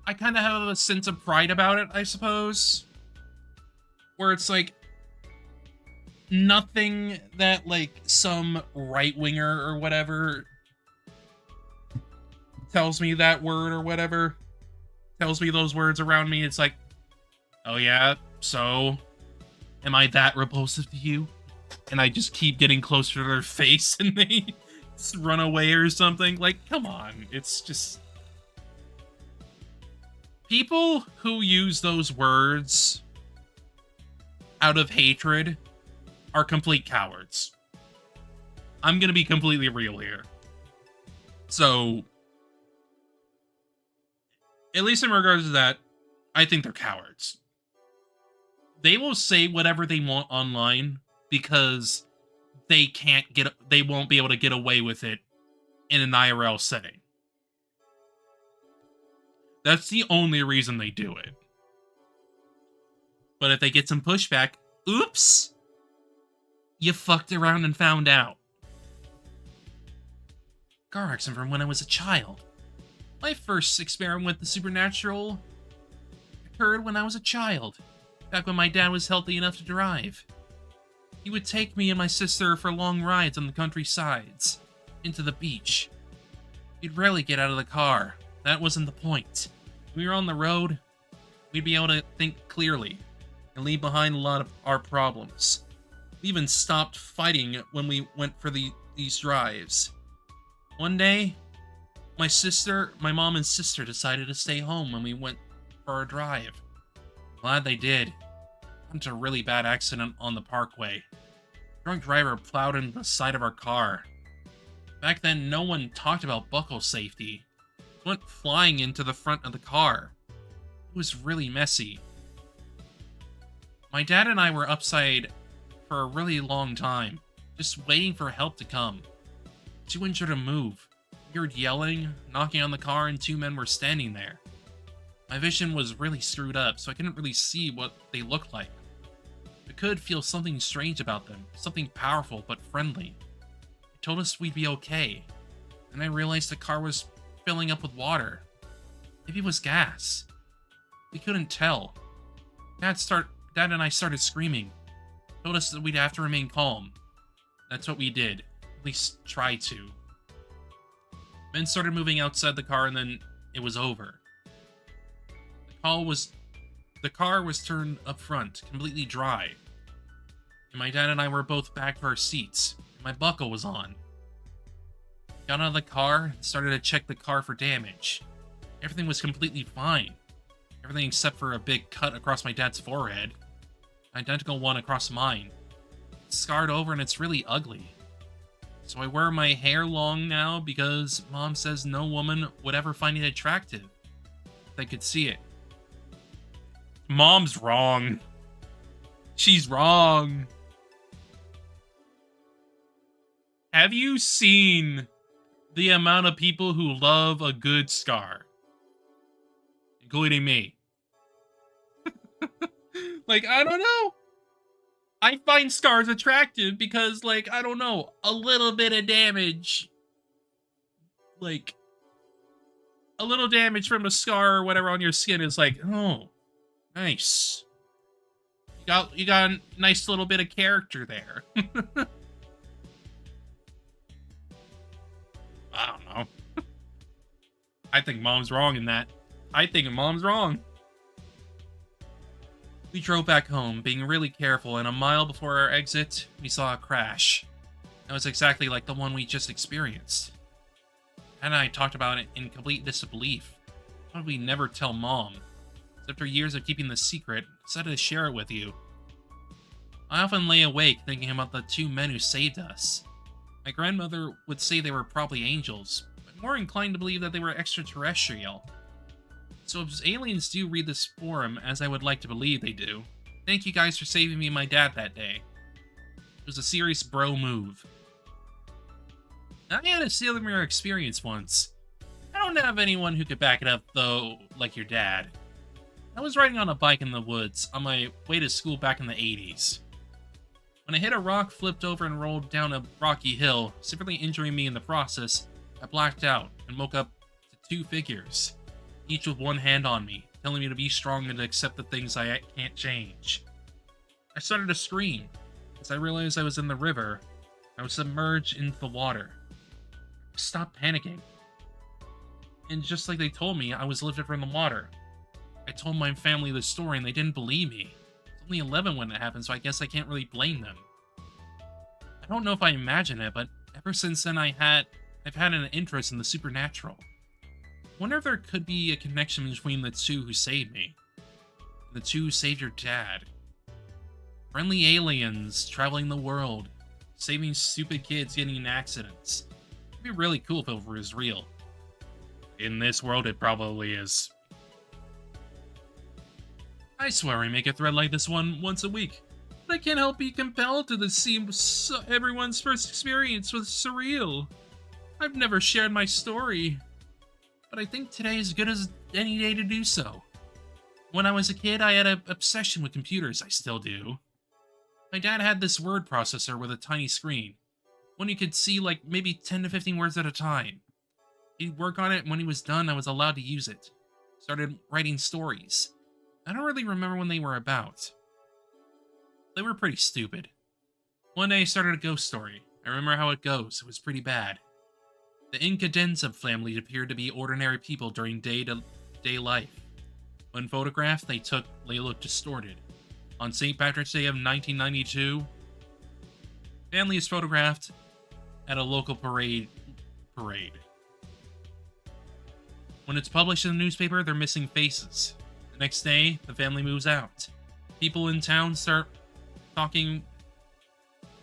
[SPEAKER 1] I kind of have a sense of pride about it, I suppose. Where it's like, nothing that like some right-winger or whatever tells me that word or whatever, tells me those words around me. It's like, oh yeah, so am I that repulsive to you? And I just keep getting closer to their face and they just run away or something. Like, come on. It's just, people who use those words out of hatred are complete cowards. I'm gonna be completely real here. So, at least in regards to that, I think they're cowards. They will say whatever they want online because they won't be able to get away with it in an IRL setting. That's the only reason they do it. But if they get some pushback, oops! You fucked around and found out. Car accident from when I was a child. My first experiment with the supernatural occurred when I was a child, back when my dad was healthy enough to drive. He would take me and my sister for long rides on the countrysides, into the beach. We'd rarely get out of the car. That wasn't the point. When we were on the road, we'd be able to think clearly and leave behind a lot of our problems. We even stopped fighting when we went for these drives. One day, my mom and sister decided to stay home when we went for a drive. Glad they did. Got into a really bad accident on the parkway. Drunk driver plowed into the side of our car. Back then, no one talked about buckle safety. It went flying into the front of the car. It was really messy. My dad and I were upside for a really long time, just waiting for help to come. Too injured to move. We heard yelling, knocking on the car, and two men were standing there. My vision was really screwed up, so I couldn't really see what they looked like. I could feel something strange about them, something powerful but friendly. They told us we'd be okay, and I realized the car was filling up with water. Maybe it was gas. We couldn't tell. Dad and I started screaming. Told us that we'd have to remain calm. That's what we did. At least try to. Men started moving outside the car and then it was over. The car was turned up front, completely dry. And my dad and I were both back to our seats. And my buckle was on. Got out of the car and started to check the car for damage. Everything was completely fine. Everything except for a big cut across my dad's forehead. An identical one across mine. It's scarred over and it's really ugly. So I wear my hair long now because Mom says no woman would ever find it attractive if they could see it. Mom's wrong. She's wrong. Have you seen the amount of people who love a good scar? Including me. Like, I don't know. I find scars attractive because, like, I don't know, a little bit of damage. Like, a little damage from a scar or whatever on your skin is like, oh, nice. You got a nice little bit of character there. I don't know. I think Mom's wrong in that. I think Mom's wrong. We drove back home, being really careful, and a mile before our exit, we saw a crash. That was exactly like the one we just experienced. Dad and I talked about it in complete disbelief. Why would we never tell Mom? After years of keeping the secret, I decided to share it with you. I often lay awake thinking about the two men who saved us. My grandmother would say they were probably angels, but more inclined to believe that they were extraterrestrial. So if aliens do read this forum, as I would like to believe they do, thank you guys for saving me and my dad that day. It was a serious bro move. I had a Sailor Mirror experience once. I don't have anyone who could back it up, though, like your dad. I was riding on a bike in the woods on my way to school back in the 80s. When I hit a rock, flipped over, and rolled down a rocky hill, severely injuring me in the process, I blacked out and woke up to two figures, each with one hand on me, telling me to be strong and to accept the things I can't change. I started to scream as I realized I was in the river. I was submerged into the water. I stopped panicking. And just like they told me, I was lifted from the water. I told my family the story and they didn't believe me. I was only 11 when it happened, so I guess I can't really blame them. I don't know if I imagine it, but ever since then I've had an interest in the supernatural. I wonder if there could be a connection between the two who saved me, and the two who saved your dad. Friendly aliens traveling the world, saving stupid kids getting in accidents. It'd be really cool if it was real. In this world, it probably is. I swear I make a thread like this one once a week, but I can't help be compelled to this seems everyone's first experience with surreal. I've never shared my story, but I think today is as good as any day to do so. When I was a kid, I had an obsession with computers. I still do. My dad had this word processor with a tiny screen, one you could see like maybe 10 to 15 words at a time. He'd work on it, and when he was done, I was allowed to use it. Started writing stories. I don't really remember when they were about. They were pretty stupid. One day I started a ghost story. I remember how it goes. It was pretty bad. The Incadenza family appeared to be ordinary people during day-to-day life. When photographed, they looked distorted. On St. Patrick's Day of 1992, family is photographed at a local parade. When it's published in the newspaper, they're missing faces. The next day, the family moves out. People in town start talking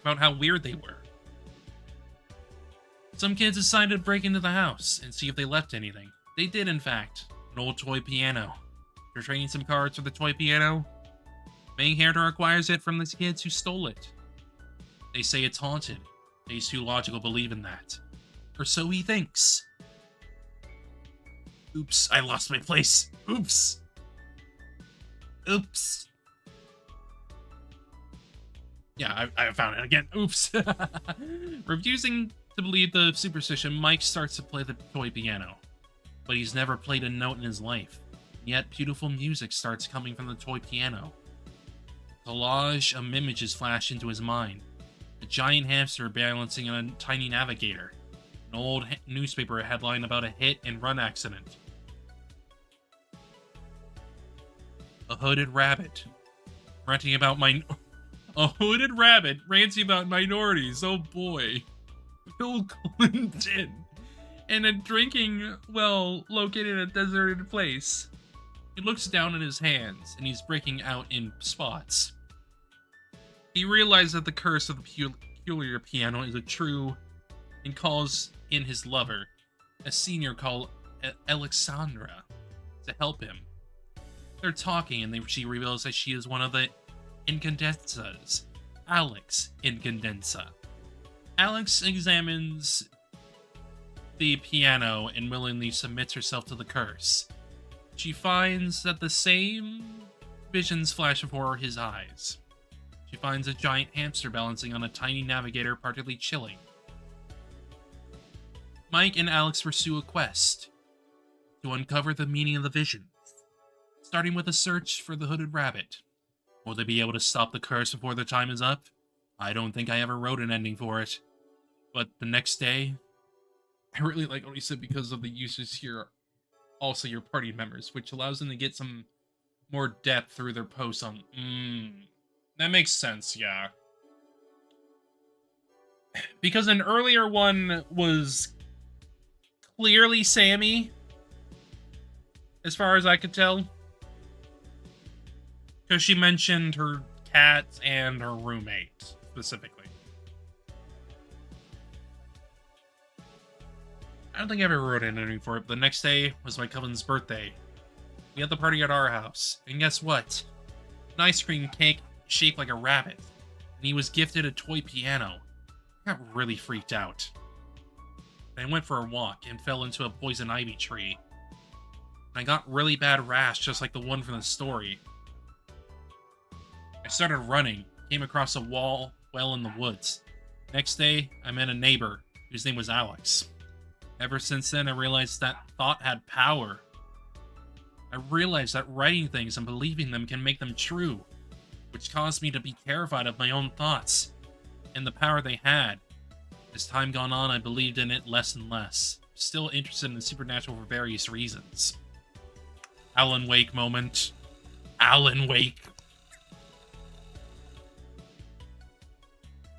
[SPEAKER 1] about how weird they were. Some kids decided to break into the house and see if they left anything. They did, in fact. An old toy piano. They're trading some cards for the toy piano. Main character acquires it from the kids who stole it. They say it's haunted. These two logical believe in that. Or so he thinks. Oops, I lost my place. Oops. Oops. Yeah, I found it again. Oops. Refusing to believe the superstition, Mike starts to play the toy piano. But he's never played a note in his life. Yet beautiful music starts coming from the toy piano. A collage of images flash into his mind. A giant hamster balancing on a tiny navigator. An old newspaper headline about a hit and run accident. A hooded rabbit. Ranting about a hooded rabbit ranting about minorities. Oh boy. Bill Clinton. And a drinking well located in a deserted place. He looks down at his hands and he's breaking out in spots. He realizes that the curse of the peculiar piano is a true and calls in his lover, a senior called Alexandra, to help him. They're talking and she reveals that she is one of the Incandensas, Alex Incandensa. Alex examines the piano and willingly submits herself to the curse. She finds that the same visions flash before his eyes. She finds a giant hamster balancing on a tiny navigator, partly chilling. Mike and Alex pursue a quest to uncover the meaning of the visions, starting with a search for the hooded rabbit. Will they be able to stop the curse before their time is up? I don't think I ever wrote an ending for it. But the next day, I really like what he said because of the users here, also your party members, which allows them to get some more depth through their posts on. That makes sense, yeah. Because an earlier one was clearly Sammy, as far as I could tell. Because she mentioned her cat and her roommate, specifically. I don't think I ever wrote anything for it. The next day was my cousin's birthday. We had the party at our house. And guess what? An ice cream cake shaped like a rabbit. And he was gifted a toy piano. I got really freaked out. I went for a walk and fell into a poison ivy tree. And I got really bad rash, just like the one from the story. I started running, came across a well in the woods. Next day, I met a neighbor whose name was Alex. Ever since then, I realized that thought had power. I realized that writing things and believing them can make them true, which caused me to be terrified of my own thoughts and the power they had. As time gone on, I believed in it less and less. Still interested in the supernatural for various reasons. Alan Wake moment. Alan Wake.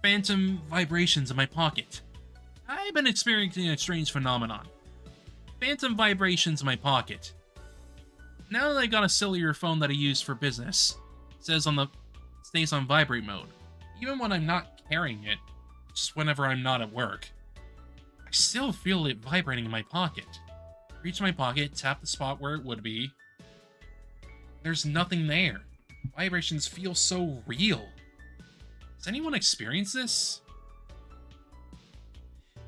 [SPEAKER 1] Phantom vibrations in my pocket. I've been experiencing a strange phenomenon. Phantom vibrations in my pocket. Now that I got a cellular phone that I use for business, stays on vibrate mode. Even when I'm not carrying it, just whenever I'm not at work. I still feel it vibrating in my pocket. Reach my pocket, tap the spot where it would be. There's nothing there. Vibrations feel so real. Has anyone experienced this?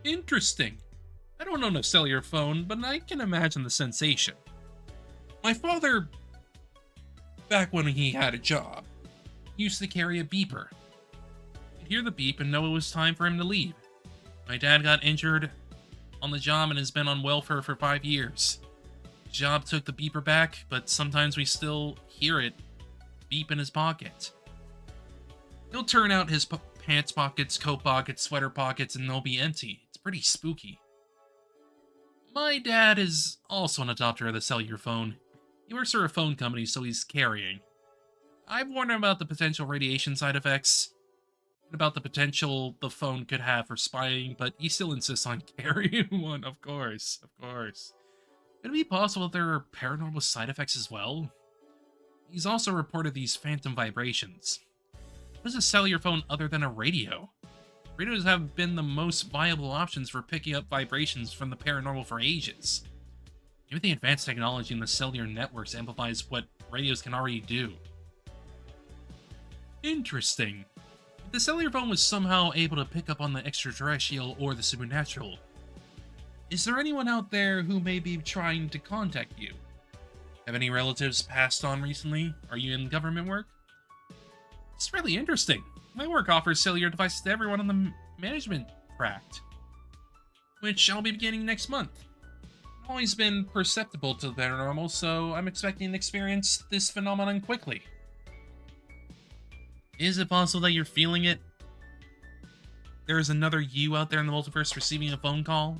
[SPEAKER 1] Interesting. I don't own a cellular phone, but I can imagine the sensation. My father, back when he had a job, used to carry a beeper. He'd hear the beep and know it was time for him to leave. My dad got injured on the job and has been on welfare for 5 years. The job took the beeper back, but sometimes we still hear it beep in his pocket. He'll turn out his pants pockets, coat pockets, sweater pockets, and they'll be empty. It's pretty spooky. My dad is also an adopter of the cellular phone. He works for a phone company, so he's carrying. I've warned him about the potential radiation side effects, and about the potential the phone could have for spying, but he still insists on carrying one, of course. Could it be possible that there are paranormal side effects as well? He's also reported these phantom vibrations. What is a cellular phone other than a radio? Radios have been the most viable options for picking up vibrations from the paranormal for ages. Maybe the advanced technology in the cellular networks amplifies what radios can already do. Interesting. If the cellular phone was somehow able to pick up on the extraterrestrial or the supernatural, is there anyone out there who may be trying to contact you? Have any relatives passed on recently? Are you in government work? It's really interesting. My work offers cellular devices to everyone on the management tract, which I'll be beginning next month. I've always been perceptible to the paranormal, so I'm expecting to experience this phenomenon quickly. Is it possible that you're feeling it? There is another you out there in the multiverse receiving a phone call?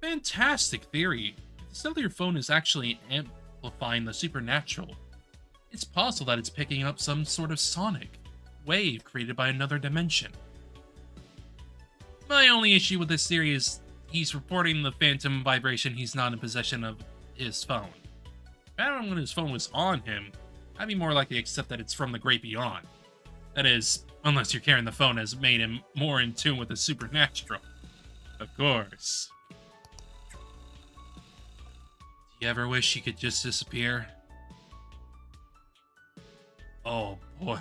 [SPEAKER 1] Fantastic theory. If the cellular phone is actually amplifying the supernatural. It's possible that it's picking up some sort of sonic wave created by another dimension. My only issue with this theory is he's reporting the phantom vibration he's not in possession of his phone. If I don't know when his phone was on him, I'd be more likely to accept that it's from the great beyond. That is, unless you're carrying the phone has made him more in tune with the supernatural. Of course. Do you ever wish you could just disappear? Oh boy.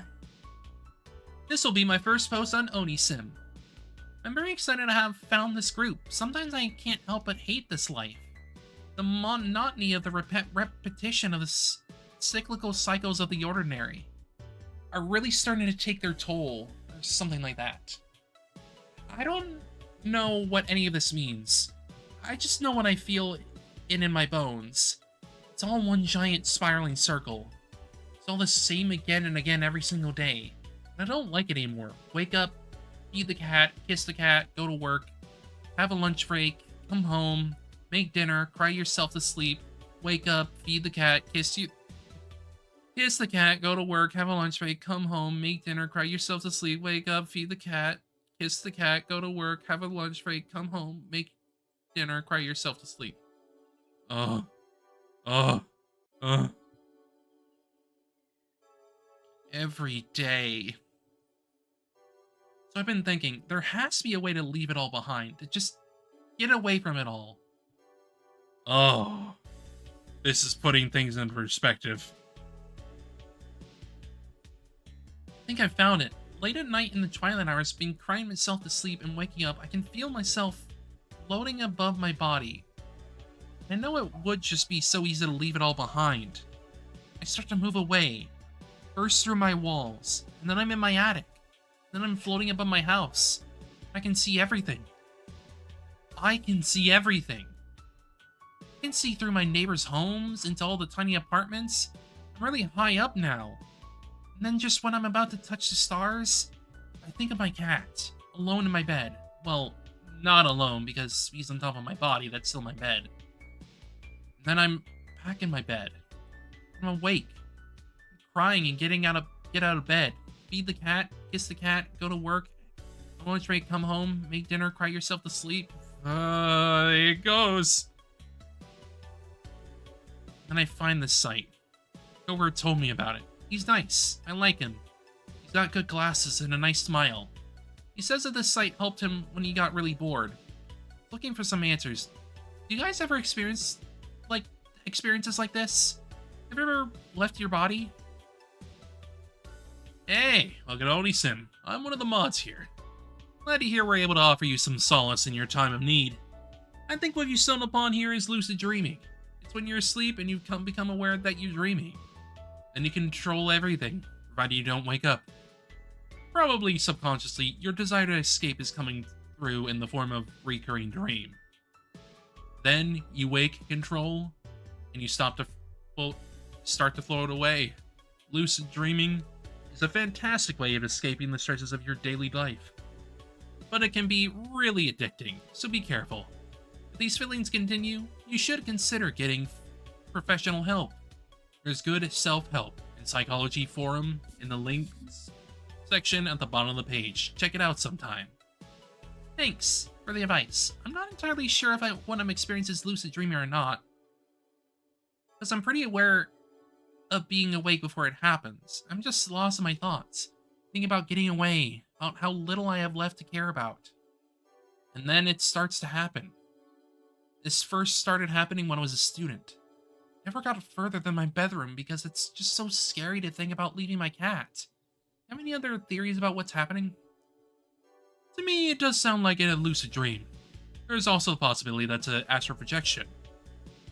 [SPEAKER 1] This will be my first post on Onisim. I'm very excited to have found this group. Sometimes I can't help but hate this life. The monotony of the repetition of the cyclical cycles of the ordinary are really starting to take their toll, or something like that. I don't know what any of this means. I just know what I feel in my bones. It's all one giant spiraling circle. It's all the same again and again every single day. And I don't like it anymore. Wake up, feed the cat, kiss the cat, go to work, have a lunch break, come home, make dinner, cry yourself to sleep, wake up, feed the cat, kiss the cat, go to work, have a lunch break, come home, make dinner, cry yourself to sleep, wake up, feed the cat, kiss the cat, go to work, have a lunch break, come home, make dinner, cry yourself to sleep. Every day. So I've been thinking, there has to be a way to leave it all behind, to just get away from it all. Oh, this is putting things in perspective. I think I found it. Late at night in the twilight hours, being crying myself to sleep and waking up, I can feel myself floating above my body. I know it would just be so easy to leave it all behind. I start to move away, burst through my walls, and then I'm in my attic. Then I'm floating above my house. I can see everything. I can see everything. I can see through my neighbors' homes, into all the tiny apartments. I'm really high up now. And then just when I'm about to touch the stars, I think of my cat, alone in my bed. Well, not alone, because he's on top of my body, that's still my bed. And then I'm back in my bed. I'm awake. I'm crying and get out of bed. Feed the cat, kiss the cat, go to work, lunch break, come home, make dinner, cry yourself to sleep. There it goes. Then I find this site. Cover told me about it. He's nice. I like him. He's got good glasses and a nice smile. He says that this site helped him when he got really bored. Looking for some answers. Do you guys ever experience experiences like this? Have you ever left your body? Hey, welcome to Onisim. I'm one of the mods here. Glad to hear we're able to offer you some solace in your time of need. I think what you stumbled upon here is lucid dreaming. It's when you're asleep and you become aware that you're dreaming. Then you control everything, provided you don't wake up. Probably subconsciously, your desire to escape is coming through in the form of recurring dream. Then you wake control, and you start to float away. Lucid dreaming is a fantastic way of escaping the stresses of your daily life. But it can be really addicting, so be careful. If these feelings continue, you should consider getting professional help. There's good self-help and psychology forum in the links section at the bottom of the page. Check it out sometime. Thanks for the advice. I'm not entirely sure if what I'm experiencing is lucid dreaming or not, because I'm pretty aware of being awake before it happens. I'm just lost in my thoughts, thinking about getting away, about how little I have left to care about. And then it starts to happen. This first started happening when I was a student. Never got further than my bedroom because it's just so scary to think about leaving my cat. Have any other theories about what's happening? To me, it does sound like a lucid dream. There's also the possibility that's an astral projection.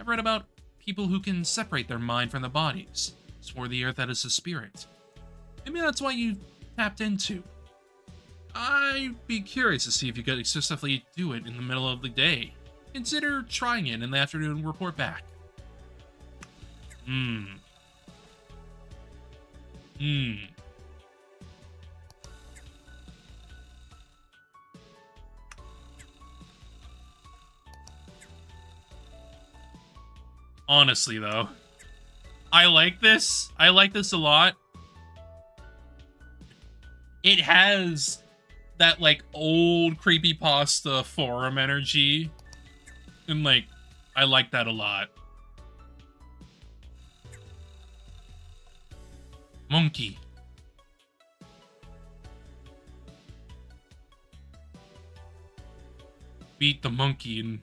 [SPEAKER 1] I've read about people who can separate their mind from their bodies. Swore the earth that is a spirit. Maybe that's what you tapped into. I'd be curious to see if you could excessively do it in the middle of the day. Consider trying it in the afternoon and report back. Honestly, though, I like this. I like this a lot. It has that, like, old creepypasta forum energy. And, like, I like that a lot. Monkey. Beat the monkey and...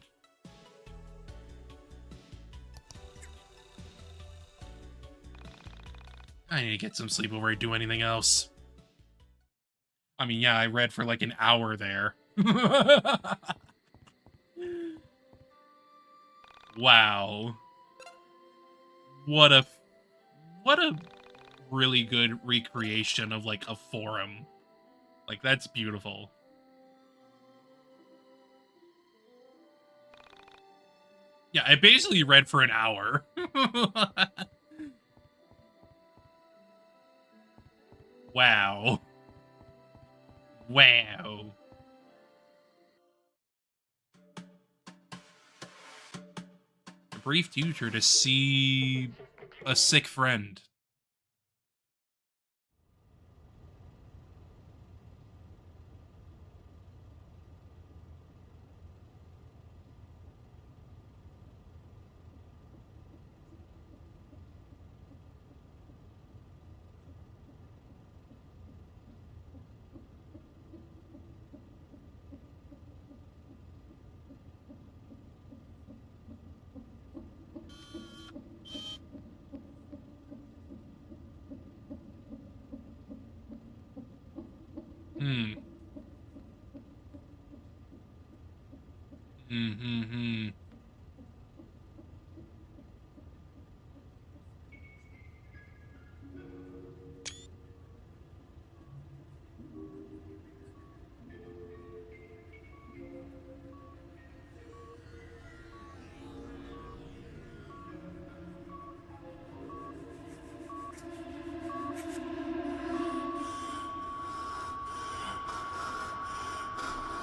[SPEAKER 1] I need to get some sleep before I do anything else. I mean, yeah, I read for like an hour there. Wow. What a really good recreation of like a forum. Like, that's beautiful. Yeah, I basically read for an hour. Wow. Wow. A brief future to see a sick friend.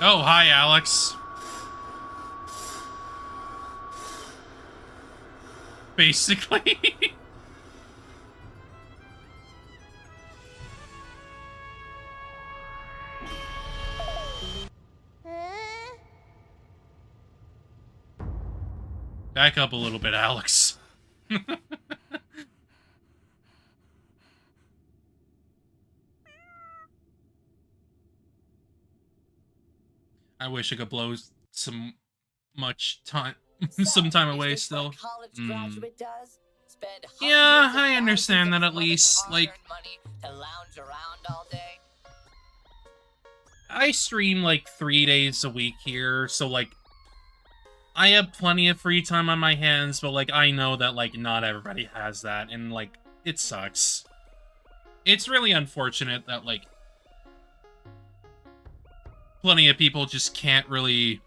[SPEAKER 1] Oh, hi, Alex. Basically. Back up a little bit, Alex. I wish I could blow some time away still. Yeah, I understand that at least. Like, I stream like 3 days a week here, so like, I have plenty of free time on my hands, but like, I know that like, not everybody has that, and like, it sucks. It's really unfortunate that like, plenty of people just can't really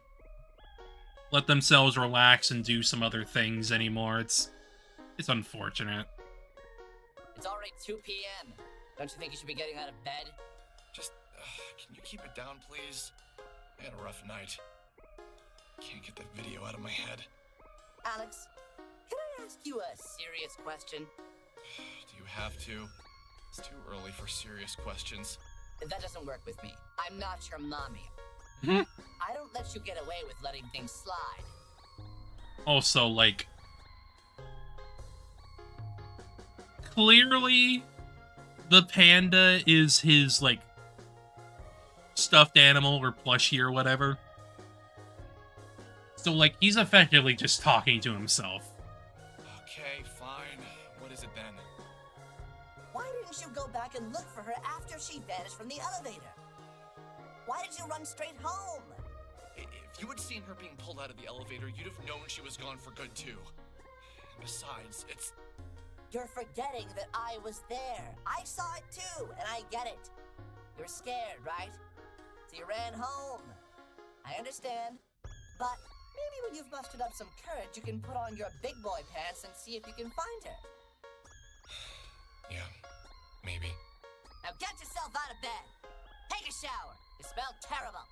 [SPEAKER 1] let themselves relax and do some other things anymore. It's unfortunate.
[SPEAKER 12] It's already 2 p.m. Don't you think you should be getting out of bed?
[SPEAKER 8] Just, can you keep it down, please? I had a rough night. Can't get the video out of my head.
[SPEAKER 12] Alex, can I ask you a serious question?
[SPEAKER 8] Do you have to? It's too early for serious questions.
[SPEAKER 12] That doesn't work with me. I'm not your mommy. I don't let you get away with letting things slide.
[SPEAKER 1] Also, like, clearly the panda is his, like, stuffed animal or plushie or whatever. So, like, he's effectively just talking to himself.
[SPEAKER 8] Okay, fine. What is it then?
[SPEAKER 12] Why didn't you go back and look for her after she vanished from the elevator? Why did you run straight home?
[SPEAKER 8] If you had seen her being pulled out of the elevator, you'd have known she was gone for good, too. Besides, it's...
[SPEAKER 12] You're forgetting that I was there. I saw it, too, and I get it. You're scared, right? So you ran home. I understand. But maybe when you've mustered up some courage, you can put on your big boy pants and see if you can find her.
[SPEAKER 8] Yeah, maybe.
[SPEAKER 12] Now get yourself out of bed. Take a shower. You smell terrible.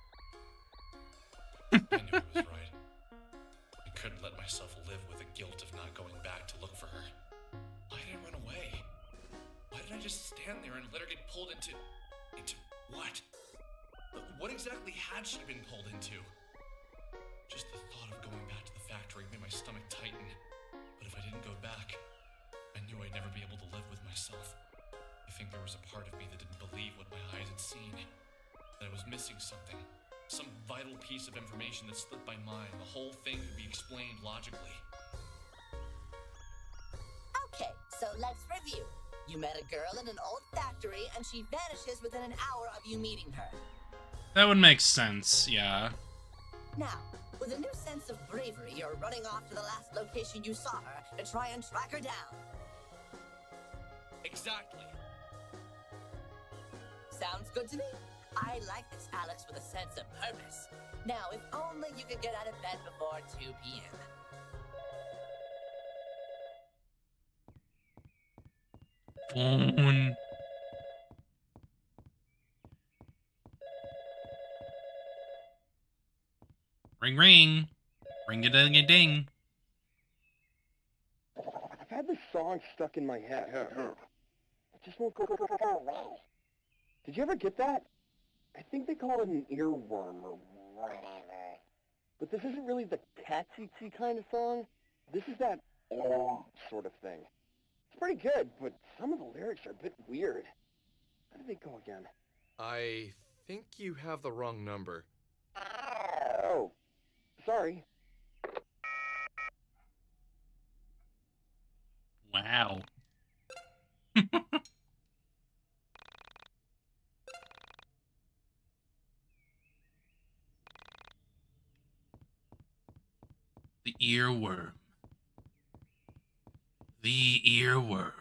[SPEAKER 8] I knew he was right. I couldn't let myself live with the guilt of not going back to look for her.
[SPEAKER 6] Why did I run away? Why did I just stand there and let her get pulled into what? What exactly had she been pulled into? Just the thought of going back to the factory made my stomach tighten. But if I didn't go back, I knew I'd never be able to live with myself. I think there was a part of me that didn't believe what my eyes had seen. That I was missing something. Some vital piece of information that slipped my mind. The whole thing could be explained logically.
[SPEAKER 12] Okay, so let's review. You met a girl in an old factory, and she vanishes within an hour of you meeting her.
[SPEAKER 1] That would make sense, yeah.
[SPEAKER 12] Now, with a new sense of bravery, you're running off to the last location you saw her to try and track her down.
[SPEAKER 6] Exactly.
[SPEAKER 12] Sounds good to me. I like this Alex with a sense of purpose. Now, if only you could get out of bed before 2 p.m.
[SPEAKER 1] Phone. Ring ring. Ring a ding a ding.
[SPEAKER 20] I've had this song stuck in my head. It just won't go away. Did you ever get that? I think they call it an earworm or whatever. But this isn't really the catchy kind of song. This is that sort of thing. It's pretty good, but some of the lyrics are a bit weird. How do they go again?
[SPEAKER 6] I think you have the wrong number.
[SPEAKER 20] Oh, sorry.
[SPEAKER 1] Wow. The earworm. The earworm.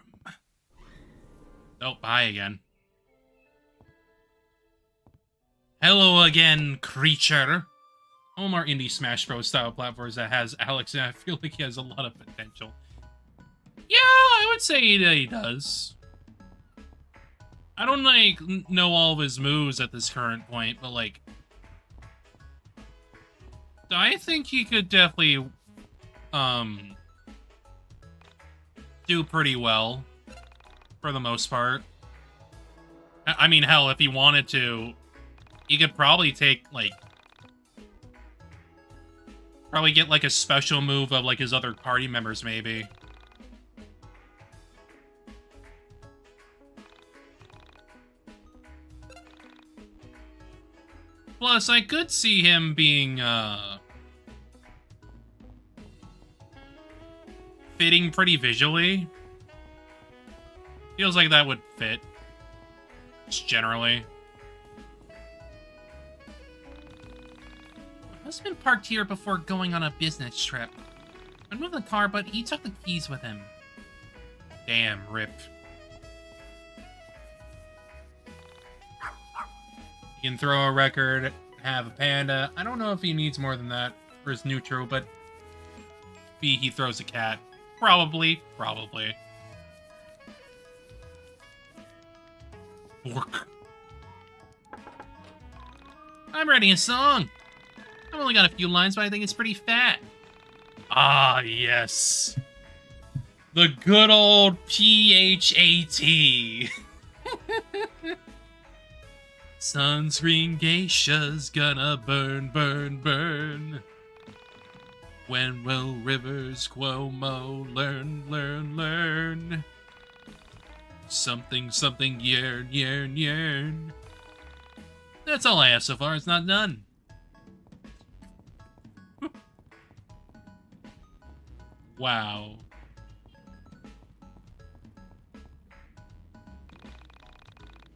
[SPEAKER 1] Oh, hi again. Hello again, creature. All more indie Smash Bros. Style platforms that has Alex, and I feel like he has a lot of potential. Yeah, I would say he does. I don't, like, know all of his moves at this current point, but, like, I think he could definitely, do pretty well, for the most part. I mean, hell, if he wanted to, he could probably take, like, probably get, like, a special move of, like, his other party members, maybe. Plus, I could see him being, fitting pretty visually. Feels like that would fit. Just generally. My husband parked here before going on a business trip. I moved the car, but he took the keys with him. Damn, rip. He can throw a record, have a panda. I don't know if he needs more than that for his neutral, but B, he throws a cat. Probably. Work. I'm writing a song. I've only got a few lines, but I think it's pretty fat. Ah, yes. The good old PHAT. Sunscreen geisha's gonna burn, burn, burn. When will rivers Cuomo learn, learn, learn? Something, something, yearn, yearn, yearn. That's all I have so far. It's not done. Wow.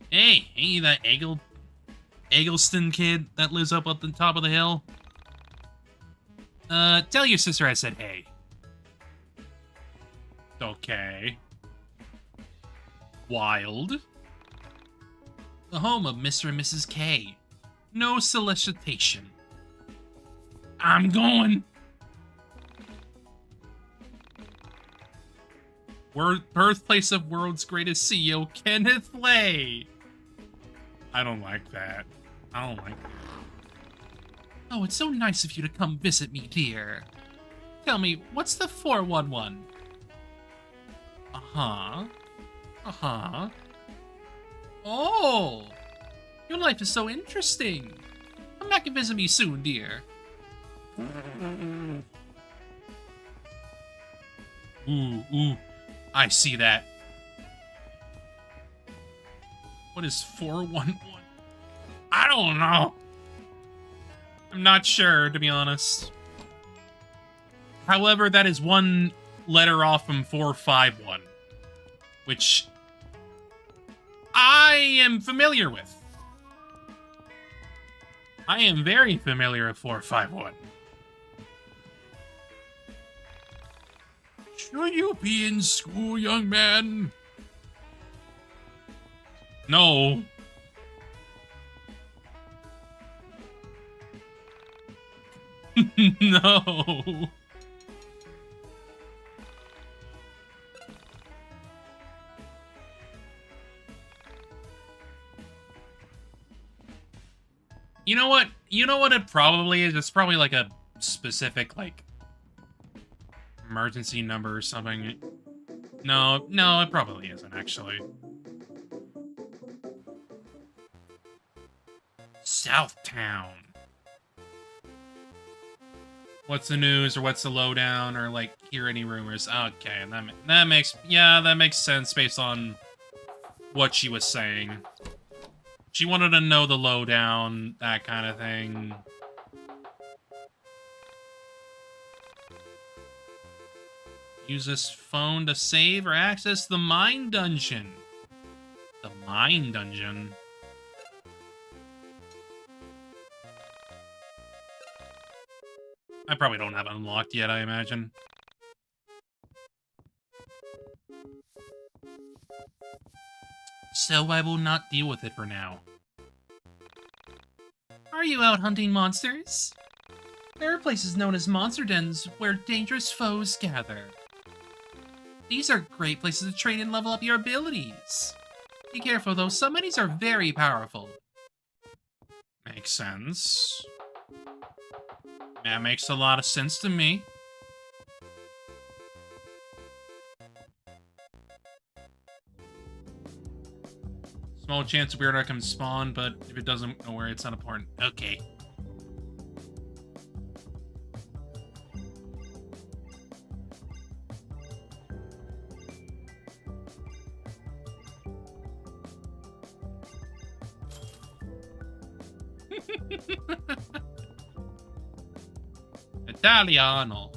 [SPEAKER 1] Hey, ain't that Eggleston kid that lives up the top of the hill? Tell your sister I said hey. Okay. Wild. The home of Mr. and Mrs. K. No solicitation. I'm going. Birthplace of world's greatest CEO, Kenneth Lay. I don't like that. I don't like that. Oh, it's so nice of you to come visit me, dear. Tell me, what's the 411? Uh-huh. Uh-huh. Oh! Your life is so interesting. Come back and visit me soon, dear. Ooh. I see that. What is 411? I don't know. I'm not sure, to be honest. However, that is one letter off from 451, which I am familiar with. I am very familiar with 451. Should you be in school, young man? No. No. You know what? You know what it probably is? It's probably like a specific, like, emergency number or something. No, it probably isn't, actually. Southtown. What's the news, or what's the lowdown, or, like, hear any rumors? Okay, that makes sense based on what she was saying. She wanted to know the lowdown, that kind of thing. Use this phone to save or access the mine dungeon. The mine dungeon? I probably don't have it unlocked yet, I imagine. So I will not deal with it for now. Are you out hunting monsters? There are places known as monster dens where dangerous foes gather. These are great places to train and level up your abilities. Be careful though, some enemies are very powerful. Makes sense. That makes a lot of sense to me. Small chance a weirdo can spawn, but if it doesn't, don't worry, it's not important. Okay. Italiano.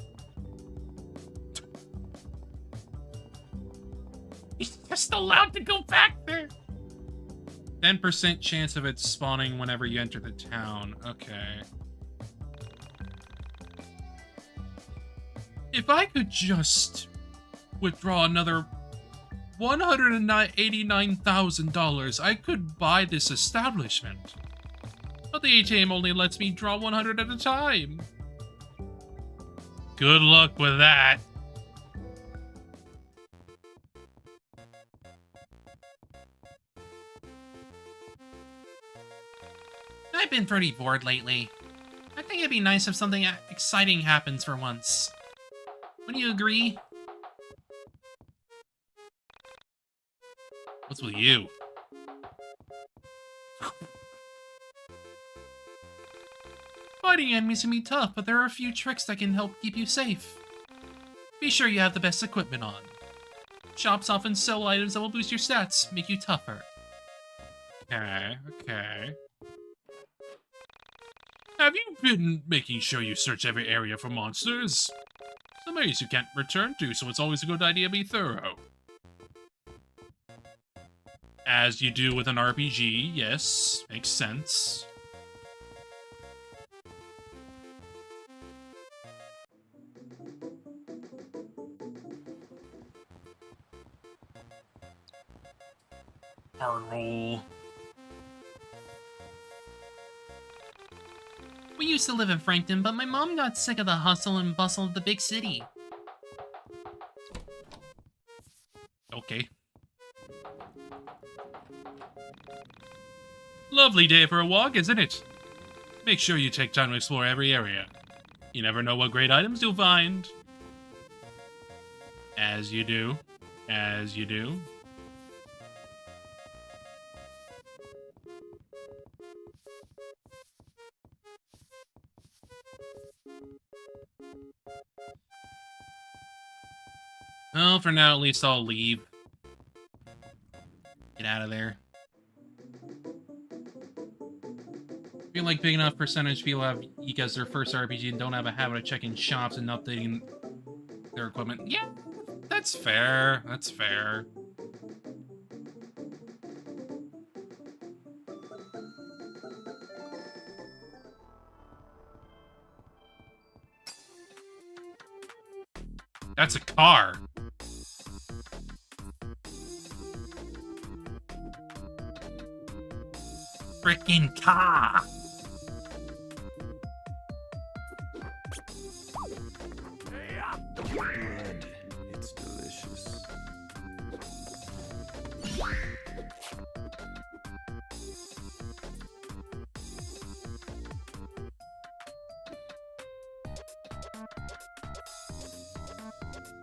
[SPEAKER 1] He's just allowed to go back there. 10% chance of it spawning whenever you enter the town. Okay. If I could just withdraw another $189,000, I could buy this establishment. But the ATM only lets me draw 100 at a time. Good luck with that. I've been pretty bored lately. I think it'd be nice if something exciting happens for once. Wouldn't you agree? What's with you? Fighting enemies can be tough, but there are a few tricks that can help keep you safe. Be sure you have the best equipment on. Shops often sell items that will boost your stats, make you tougher. Okay. Have you been making sure you search every area for monsters? Some areas you can't return to, so it's always a good idea to be thorough. As you do with an RPG, yes, makes sense. Roll. We used to live in Frankton, but my mom got sick of the hustle and bustle of the big city. Okay. Lovely day for a walk, isn't it? Make sure you take time to explore every area. You never know what great items you'll find. As you do. As you do. Well, for now, at least I'll leave. Get out of there. I feel like big enough percentage of people have YIIK as their first RPG and don't have a habit of checking shops and updating their equipment. Yeah, that's fair. That's fair. That's a car. Frickin' car.
[SPEAKER 5] Bread. It's delicious.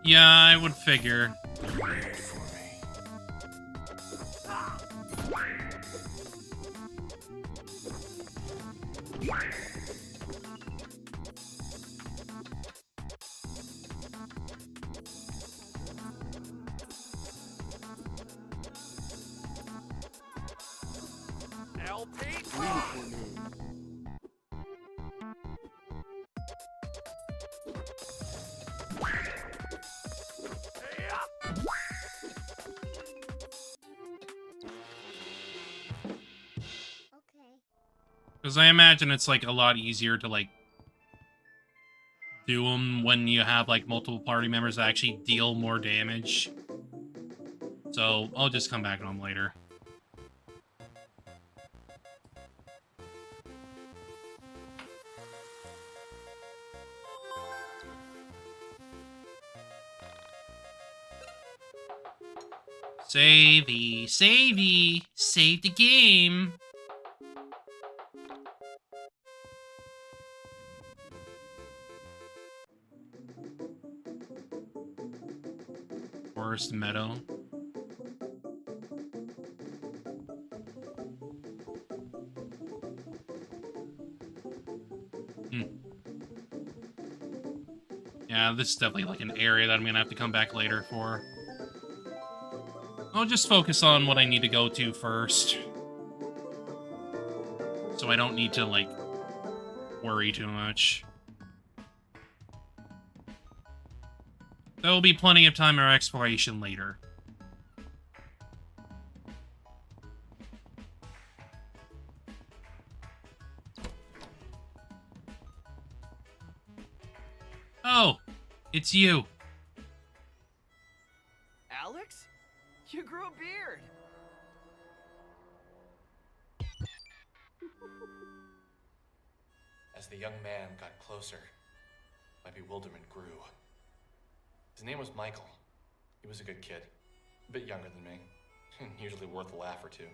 [SPEAKER 1] Yeah, I would figure.
[SPEAKER 5] Wait for me.
[SPEAKER 16] LP
[SPEAKER 1] Because I imagine it's, like, a lot easier to, like, do them when you have, like, multiple party members that actually deal more damage. So, I'll just come back to them later. Savey, savey, save the game. Forest Meadow. Yeah, this is definitely like an area that I'm gonna have to come back later for. I'll just focus on what I need to go to first. So I don't need to, like, worry too much. There will be plenty of time for exploration later. Oh, it's you.
[SPEAKER 17] Alex? You grew a beard!
[SPEAKER 6] As the young man got closer, my bewilderment grew. His name was Michael. He was a good kid, a bit younger than me, and usually worth a laugh or two.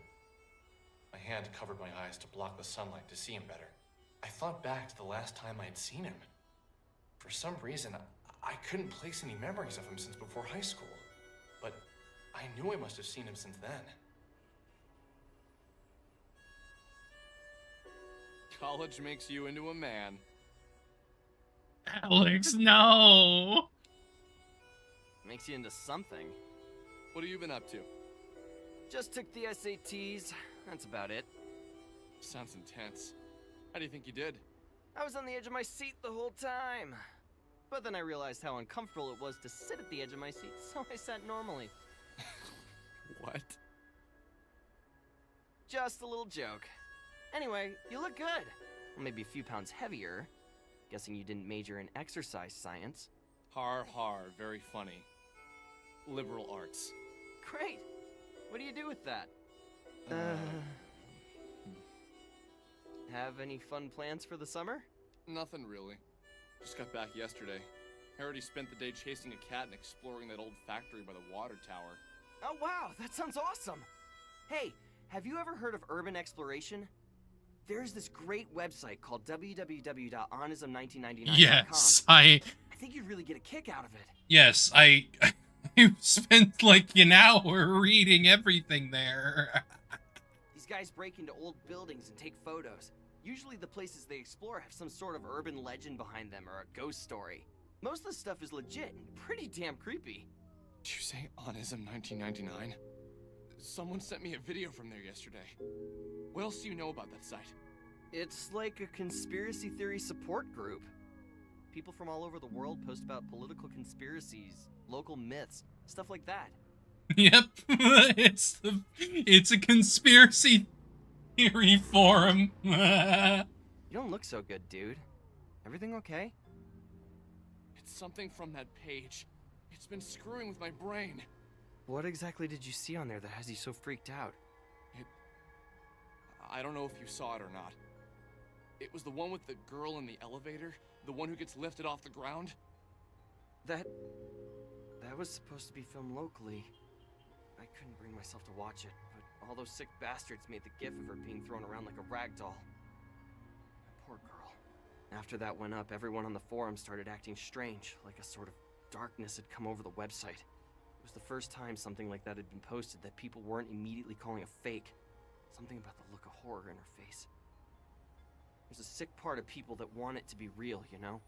[SPEAKER 6] My hand covered my eyes to block the sunlight to see him better. I thought back to the last time I had seen him. For some reason, I couldn't place any memories of him since before high school, but I knew I must have seen him since then.
[SPEAKER 16] College makes you into a man.
[SPEAKER 1] Alex, no!
[SPEAKER 17] Makes you into something.
[SPEAKER 16] What have you been up to?
[SPEAKER 17] Just took the SATs. That's about it.
[SPEAKER 16] Sounds intense. How do you think you did?
[SPEAKER 17] I was on the edge of my seat the whole time. But then I realized how uncomfortable it was to sit at the edge of my seat, so I sat normally.
[SPEAKER 16] What?
[SPEAKER 17] Just a little joke. Anyway, you look good. Well, maybe a few pounds heavier. Guessing you didn't major in exercise science.
[SPEAKER 16] Har har, very funny. Liberal arts.
[SPEAKER 17] Great! What do you do with that? Have any fun plans for the summer?
[SPEAKER 16] Nothing really. Just got back yesterday. I already spent the day chasing a cat and exploring that old factory by the water tower.
[SPEAKER 17] Oh wow, that sounds awesome! Hey, have you ever heard of urban exploration? There's this great website called www.onism1999.com.
[SPEAKER 1] Yes, I
[SPEAKER 17] think you'd really get a kick out of it.
[SPEAKER 1] Yes, I You spent like an hour reading everything there.
[SPEAKER 17] These guys break into old buildings and take photos. Usually the places they explore have some sort of urban legend behind them or a ghost story. Most of the stuff is legit and pretty damn creepy.
[SPEAKER 16] Did you say Onism 1999? Someone sent me a video from there yesterday. What else do you know about that site?
[SPEAKER 17] It's like a conspiracy theory support group. People from all over the world post about political conspiracies, local myths, stuff like that.
[SPEAKER 1] Yep, it's a conspiracy theory forum.
[SPEAKER 17] You don't look so good, dude. Everything okay?
[SPEAKER 16] It's something from that page. It's been screwing with my brain.
[SPEAKER 17] What exactly did you see on there that has you so freaked out?
[SPEAKER 16] I don't know if you saw it or not. It was the one with the girl in the elevator, the one who gets lifted off the ground.
[SPEAKER 17] That was supposed to be filmed locally. I couldn't bring myself to watch it, but all those sick bastards made the gif of her being thrown around like a rag doll. That poor girl. After that went up, everyone on the forum started acting strange, like a sort of darkness had come over the website. It was the first time something like that had been posted that people weren't immediately calling a fake. Something about the look of horror in her face. There's a sick part of people that want it to be real, you know?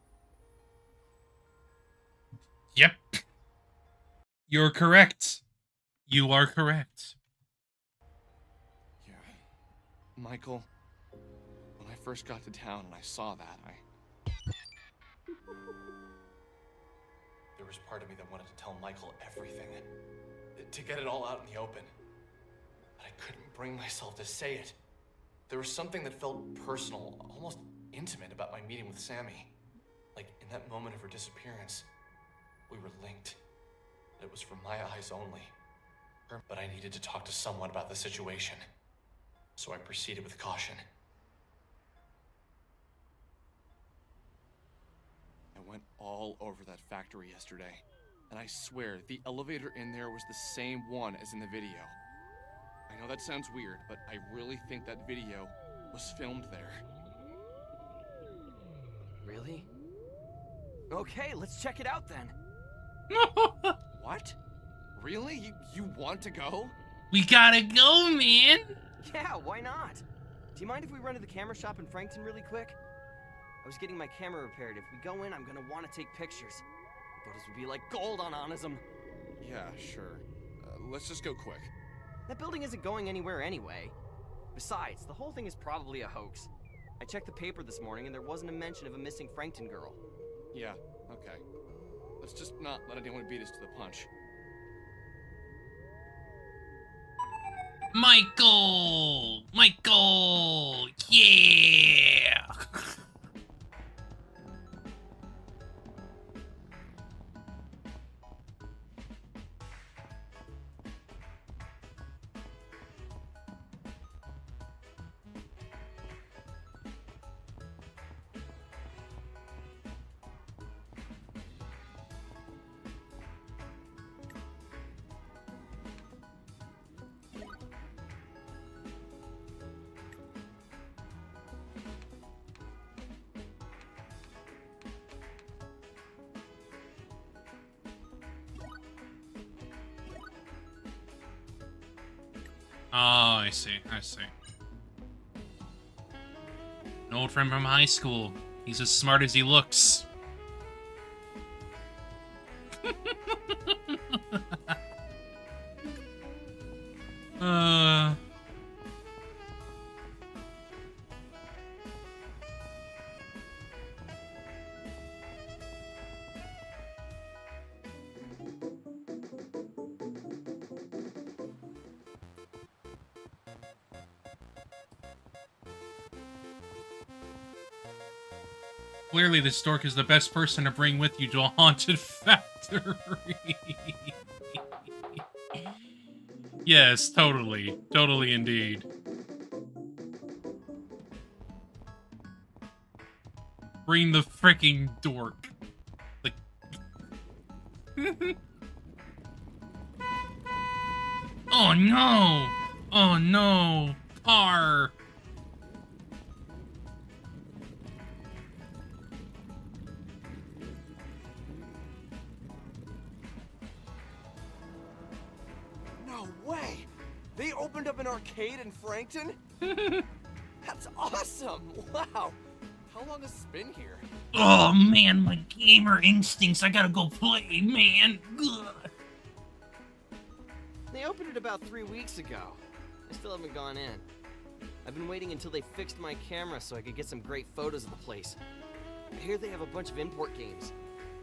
[SPEAKER 1] Yep. You're correct. You are correct.
[SPEAKER 16] Yeah. Michael, when I first got to town and I saw that, there was part of me that wanted to tell Michael everything. To get it all out in the open. But I couldn't bring myself to say it. There was something that felt personal, almost intimate about my meeting with Sammy. Like, in that moment of her disappearance, we were linked. It was for my eyes only. But I needed to talk to someone about the situation. So I proceeded with caution. I went all over that factory yesterday, and I swear the elevator in there was the same one as in the video. I know that sounds weird, but I really think that video was filmed there.
[SPEAKER 17] Really? Okay, let's check it out then.
[SPEAKER 16] What? Really? You want to go?
[SPEAKER 1] We gotta go, man!
[SPEAKER 17] Yeah, why not? Do you mind if we run to the camera shop in Frankton really quick? I was getting my camera repaired. If we go in, I'm gonna want to take pictures. Photos would be like gold on Onism.
[SPEAKER 16] Yeah, sure. Let's just go quick.
[SPEAKER 17] That building isn't going anywhere anyway. Besides, the whole thing is probably a hoax. I checked the paper this morning and there wasn't a mention of a missing Frankton girl.
[SPEAKER 16] Yeah, okay. Let's just not let anyone beat us to the punch.
[SPEAKER 1] Michael! Michael! Yeah! Oh, I see. An old friend from high school. He's as smart as he looks. Clearly, this dork is the best person to bring with you to a haunted factory. Yes, totally. Totally indeed. Bring the freaking dork. Like... Oh no! Oh no! Car!
[SPEAKER 16] up an arcade in Frankton? That's awesome! Wow! How long has this been here?
[SPEAKER 1] Oh man, my gamer instincts. I gotta go play, man. Ugh.
[SPEAKER 17] They opened it about 3 weeks ago. I still haven't gone in. I've been waiting until they fixed my camera so I could get some great photos of the place. I hear they have a bunch of import games.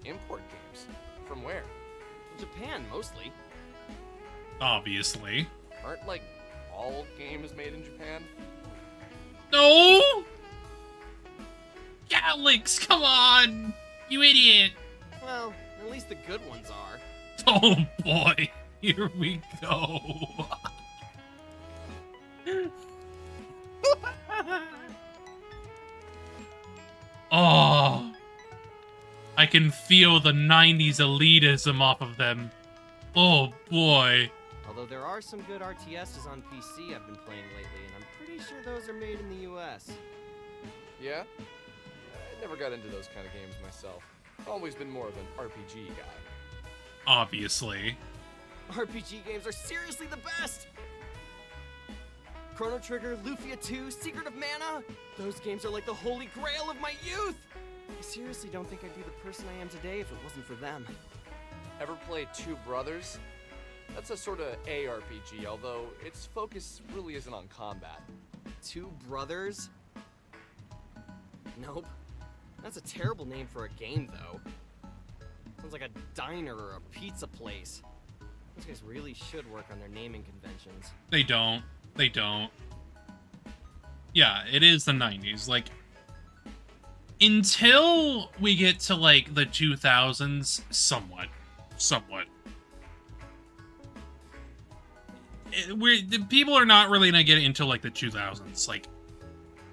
[SPEAKER 16] Import games? From where?
[SPEAKER 17] Japan, mostly.
[SPEAKER 1] Obviously.
[SPEAKER 16] Aren't, like, all games made in Japan?
[SPEAKER 1] No! Alex, come on! You idiot!
[SPEAKER 17] Well, at least the good ones are.
[SPEAKER 1] Oh boy, here we go. Oh, I can feel the 90s elitism off of them. Oh boy.
[SPEAKER 17] Although there are some good RTSs on PC I've been playing lately, and I'm pretty sure those are made in the US.
[SPEAKER 16] Yeah? I never got into those kind of games myself. I've always been more of an RPG guy.
[SPEAKER 1] Obviously.
[SPEAKER 17] RPG games are seriously the best! Chrono Trigger, Lufia 2, Secret of Mana! Those games are like the holy grail of my youth! I seriously don't think I'd be the person I am today if it wasn't for them.
[SPEAKER 16] Ever played Two Brothers? That's a sort of ARPG, although its focus really isn't on combat.
[SPEAKER 17] Two Brothers? Nope. That's a terrible name for a game, though. Sounds like a diner or a pizza place. Those guys really should work on their naming conventions.
[SPEAKER 1] They don't. They don't. Yeah, it is the 90s. Like, until we get to, like, the 2000s, somewhat. People are not really gonna get it until, like, the 2000s. Like,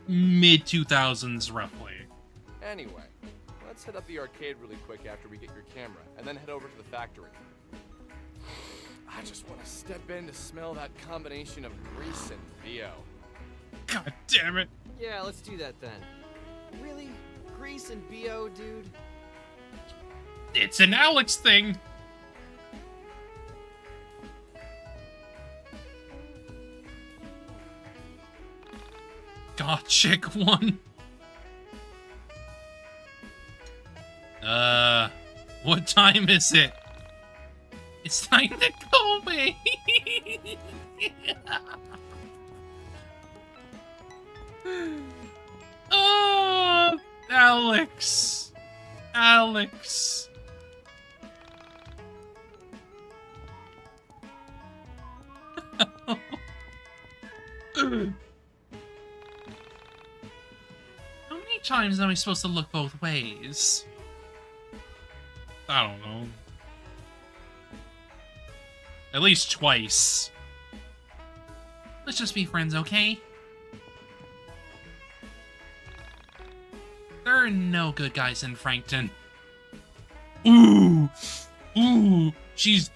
[SPEAKER 1] mid-2000s, roughly.
[SPEAKER 16] Anyway, let's hit up the arcade really quick after we get your camera, and then head over to the factory. I just want to step in to smell that combination of grease and BO.
[SPEAKER 1] God damn it.
[SPEAKER 17] Yeah, let's do that then. Really? Grease and BO, dude?
[SPEAKER 1] It's an Alex thing. Gotchic one. What time is it? It's time to go, babe. Oh, Alex. Alex. How many times am I supposed to look both ways? I don't know. At least twice. Let's just be friends, okay? There are no good guys in Frankton. Ooh! Ooh! She's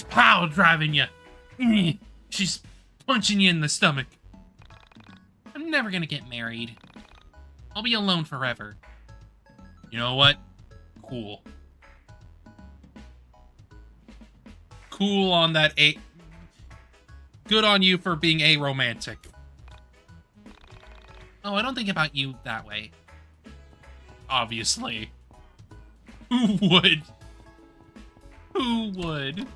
[SPEAKER 1] pow driving you. She's punching you in the stomach. I'm never gonna get married. I'll be alone forever. You know what? Cool. Cool on that Good on you for being aromantic. Oh, I don't think about you that way. Obviously. Who would? Who would?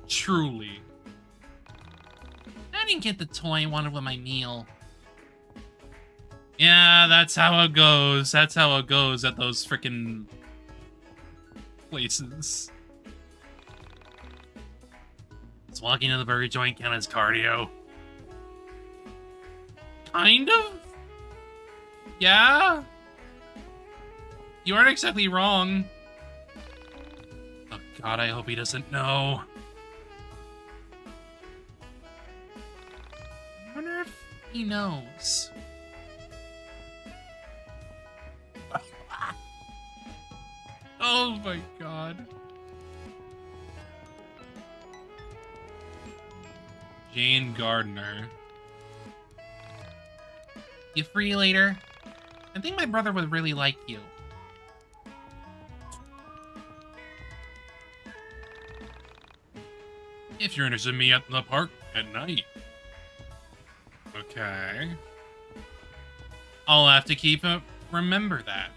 [SPEAKER 1] Truly. I didn't get the toy I wanted with my meal. Yeah, that's how it goes. That's how it goes at those frickin' places. Does walking to the burger joint count as cardio? Kind of? Yeah? You aren't exactly wrong. Oh god, I hope he doesn't know. I wonder if he knows. Oh my god. Jane Gardner. You free later? I think my brother would really like you. if you're interested in me at the park at night. Okay. I'll have to remember that.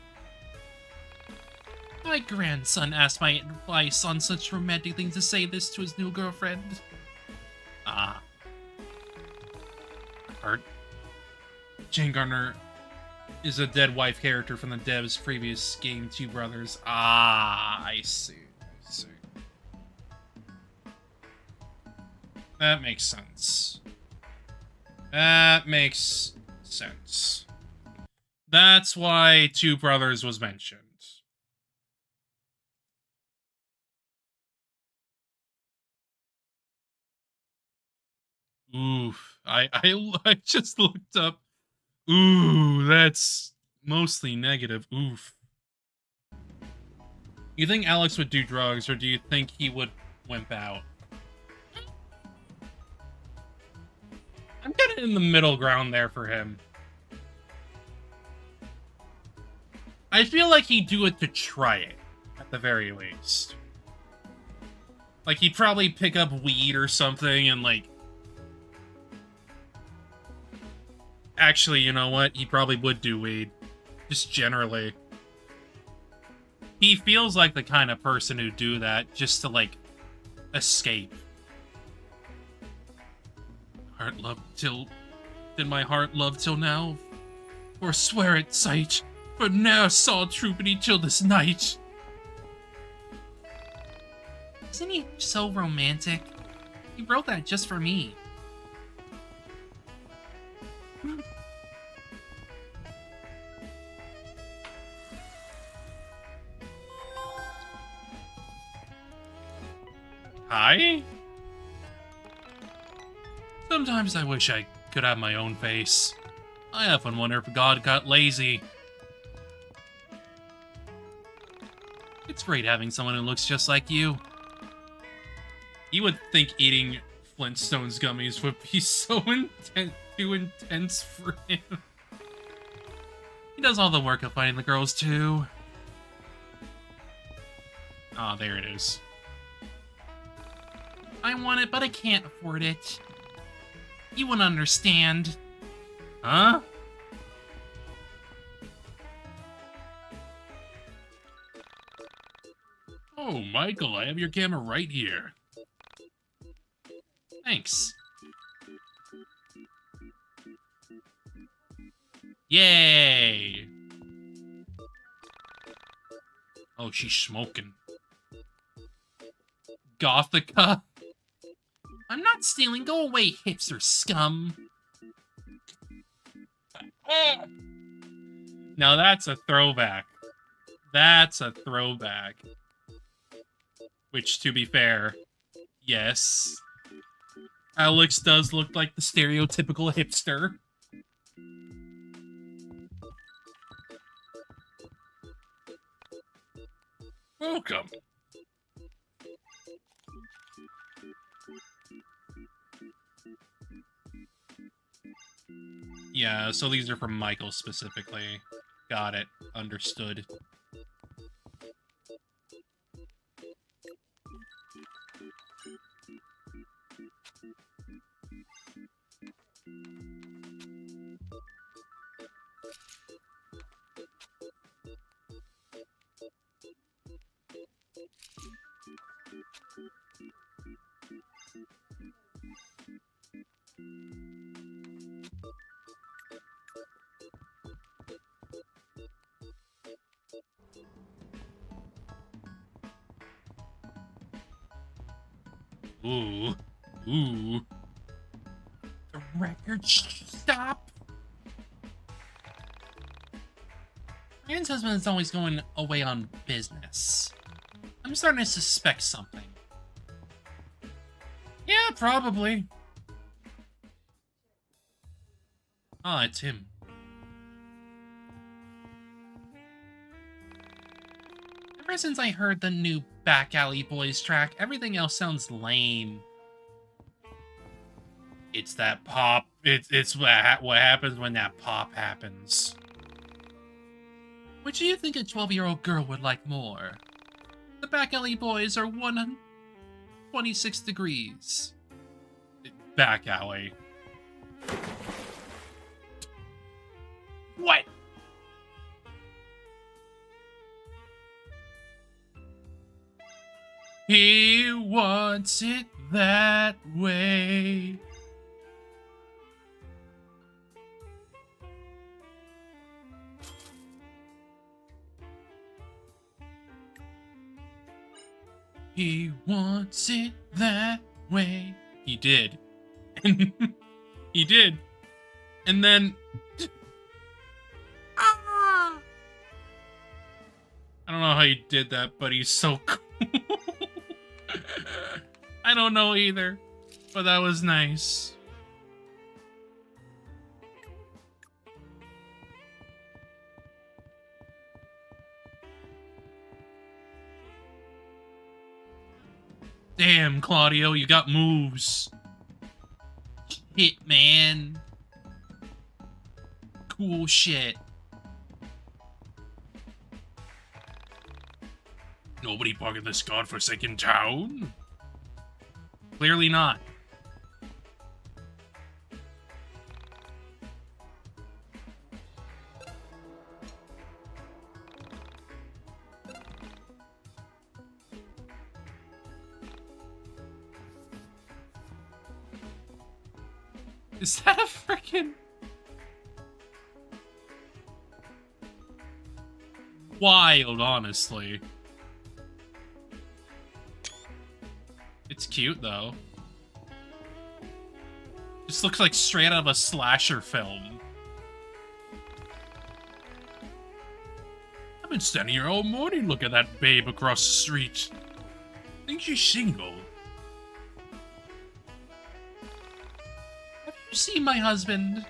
[SPEAKER 1] My grandson asked my advice on such romantic things to say this to his new girlfriend. Ah. Art. Jane Gardner is a dead wife character from the dev's previous game, Two Brothers. Ah, I see. I see. That makes sense. That makes sense. That's why Two Brothers was mentioned. Oof. I just looked up. Ooh, that's mostly negative. Oof. You think Alex would do drugs, or do you think he would wimp out? I'm kind of in the middle ground there for him. I feel like he'd do it to try it, at the very least. Like, he'd probably pick up weed or something and, like... Actually, you know what? He probably would do weed. Just generally. He feels like the kind of person who'd do that just to, like, escape. Heart loved till... Did my heart love till now? Or swear at sight? But now saw troopity till this night. Isn't he so romantic? He wrote that just for me. Hi? Sometimes I wish I could have my own face. I often wonder if God got lazy. It's great having someone who looks just like you. You would think eating Flintstones gummies would be so too intense for him. He does all the work of finding the girls, too. Ah, there it is. I want it, but I can't afford it. You wouldn't understand. Huh? Oh, Michael, I have your camera right here. Thanks. Yay! Oh, she's smoking. Gothica? I'm not stealing. Go away, hipster scum. Now that's a throwback. That's a throwback. Which, to be fair, yes. Alex does look like the stereotypical hipster. Welcome. Yeah, so these are from Michael specifically. Got it. Understood. Ooh. Ooh. The record stop. Ryan's husband is always going away on business. I'm starting to suspect something. Yeah, probably. Ah, it's him. Ever since I heard the new Back Alley Boys track, everything else sounds lame. It's that pop. It's what happens when that pop happens. Which do you think a 12-year-old girl would like more? The Back Alley Boys are 26 degrees. Back alley. What? He wants it that way. He wants it that way. He did. He did. And then... I don't know how he did that, but he's so cool. I don't know either, but that was nice. Damn, Claudio, you got moves. Shit, man. Cool shit. Nobody park in this godforsaken town? Clearly not. Is that a frickin' wild, honestly. It's cute, though. This looks like straight out of a slasher film. I've been standing here all morning looking at that babe across the street. Think she's single. Have you seen my husband?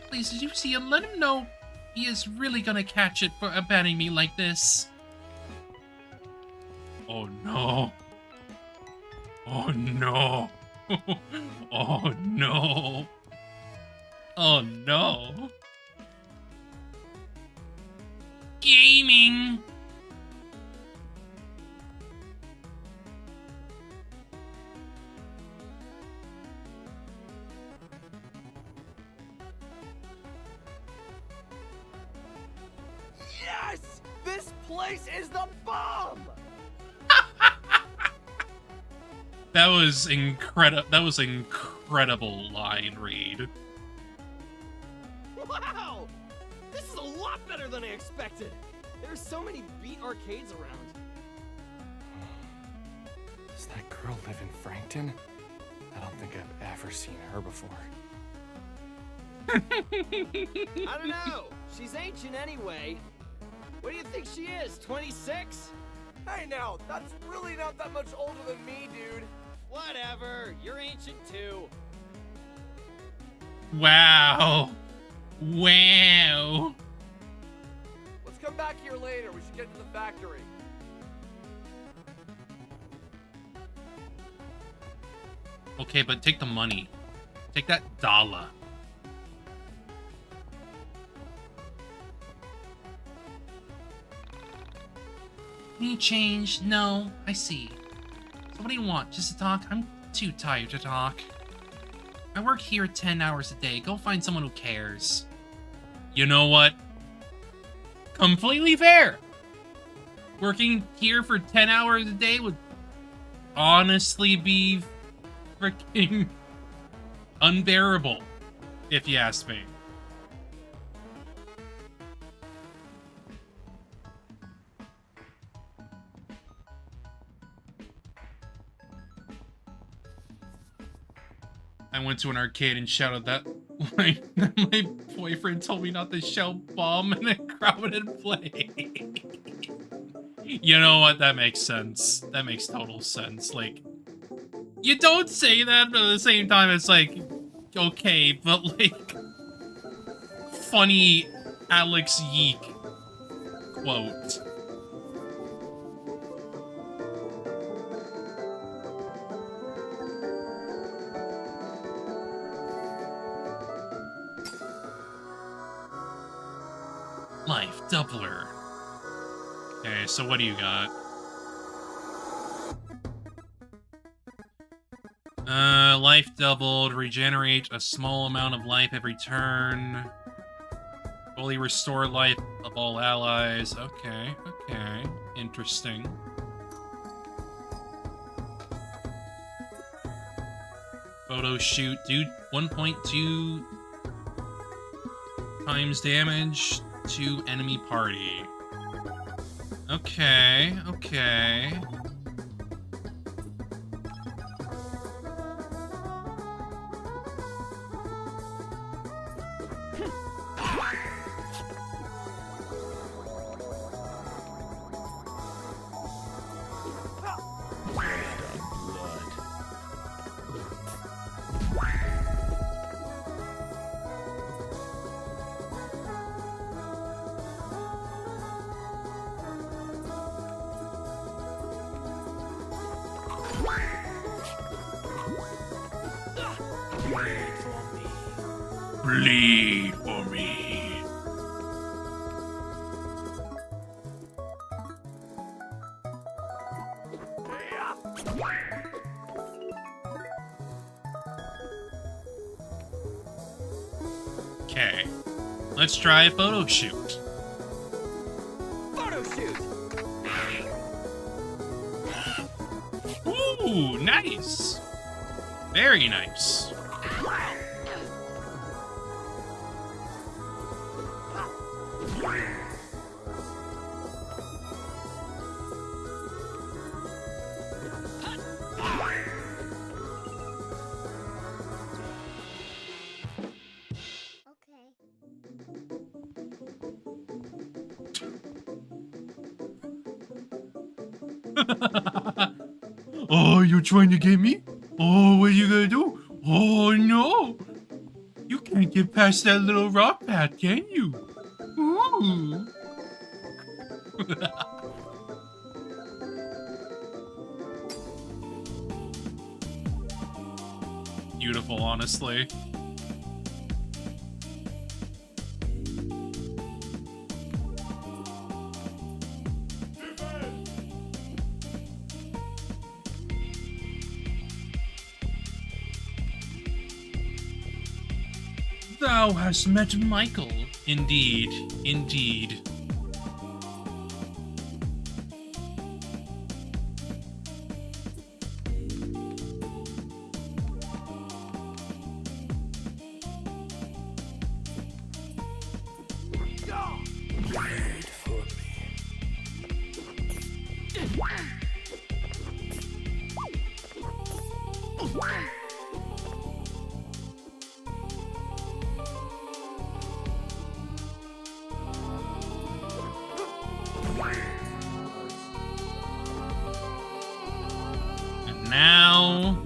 [SPEAKER 1] Please, did you see him? Let him know he is really gonna catch it for abandoning me like this. Oh no. Oh no. Oh no. Oh no. Gaming.
[SPEAKER 21] Yes! This place is the bomb!
[SPEAKER 1] That was incredible. That was incredible line read.
[SPEAKER 21] Wow! This is a lot better than I expected. There's so many beat arcades around.
[SPEAKER 6] Does that girl live in Frankton? I don't think I've ever seen her before.
[SPEAKER 21] I don't know. She's ancient anyway. What do you think she is, 26? Hey now, that's really not that much older than me, dude. Whatever, you're ancient too.
[SPEAKER 1] Wow. Wow.
[SPEAKER 21] Let's come back here later. We should get to the factory.
[SPEAKER 1] Okay, but take the money. Take that dollar. Need change? No, I see. So what do you want? Just to talk? I'm too tired to talk. I work here 10 hours a day. Go find someone who cares. You know what? Completely fair. Working here for 10 hours a day would honestly be freaking unbearable, if you ask me. I went to an arcade and shouted that line that my boyfriend told me not to shout bomb in a crowded play. You know what? That makes sense. That makes total sense. Like, you don't say that, but at the same time, it's like, okay, but like, funny Alex YIIK quote. Life doubler. Okay, so what do you got? life doubled. Regenerate a small amount of life every turn. Fully restore life of all allies. Okay, okay. Interesting. Photo shoot. Do 1.2 times damage to enemy party. Okay, okay. Bleed for me. Okay. Let's try a photo shoot.
[SPEAKER 21] Photo shoot!
[SPEAKER 1] Ooh, nice. Very nice. Oh, you're trying to get me? Oh, what are you gonna do? Oh, no. You can't get past that little rock path, can you? Ooh. Beautiful, honestly. Thou hast met Michael. Indeed, indeed.
[SPEAKER 18] Wait for me.
[SPEAKER 1] And now,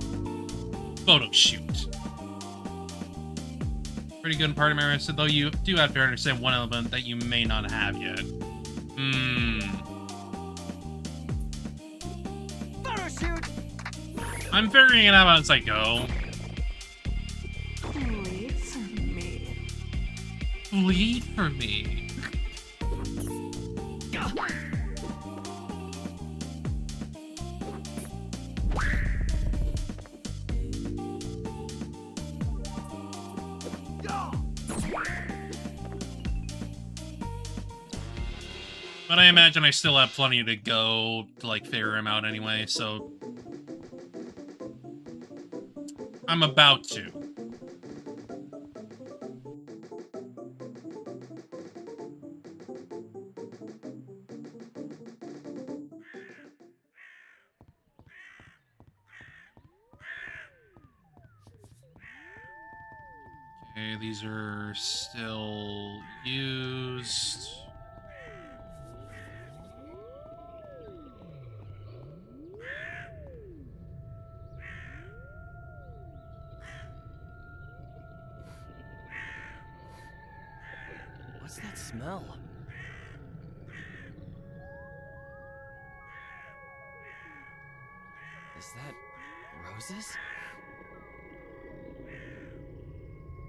[SPEAKER 1] photo shoot. Pretty good in party members, though you do have to understand one element that you may not have yet.
[SPEAKER 21] Photo shoot!
[SPEAKER 1] I'm figuring it out as I go.
[SPEAKER 15] Bleed for me.
[SPEAKER 1] Bleed for me. But I imagine I still have plenty to go to, like, figure him out anyway, so... I'm about to. Okay, these are still used.
[SPEAKER 17] What's that smell? Is that roses?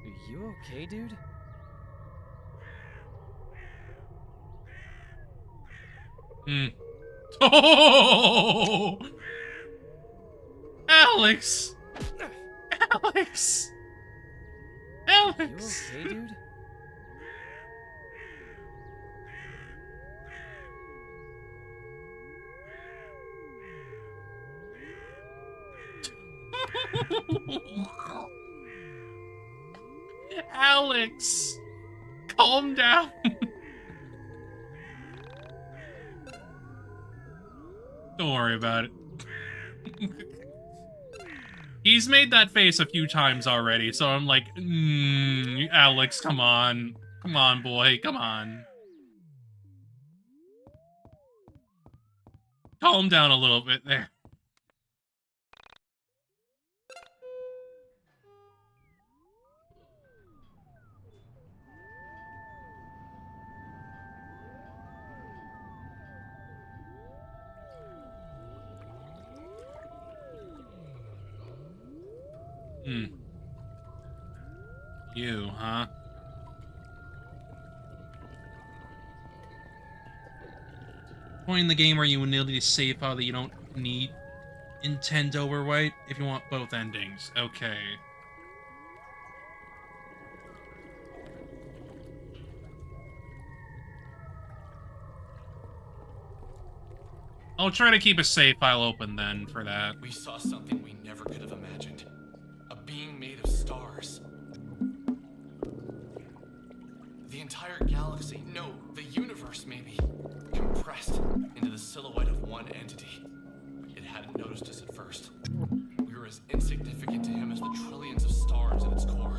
[SPEAKER 17] Are you okay, dude?
[SPEAKER 1] Oh! Alex! Alex! Alex!
[SPEAKER 17] You okay, dude?
[SPEAKER 1] Alex! Calm down! Don't worry about it. He's made that face a few times already, so I'm like, Alex, come on. Come on, boy, come on. Calm down a little bit there. You, huh? Point in the game where you will need a save file that you don't need intend to overwrite if you want both endings. Okay. I'll try to keep a save file open then for that.
[SPEAKER 6] We saw something we never could have imagined. A being made of stars. The entire galaxy, no, the universe maybe, compressed into the silhouette of one entity. It hadn't noticed us at first. We were as insignificant to him as the trillions of stars at its core.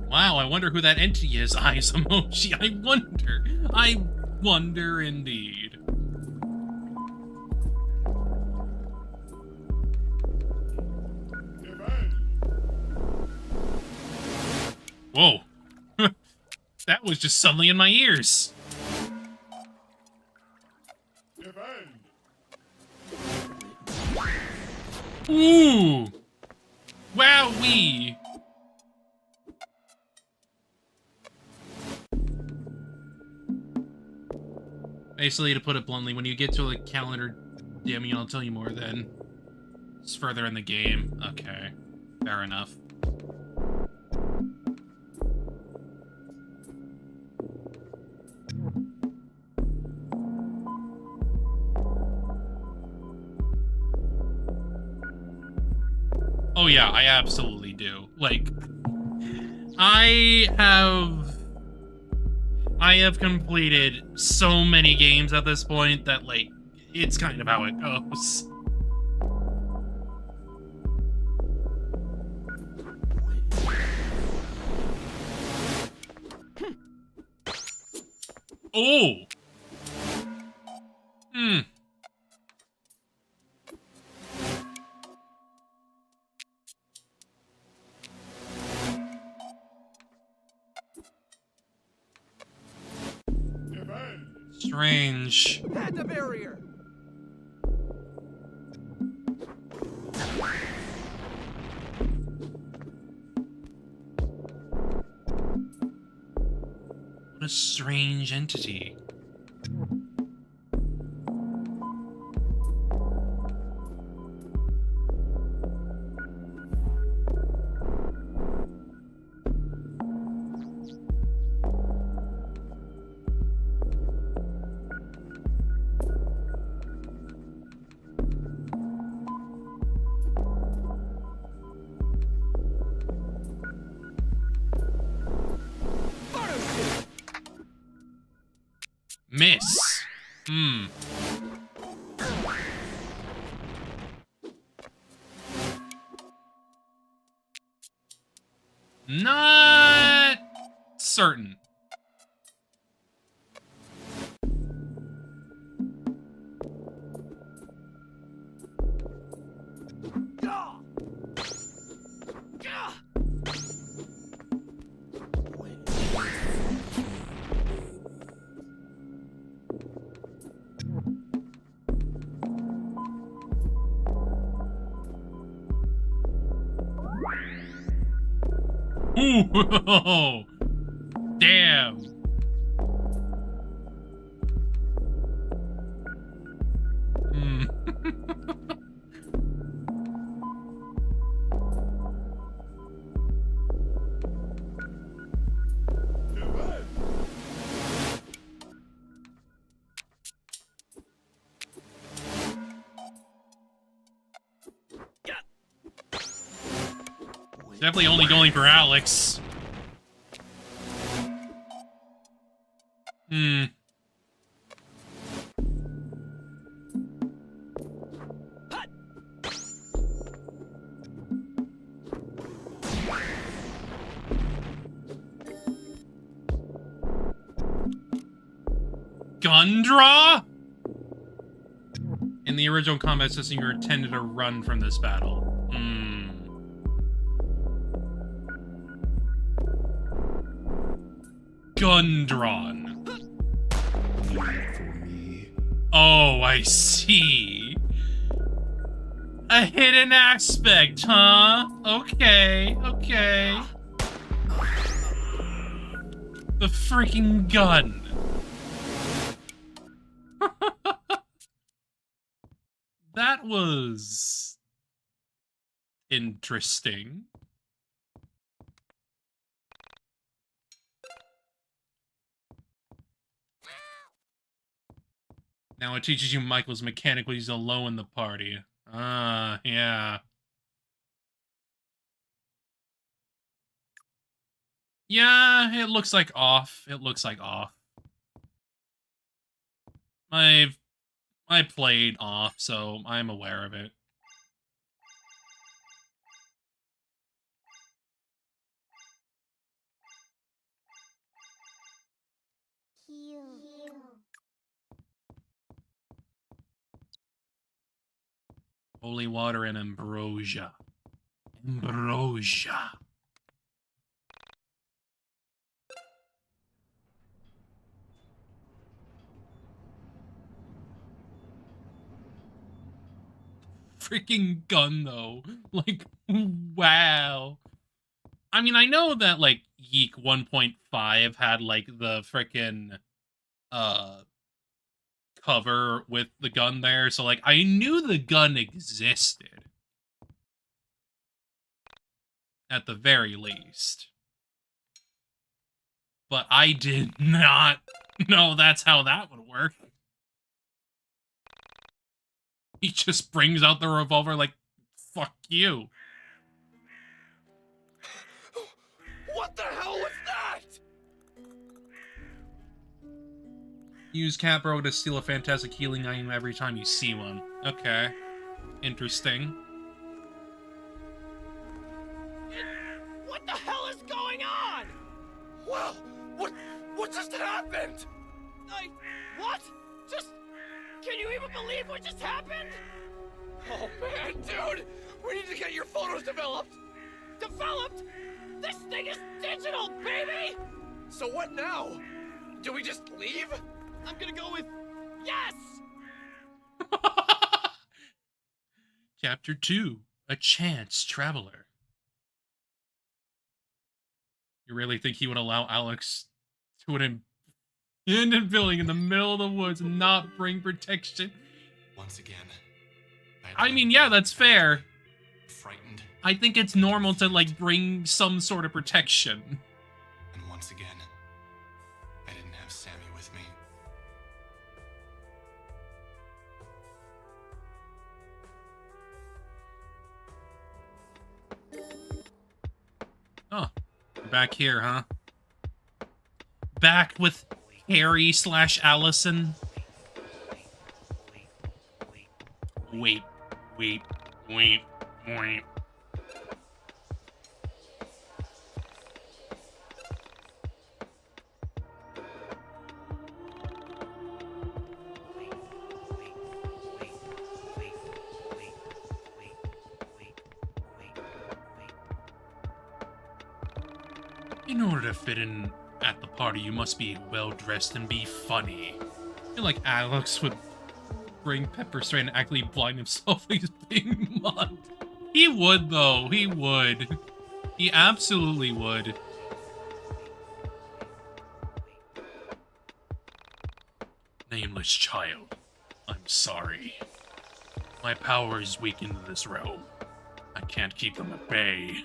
[SPEAKER 1] Wow, I wonder who that entity is, eyes emoji. I wonder indeed. Whoa. That was just suddenly in my ears. Ooh. Wowee. Basically, to put it bluntly, when you get to the calendar, I mean, I'll tell you more then. It's further in the game. Okay. Fair enough. Oh yeah, I absolutely do. Like, I have completed so many games at this point that, like, it's kind of how it goes. Oh! Strange.
[SPEAKER 21] Panda barrier.
[SPEAKER 1] What a strange entity. Miss. Not certain. Ooh, damn. Definitely only going for Alex. Gun draw? In the original combat system, you were intended to run from this battle. Gun drawn. Oh, I see. A hidden aspect, huh? Okay, okay. The freaking gun. That was interesting. Now it teaches you Michael's mechanic when he's alone in the party. Ah, yeah. Yeah, it looks like off. It looks like off. I played off, so I'm aware of it. Holy water and ambrosia. Ambrosia. Freaking gun, though. Like, wow. I mean, I know that, like, YIIK 1.5 had, like, the frickin', cover with the gun there, so, like, I knew the gun existed. At the very least. But I did not know that's how that would work. He just brings out the revolver like, fuck you.
[SPEAKER 21] What the hell was that?
[SPEAKER 1] Use Capro to steal a fantastic healing item every time you see one. Okay. Interesting.
[SPEAKER 21] What the hell is going on? Wow, what just happened? What? Can you even believe what just happened? Oh man, dude, we need to get your photos developed. Developed? This thing is digital, baby! So what now? Do we just leave? I'm gonna go with yes!
[SPEAKER 1] Chapter 2, A Chance Traveler. You really think he would allow Alex to an abandoned building in the middle of the woods and not bring protection?
[SPEAKER 8] Once again.
[SPEAKER 1] I mean, yeah, that's fair.
[SPEAKER 8] Frightened.
[SPEAKER 1] I think it's normal to, like, bring some sort of protection.
[SPEAKER 8] And once again, I didn't have Sammy with me.
[SPEAKER 1] Oh, we're back here, huh? Back with Harry / Allison. Wait. In order to fit in at the party, you must be well-dressed and be funny. I feel like Alex would bring pepper spray and actually blind himself when he's being mugged. He would, though. He would. He absolutely would. Nameless child. I'm sorry. My power is weak in this realm. I can't keep them at bay.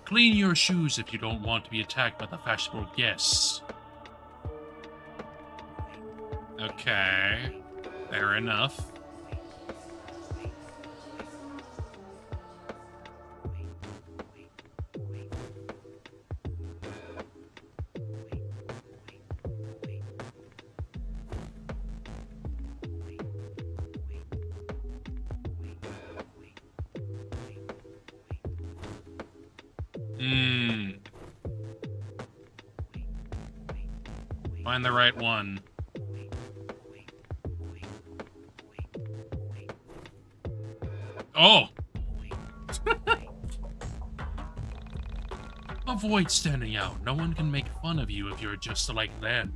[SPEAKER 1] Clean your shoes if you don't want to be attacked by the fashionable guests. Okay, fair enough. Find the right one. Oh! Avoid standing out. No one can make fun of you if you're just like them.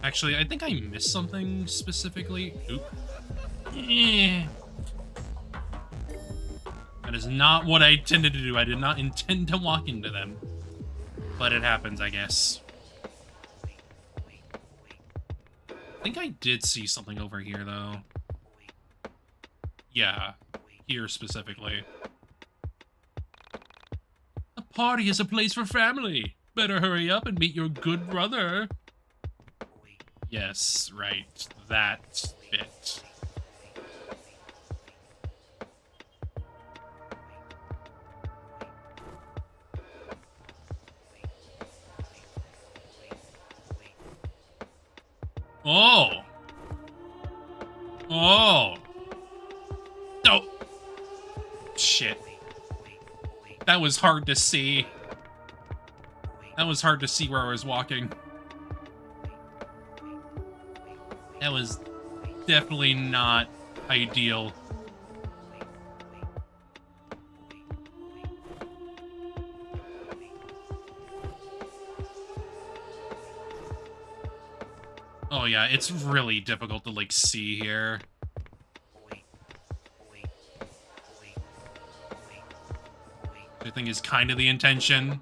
[SPEAKER 1] Actually, I think I missed something specifically. Oop. That is not what I intended to do. I did not intend to walk into them. But it happens, I guess. I think I did see something over here, though. Yeah, here specifically. A party is a place for family. Better hurry up and meet your good brother. Yes, right. That bit. Oh! Oh! Oh! Shit. That was hard to see. That was hard to see where I was walking. That was definitely not ideal. Oh yeah, it's really difficult to, like, see here. I think is kind of the intention.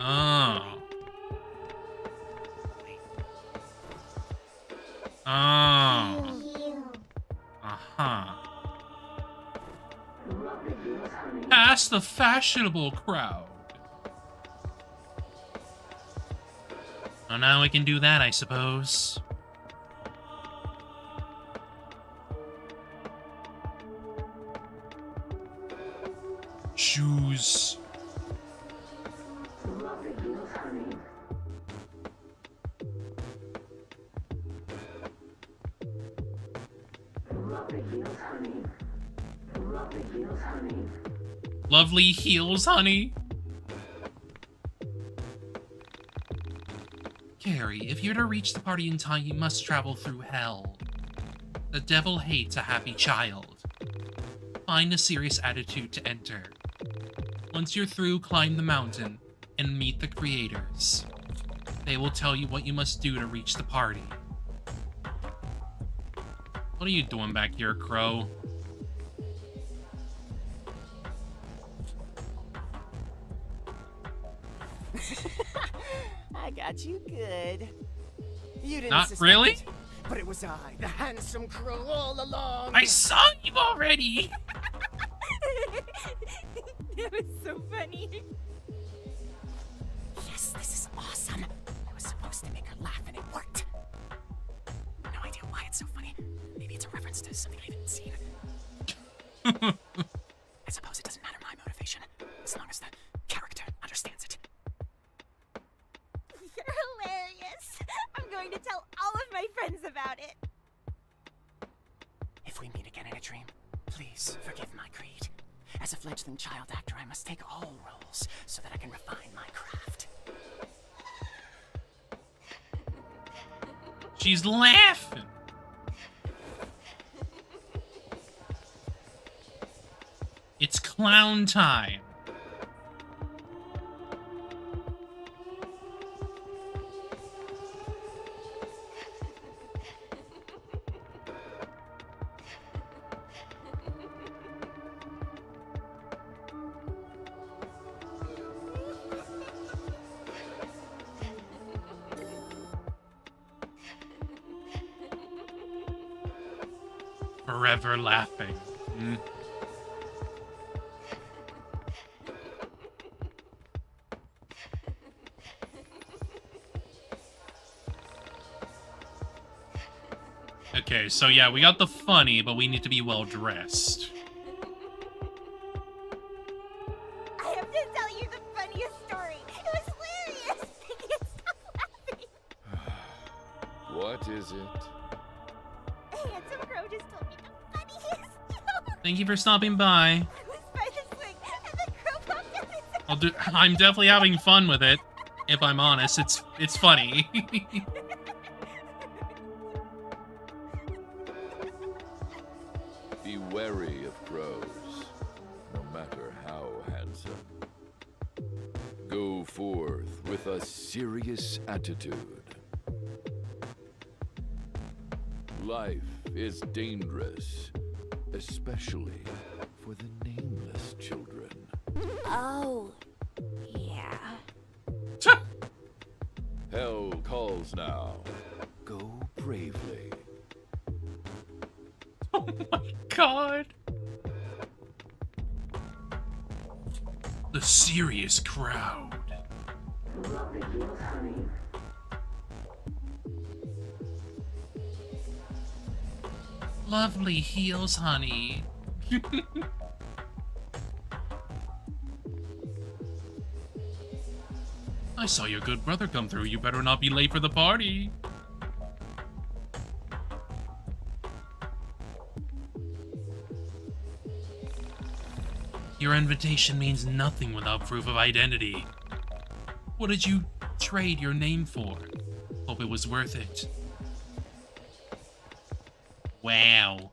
[SPEAKER 1] Oh. Oh. Uh-huh. Past the fashionable crowd. Oh, now we can do that, I suppose. Shoes. Lovely heels, honey. Carrie, if you're to reach the party in time, you must travel through hell. The devil hates a happy child. Find a serious attitude to enter. Once you're through, climb the mountain and meet the creators. They will tell you what you must do to reach the party. What are you doing back here, Crow?
[SPEAKER 4] I got you good. You didn't
[SPEAKER 1] Not
[SPEAKER 4] suspect
[SPEAKER 1] really?
[SPEAKER 4] it, but it was I, the handsome crow, all along.
[SPEAKER 1] I saw you already!
[SPEAKER 7] That was so funny.
[SPEAKER 4] Yes, this is awesome. I was supposed to make her laugh and it worked. No idea why it's so funny. Maybe it's a reference to something I haven't seen. I suppose it doesn't matter my motivation, as long as the character understands it.
[SPEAKER 7] You're hilarious. I'm going to tell all of my friends about it.
[SPEAKER 4] If we meet again in a dream, please forgive my greed. As a fledgling child actor, I must take all roles so that I can refine my craft.
[SPEAKER 1] She's laughing. It's clown time. Forever laughing. Mm. Okay, so yeah, we got the funny, but we need to be well dressed.
[SPEAKER 7] I have to tell you the funniest story. It was hilarious. I can't stop laughing.
[SPEAKER 3] What is it?
[SPEAKER 7] A handsome crow just told me the funniest joke.
[SPEAKER 1] Thank you for stopping by.
[SPEAKER 7] I was by the swing, and the crow popped out and
[SPEAKER 1] I'm definitely having fun with it. If I'm honest, it's funny.
[SPEAKER 3] Be wary of crows, no matter how handsome. Go forth with a serious attitude. Life is dangerous, especially for the nameless children.
[SPEAKER 2] Oh, yeah.
[SPEAKER 3] Hell calls now. Go bravely.
[SPEAKER 1] Oh my god. The serious crowd. Lovely heels, honey. I saw your good brother come through. You better not be late for the party. Your invitation means nothing without proof of identity. What did you trade your name for? Hope it was worth it. Wow.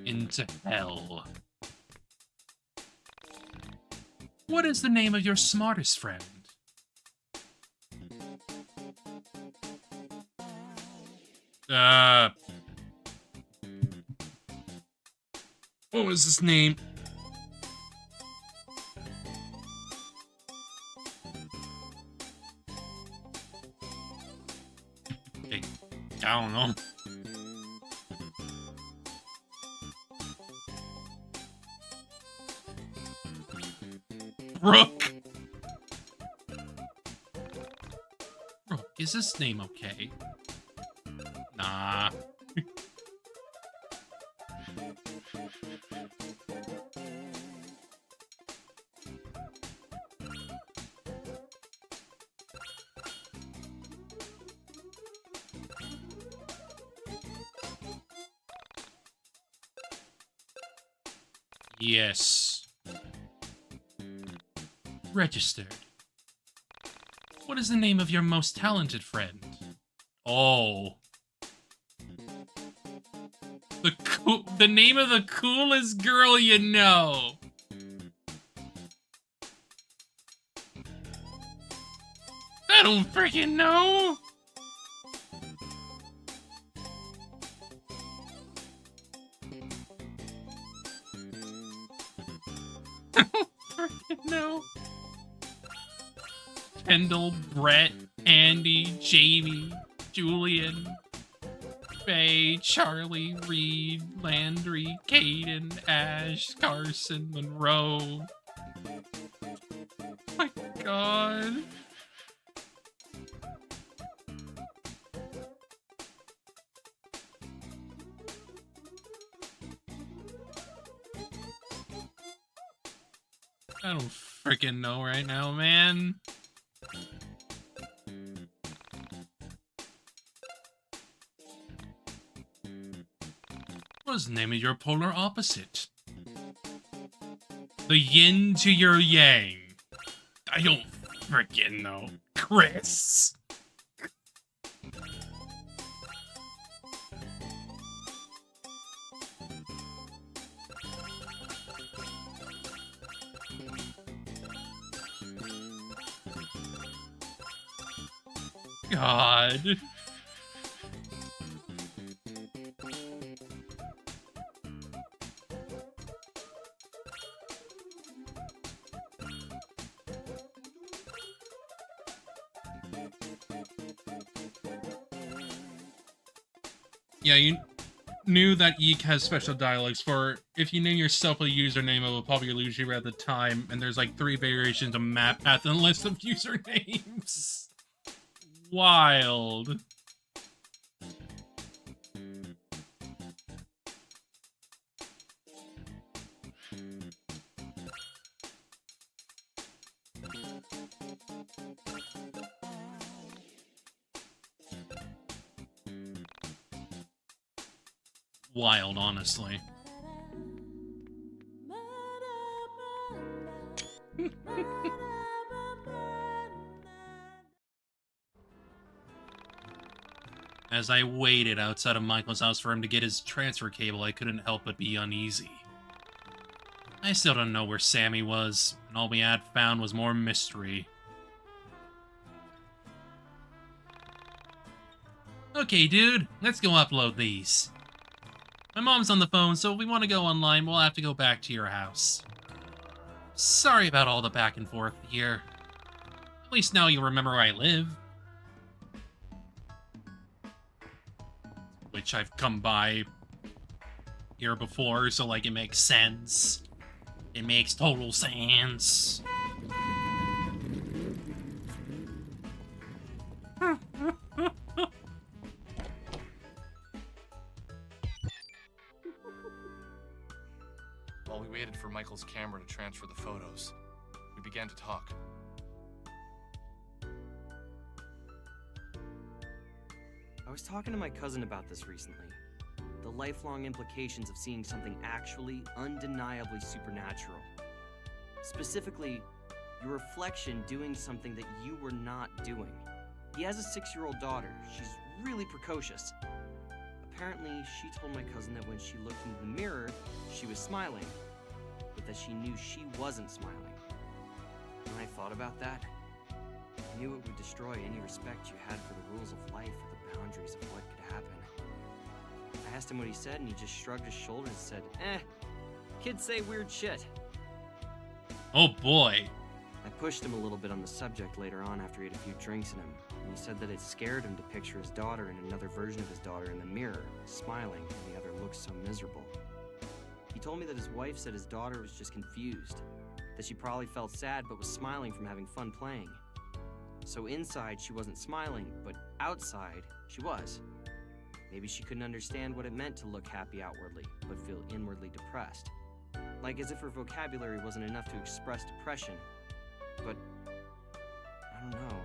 [SPEAKER 1] Into hell. What is the name of your smartest friend? What was his name? I don't know. Brooke! Brooke, is this name okay? Nah. Yes. Registered. What is the name of your most talented friend? Oh. The name of the coolest girl you know. I don't freaking know. No. Kendall, Brett, Andy, Jamie, Julian, Faye, Charlie, Reed, Landry, Caden, Ash, Carson, Monroe. My God. I don't freaking know right now, man. What's the name of your polar opposite? The yin to your yang. I don't freaking know. Chris. God. Yeah, you knew that YIIK has special dialogues for if you name yourself a username of a popular YouTuber at the time, and there's like 3 variations of map path and list of usernames. Wild. Wild, honestly. As I waited outside of Michael's house for him to get his transfer cable, I couldn't help but be uneasy. I still don't know where Sammy was, and all we had found was more mystery. Okay, dude, let's go upload these. My mom's on the phone, so if we want to go online, we'll have to go back to your house. Sorry about all the back and forth here. At least now you remember where I live. Which I've come by here before, so like it makes sense. It makes total sense.
[SPEAKER 6] While we waited for Michael's camera to transfer the photos, we began to talk.
[SPEAKER 17] I was talking to my cousin about this recently. The lifelong implications of seeing something actually, undeniably supernatural. Specifically, your reflection doing something that you were not doing. He has a 6-year-old daughter. She's really precocious. Apparently, she told my cousin that when she looked into the mirror, she was smiling, but that she knew she wasn't smiling. When I thought about that, I knew it would destroy any respect you had for the rules of life or the boundaries of what could happen. I asked him what he said, and he just shrugged his shoulders and said, kids say weird shit.
[SPEAKER 1] Oh boy.
[SPEAKER 17] I pushed him a little bit on the subject later on after he had a few drinks in him, and he said that it scared him to picture his daughter and another version of his daughter in the mirror, smiling, and the other looked so miserable. He told me that his wife said his daughter was just confused, that she probably felt sad but was smiling from having fun playing. So inside she wasn't smiling, but outside she was. Maybe she couldn't understand what it meant to look happy outwardly, but feel inwardly depressed. Like as if her vocabulary wasn't enough to express depression. But I don't know.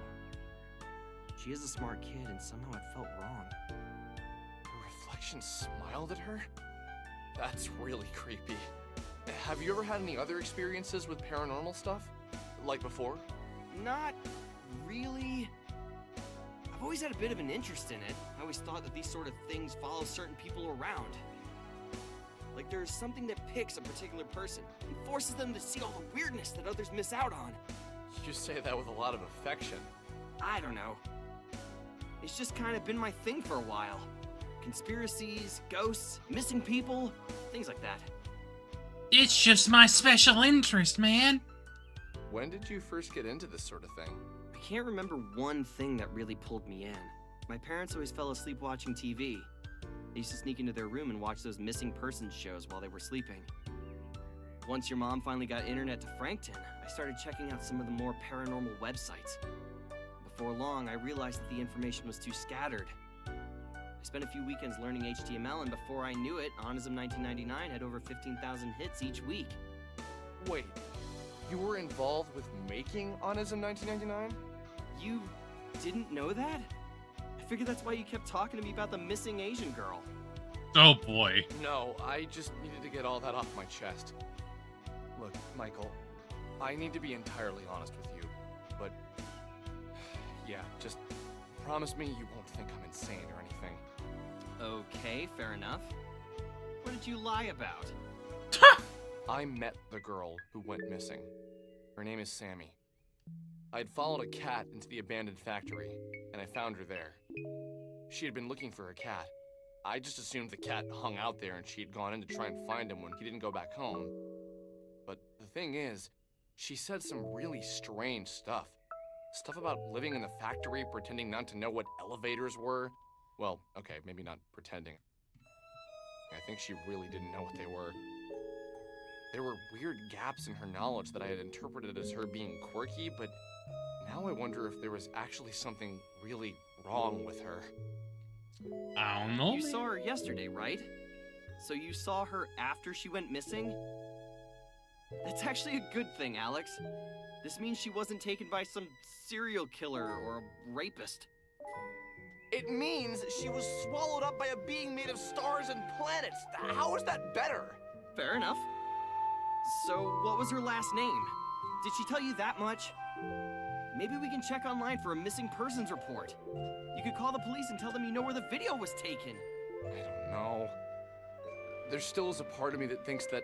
[SPEAKER 17] She is a smart kid, and somehow it felt wrong.
[SPEAKER 6] Her reflection smiled at her? That's really creepy. Have you ever had any other experiences with paranormal stuff? Like before?
[SPEAKER 17] Not really. I've always had a bit of an interest in it. I always thought that these sort of things follow certain people around. Like there's something that picks a particular person and forces them to see all the weirdness that others miss out on.
[SPEAKER 6] You say that with a lot of affection.
[SPEAKER 17] I don't know. It's just kind of been my thing for a while. Conspiracies, ghosts, missing people, things like that.
[SPEAKER 1] It's just my special interest, man.
[SPEAKER 6] When did you first get into this sort of thing?
[SPEAKER 17] I can't remember one thing that really pulled me in. My parents always fell asleep watching TV. They used to sneak into their room and watch those missing persons shows while they were sleeping. Once your mom finally got internet to Frankton, I started checking out some of the more paranormal websites. Before long, I realized that the information was too scattered. I spent a few weekends learning HTML, and before I knew it, Onism 1999 had over 15,000 hits each week.
[SPEAKER 6] Wait, You were involved with making Onism 1999?
[SPEAKER 21] You didn't know that? I figured that's why you kept talking to me about the missing Asian girl.
[SPEAKER 1] Oh boy.
[SPEAKER 6] No, I just needed to get all that off my chest. Look, Michael, I need to be entirely honest with you, but yeah, just promise me you won't think I'm insane or anything.
[SPEAKER 21] Okay, fair enough. What did you lie about?
[SPEAKER 6] I met the girl who went missing. Her name is Sammy. I had followed a cat into the abandoned factory, and I found her there. She had been looking for her cat. I just assumed the cat hung out there and she had gone in to try and find him when he didn't go back home. But the thing is, she said some really strange stuff. Stuff about living in the factory, pretending not to know what elevators were. Well, okay, maybe not pretending. I think she really didn't know what they were. There were weird gaps in her knowledge that I had interpreted as her being quirky, but now I wonder if there was actually something really wrong with her.
[SPEAKER 1] I don't know.
[SPEAKER 21] You saw her yesterday, right? So you saw her after she went missing? That's actually a good thing, Alex. This means she wasn't taken by some serial killer or a rapist.
[SPEAKER 6] It means she was swallowed up by a being made of stars and planets. How is that better?
[SPEAKER 21] Fair enough. So, what was her last name? Did she tell you that much? Maybe we can check online for a missing persons report. You could call the police and tell them you know where the video was taken.
[SPEAKER 6] I don't know. There still is a part of me that thinks that...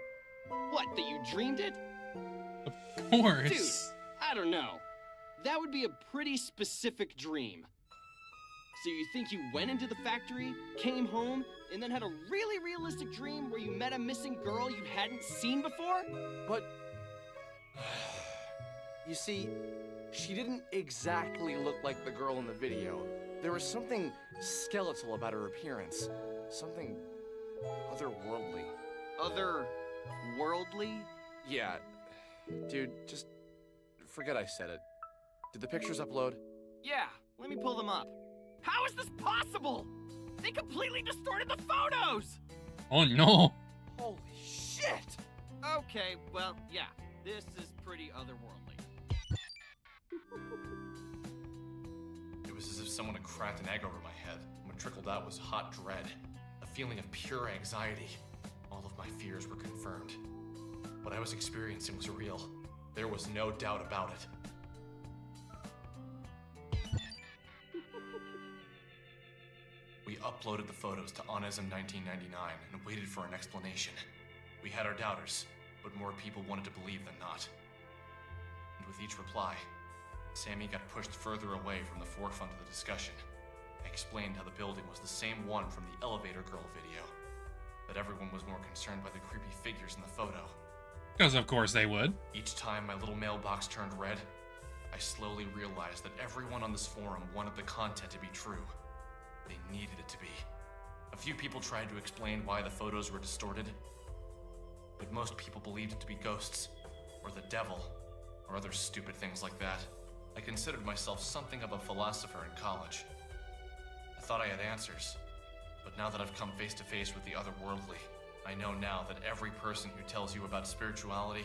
[SPEAKER 21] What, that you dreamed it?
[SPEAKER 1] Of course.
[SPEAKER 21] Dude, I don't know. That would be a pretty specific dream. So you think you went into the factory, came home, and then had a really realistic dream where you met a missing girl you hadn't seen before?
[SPEAKER 6] But... you see, she didn't exactly look like the girl in the video. There was something skeletal about her appearance. Something otherworldly.
[SPEAKER 21] Otherworldly?
[SPEAKER 6] Yeah. Dude, just forget I said it. Did the pictures upload?
[SPEAKER 21] Yeah, let me pull them up. How is this possible? They completely distorted the photos!
[SPEAKER 1] Oh no.
[SPEAKER 6] Holy shit!
[SPEAKER 21] Okay, well, yeah, this is pretty otherworldly.
[SPEAKER 6] It was as if someone had cracked an egg over my head, and what trickled out was hot dread. A feeling of pure anxiety. All of my fears were confirmed. What I was experiencing was real. There was no doubt about it. We uploaded the photos to Onism 1999 and waited for an explanation. We had our doubters, but more people wanted to believe than not. And with each reply, Sammy got pushed further away from the forefront of the discussion. I explained how the building was the same one from the elevator girl video, but everyone was more concerned by the creepy figures in the photo.
[SPEAKER 1] Because of course they would.
[SPEAKER 6] Each time my little mailbox turned red, I slowly realized that everyone on this forum wanted the content to be true. They needed it to be. A few people tried to explain why the photos were distorted, but most people believed it to be ghosts, or the devil, or other stupid things like that. I considered myself something of a philosopher in college. I thought I had answers, but now that I've come face to face with the otherworldly, I know now that every person who tells you about spirituality,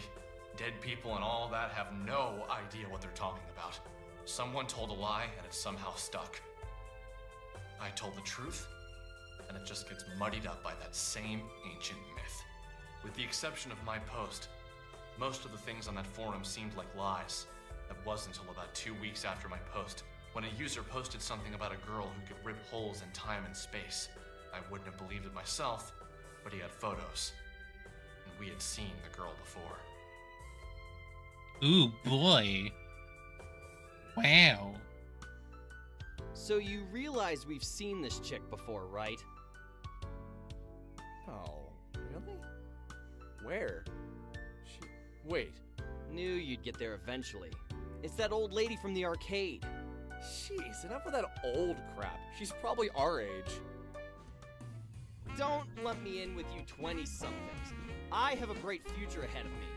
[SPEAKER 6] dead people and all that have no idea what they're talking about. Someone told a lie and it somehow stuck. I told the truth, and it just gets muddied up by that same ancient myth. With the exception of my post, most of the things on that forum seemed like lies. It wasn't until about 2 weeks after my post, when a user posted something about a girl who could rip holes in time and space. I wouldn't have believed it myself, but he had photos, and we had seen the girl before.
[SPEAKER 1] Ooh boy. Wow.
[SPEAKER 21] So you realize we've seen this chick before, right?
[SPEAKER 6] Oh, really? Where? Wait.
[SPEAKER 21] Knew you'd get there eventually. It's that old lady from the arcade.
[SPEAKER 6] Jeez, enough of that old crap. She's probably our age.
[SPEAKER 21] Don't lump me in with you 20-somethings. I have a bright future ahead of me.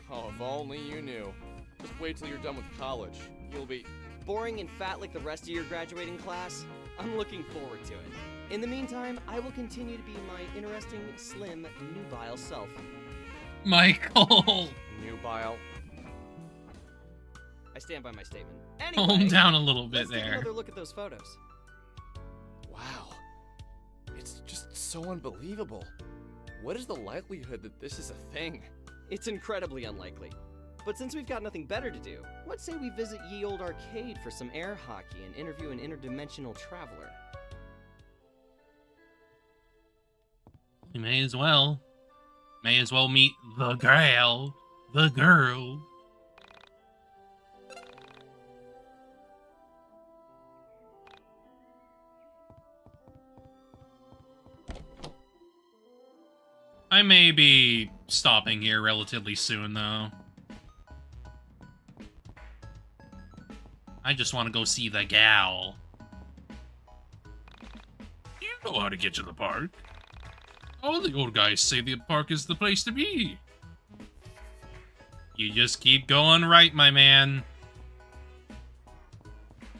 [SPEAKER 6] Oh, if only you knew. Just wait till you're done with college. You'll be...
[SPEAKER 21] boring and fat like the rest of your graduating class? I'm looking forward to it. In the meantime, I will continue to be my interesting, slim, nubile self.
[SPEAKER 1] Michael!
[SPEAKER 6] Nubile?
[SPEAKER 17] I stand by my statement.
[SPEAKER 1] Calm
[SPEAKER 17] Anyway,
[SPEAKER 1] down a little bit
[SPEAKER 17] let's take
[SPEAKER 1] there.
[SPEAKER 17] another look at those photos.
[SPEAKER 6] Wow. It's just so unbelievable. What is the likelihood that this is a thing?
[SPEAKER 17] It's incredibly unlikely. But since we've got nothing better to do, let's say we visit Ye Olde Arcade for some air hockey and interview an interdimensional traveler.
[SPEAKER 1] We may as well. May as well meet the girl. The girl. I may be stopping here relatively soon, though. I just want to go see the gal. You know how to get to the park. All the old guys say the park is the place to be. You just keep going right, my man.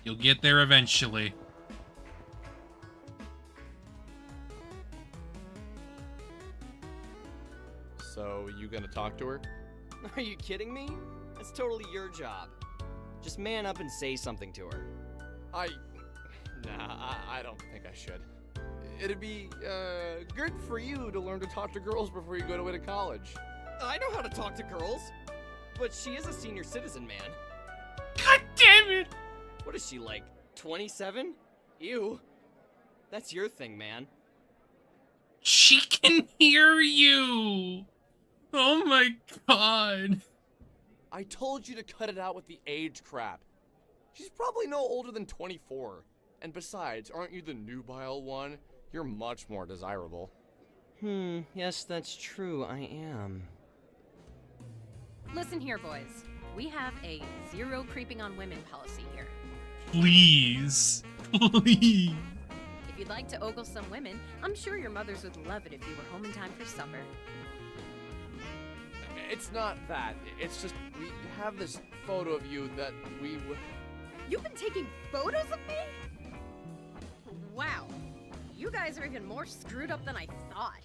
[SPEAKER 1] You'll get there eventually.
[SPEAKER 6] So, you gonna talk to her?
[SPEAKER 17] Are you kidding me? That's totally your job. Just man up and say something to her.
[SPEAKER 6] Nah, I don't think I should. It'd be, good for you to learn to talk to girls before you go away to college.
[SPEAKER 17] I know how to talk to girls, but she is a senior citizen, man.
[SPEAKER 1] God damn it!
[SPEAKER 17] What is she, like, 27? Ew. That's your thing, man.
[SPEAKER 1] She can hear you! Oh my god.
[SPEAKER 6] I told you to cut it out with the age crap. She's probably no older than 24. And besides, aren't you the nubile one? You're much more desirable.
[SPEAKER 17] Yes, that's true, I am.
[SPEAKER 10] Listen here, boys. We have a zero creeping on women policy here.
[SPEAKER 1] Please. Please.
[SPEAKER 10] If you'd like to ogle some women, I'm sure your mothers would love it if you were home in time for supper.
[SPEAKER 6] It's not that. It's just, we have this photo of you that we
[SPEAKER 10] You've been taking photos of me? Wow. You guys are even more screwed up than I thought.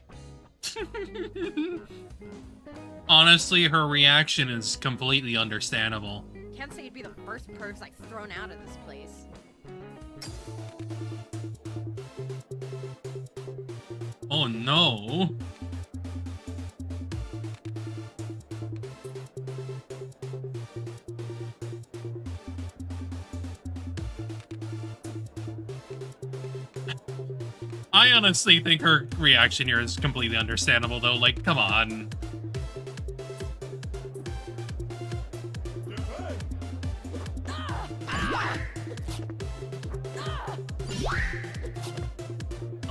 [SPEAKER 1] Honestly, her reaction is completely understandable.
[SPEAKER 10] Can't say you'd be the first pervs I've thrown out of this place.
[SPEAKER 1] Oh no. I honestly think her reaction here is completely understandable, though. Like, come on.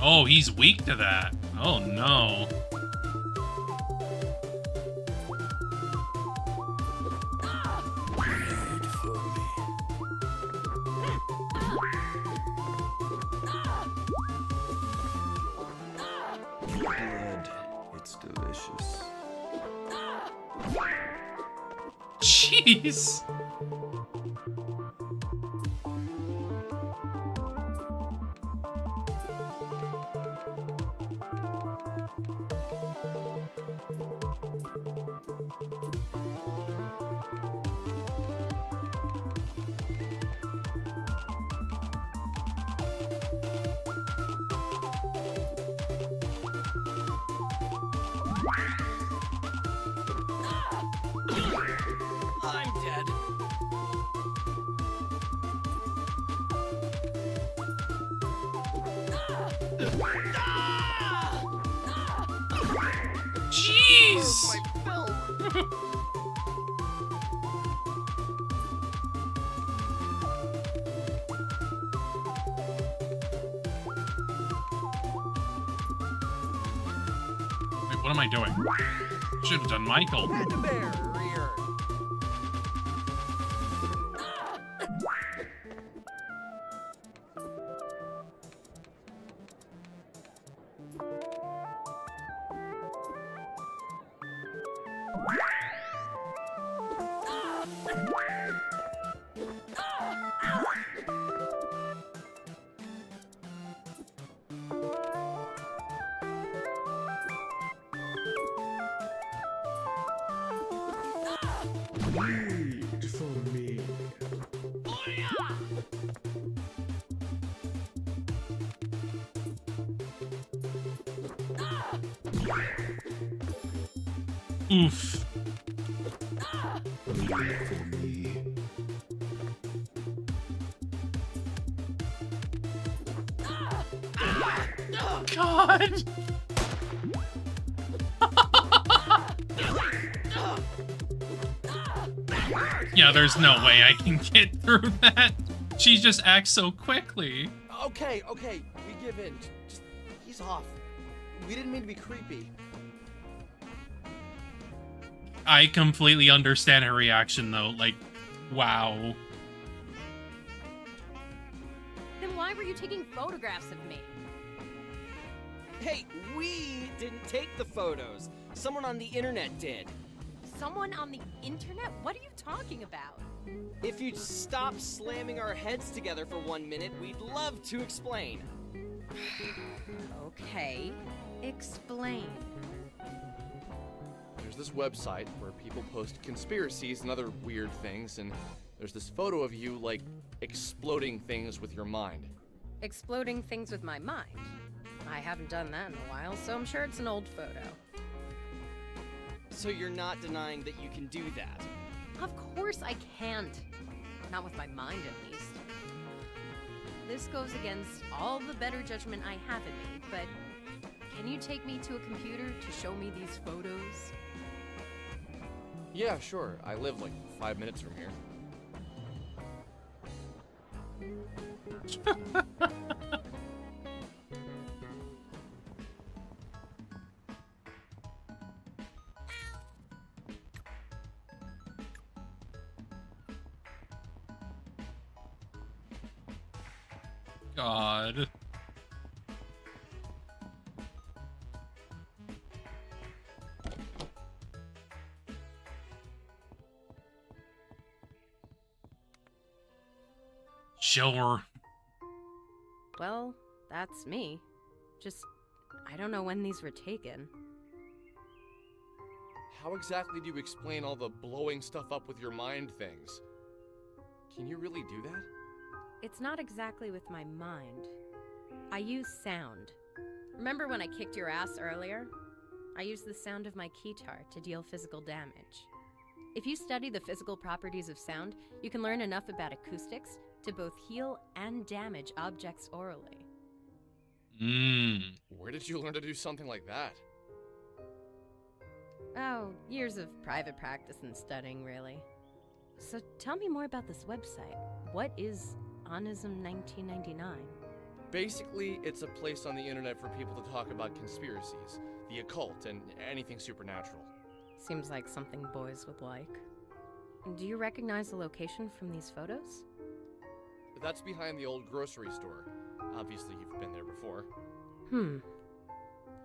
[SPEAKER 1] Oh, he's weak to that. Oh, no.
[SPEAKER 22] Blood. It's delicious.
[SPEAKER 1] Jeez.
[SPEAKER 17] I'm dead.
[SPEAKER 1] Jeez. Wait, what am I doing? Should have done Michael.
[SPEAKER 22] Wait for me.
[SPEAKER 1] Oof. God. Yeah, there's no way I can get through that. She just acts so quickly.
[SPEAKER 21] Okay, we give in. Just ease off. We didn't mean to be creepy.
[SPEAKER 1] I completely understand her reaction, though. Like, wow.
[SPEAKER 10] Then why were you taking photographs of me?
[SPEAKER 21] Hey, we didn't take the photos. Someone on the internet did.
[SPEAKER 10] Someone on the internet? What are you talking about?
[SPEAKER 21] If you'd stop slamming our heads together for 1 minute, we'd love to explain.
[SPEAKER 10] Okay, explain.
[SPEAKER 6] There's this website where people post conspiracies and other weird things, and there's this photo of you, like, exploding things with your mind.
[SPEAKER 10] Exploding things with my mind? I haven't done that in a while, so I'm sure it's an old photo.
[SPEAKER 21] So you're not denying that you can do that?
[SPEAKER 10] Of course I can't. Not with my mind, at least. This goes against all the better judgment I have in me, but can you take me to a computer to show me these photos?
[SPEAKER 6] Yeah, sure. I live like 5 minutes from here.
[SPEAKER 1] God. Sure.
[SPEAKER 10] Well, that's me. Just, I don't know when these were taken.
[SPEAKER 6] How exactly do you explain all the blowing stuff up with your mind things? Can you really do that?
[SPEAKER 10] It's not exactly with my mind. I use sound. Remember when I kicked your ass earlier? I used the sound of my keytar to deal physical damage. If you study the physical properties of sound, you can learn enough about acoustics to both heal and damage objects orally.
[SPEAKER 6] Where did you learn to do something like that?
[SPEAKER 10] Oh, years of private practice and studying, really. So tell me more about this website. What is Onism 1999?
[SPEAKER 6] Basically, it's a place on the internet for people to talk about conspiracies, the occult, and anything supernatural.
[SPEAKER 10] Seems like something boys would like. Do you recognize the location from these photos?
[SPEAKER 6] That's behind the old grocery store. Obviously, you've been there before.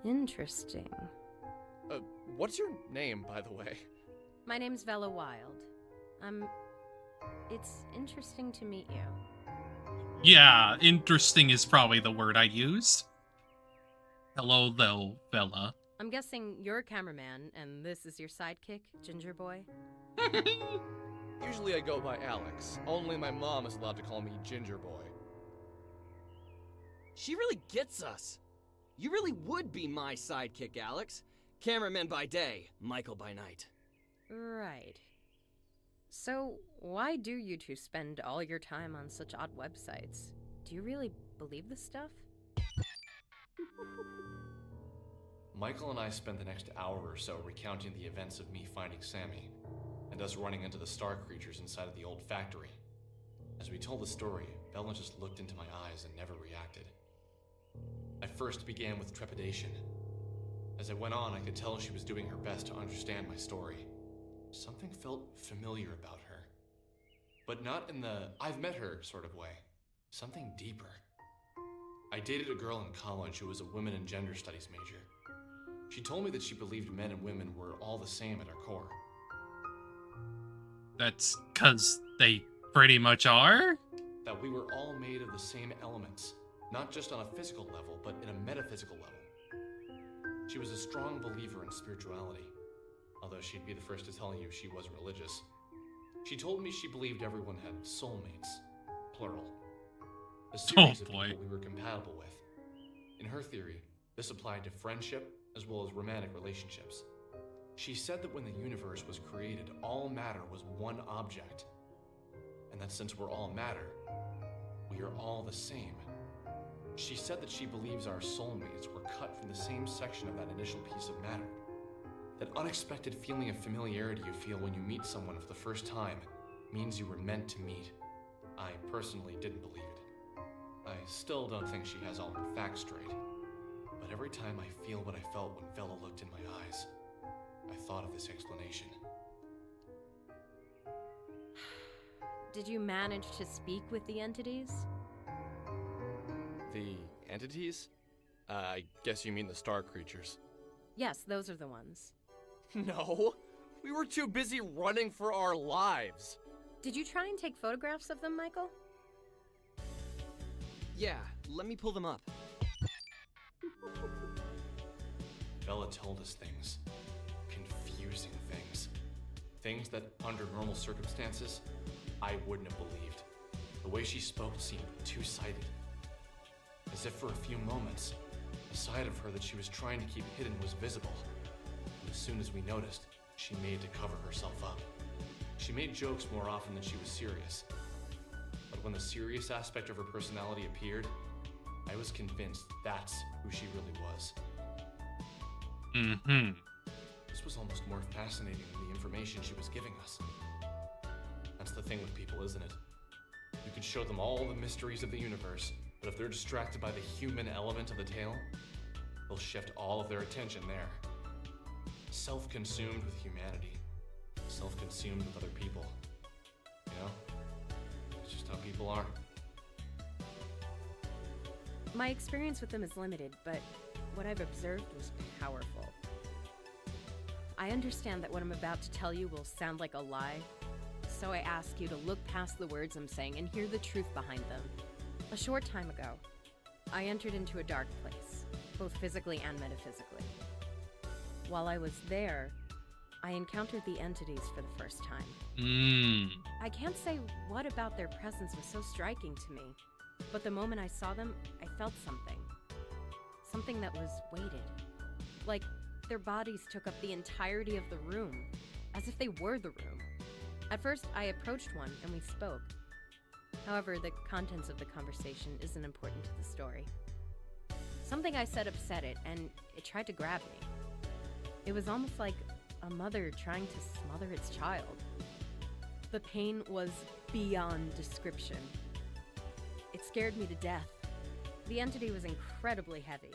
[SPEAKER 10] Interesting.
[SPEAKER 6] What's your name, by the way?
[SPEAKER 10] My name's Vela Wild. It's interesting to meet you.
[SPEAKER 1] Yeah, interesting is probably the word I'd use. Hello, though, Vela.
[SPEAKER 10] I'm guessing you're a cameraman, and this is your sidekick, Ginger Boy?
[SPEAKER 6] Usually I go by Alex. Only my mom is allowed to call me Ginger Boy.
[SPEAKER 21] She really gets us. You really would be my sidekick, Alex. Cameraman by day, Michael by night.
[SPEAKER 10] Right. So, why do you two spend all your time on such odd websites? Do you really believe this stuff?
[SPEAKER 6] Michael and I spent the next hour or so recounting the events of me finding Sammy, and us running into the star creatures inside of the old factory. As we told the story, Bella just looked into my eyes and never reacted. I first began with trepidation. As I went on, I could tell she was doing her best to understand my story. Something felt familiar about her. But not in the I've met her sort of way. Something deeper. I dated a girl in college who was a women and gender studies major. She told me that she believed men and women were all the same at our core.
[SPEAKER 1] That's 'cause they pretty much are?
[SPEAKER 6] That we were all made of the same elements, not just on a physical level, but in a metaphysical level. She was a strong believer in spirituality, although she'd be the first to tell you she wasn't religious. She told me she believed everyone had soulmates, plural. A series of people we were compatible with. In her theory, this applied to friendship as well as romantic relationships. She said that when the universe was created, all matter was one object, and that since we're all matter, we are all the same. She said that she believes our soulmates were cut from the same section of that initial piece of matter. That unexpected feeling of familiarity you feel when you meet someone for the first time means you were meant to meet. I personally didn't believe it. I still don't think she has all her facts straight. But every time I feel what I felt when Vela looked in my eyes, I thought of this explanation.
[SPEAKER 10] Did you manage to speak with the entities?
[SPEAKER 6] The entities? I guess you mean the star creatures.
[SPEAKER 10] Yes, those are the ones.
[SPEAKER 21] No, we were too busy running for our lives.
[SPEAKER 10] Did you try and take photographs of them, Michael?
[SPEAKER 21] Yeah, let me pull them up.
[SPEAKER 6] Vela told us things. Confusing things. Things that, under normal circumstances, I wouldn't have believed. The way she spoke seemed two-sided. As if for a few moments, a side of her that she was trying to keep hidden was visible. And as soon as we noticed, she made to cover herself up. She made jokes more often than she was serious. But when the serious aspect of her personality appeared, I was convinced that's who she really was.
[SPEAKER 1] Mm-hmm.
[SPEAKER 6] This was almost more fascinating than the information she was giving us. That's the thing with people, isn't it? You can show them all the mysteries of the universe, but if they're distracted by the human element of the tale, they'll shift all of their attention there. Self-consumed with humanity. Self-consumed with other people. You know? It's just how people are.
[SPEAKER 10] My experience with them is limited, but what I've observed was powerful. I understand that what I'm about to tell you will sound like a lie, so I ask you to look past the words I'm saying and hear the truth behind them. A short time ago, I entered into a dark place, both physically and metaphysically. While I was there, I encountered the entities for the first time. I can't say what about their presence was so striking to me, but the moment I saw them, I felt something. Something that was weighted. Like their bodies took up the entirety of the room, as if they were the room. At first, I approached one and we spoke. However, the contents of the conversation isn't important to the story. Something I said upset it, and it tried to grab me. It was almost like a mother trying to smother its child. The pain was beyond description. It scared me to death. The entity was incredibly heavy.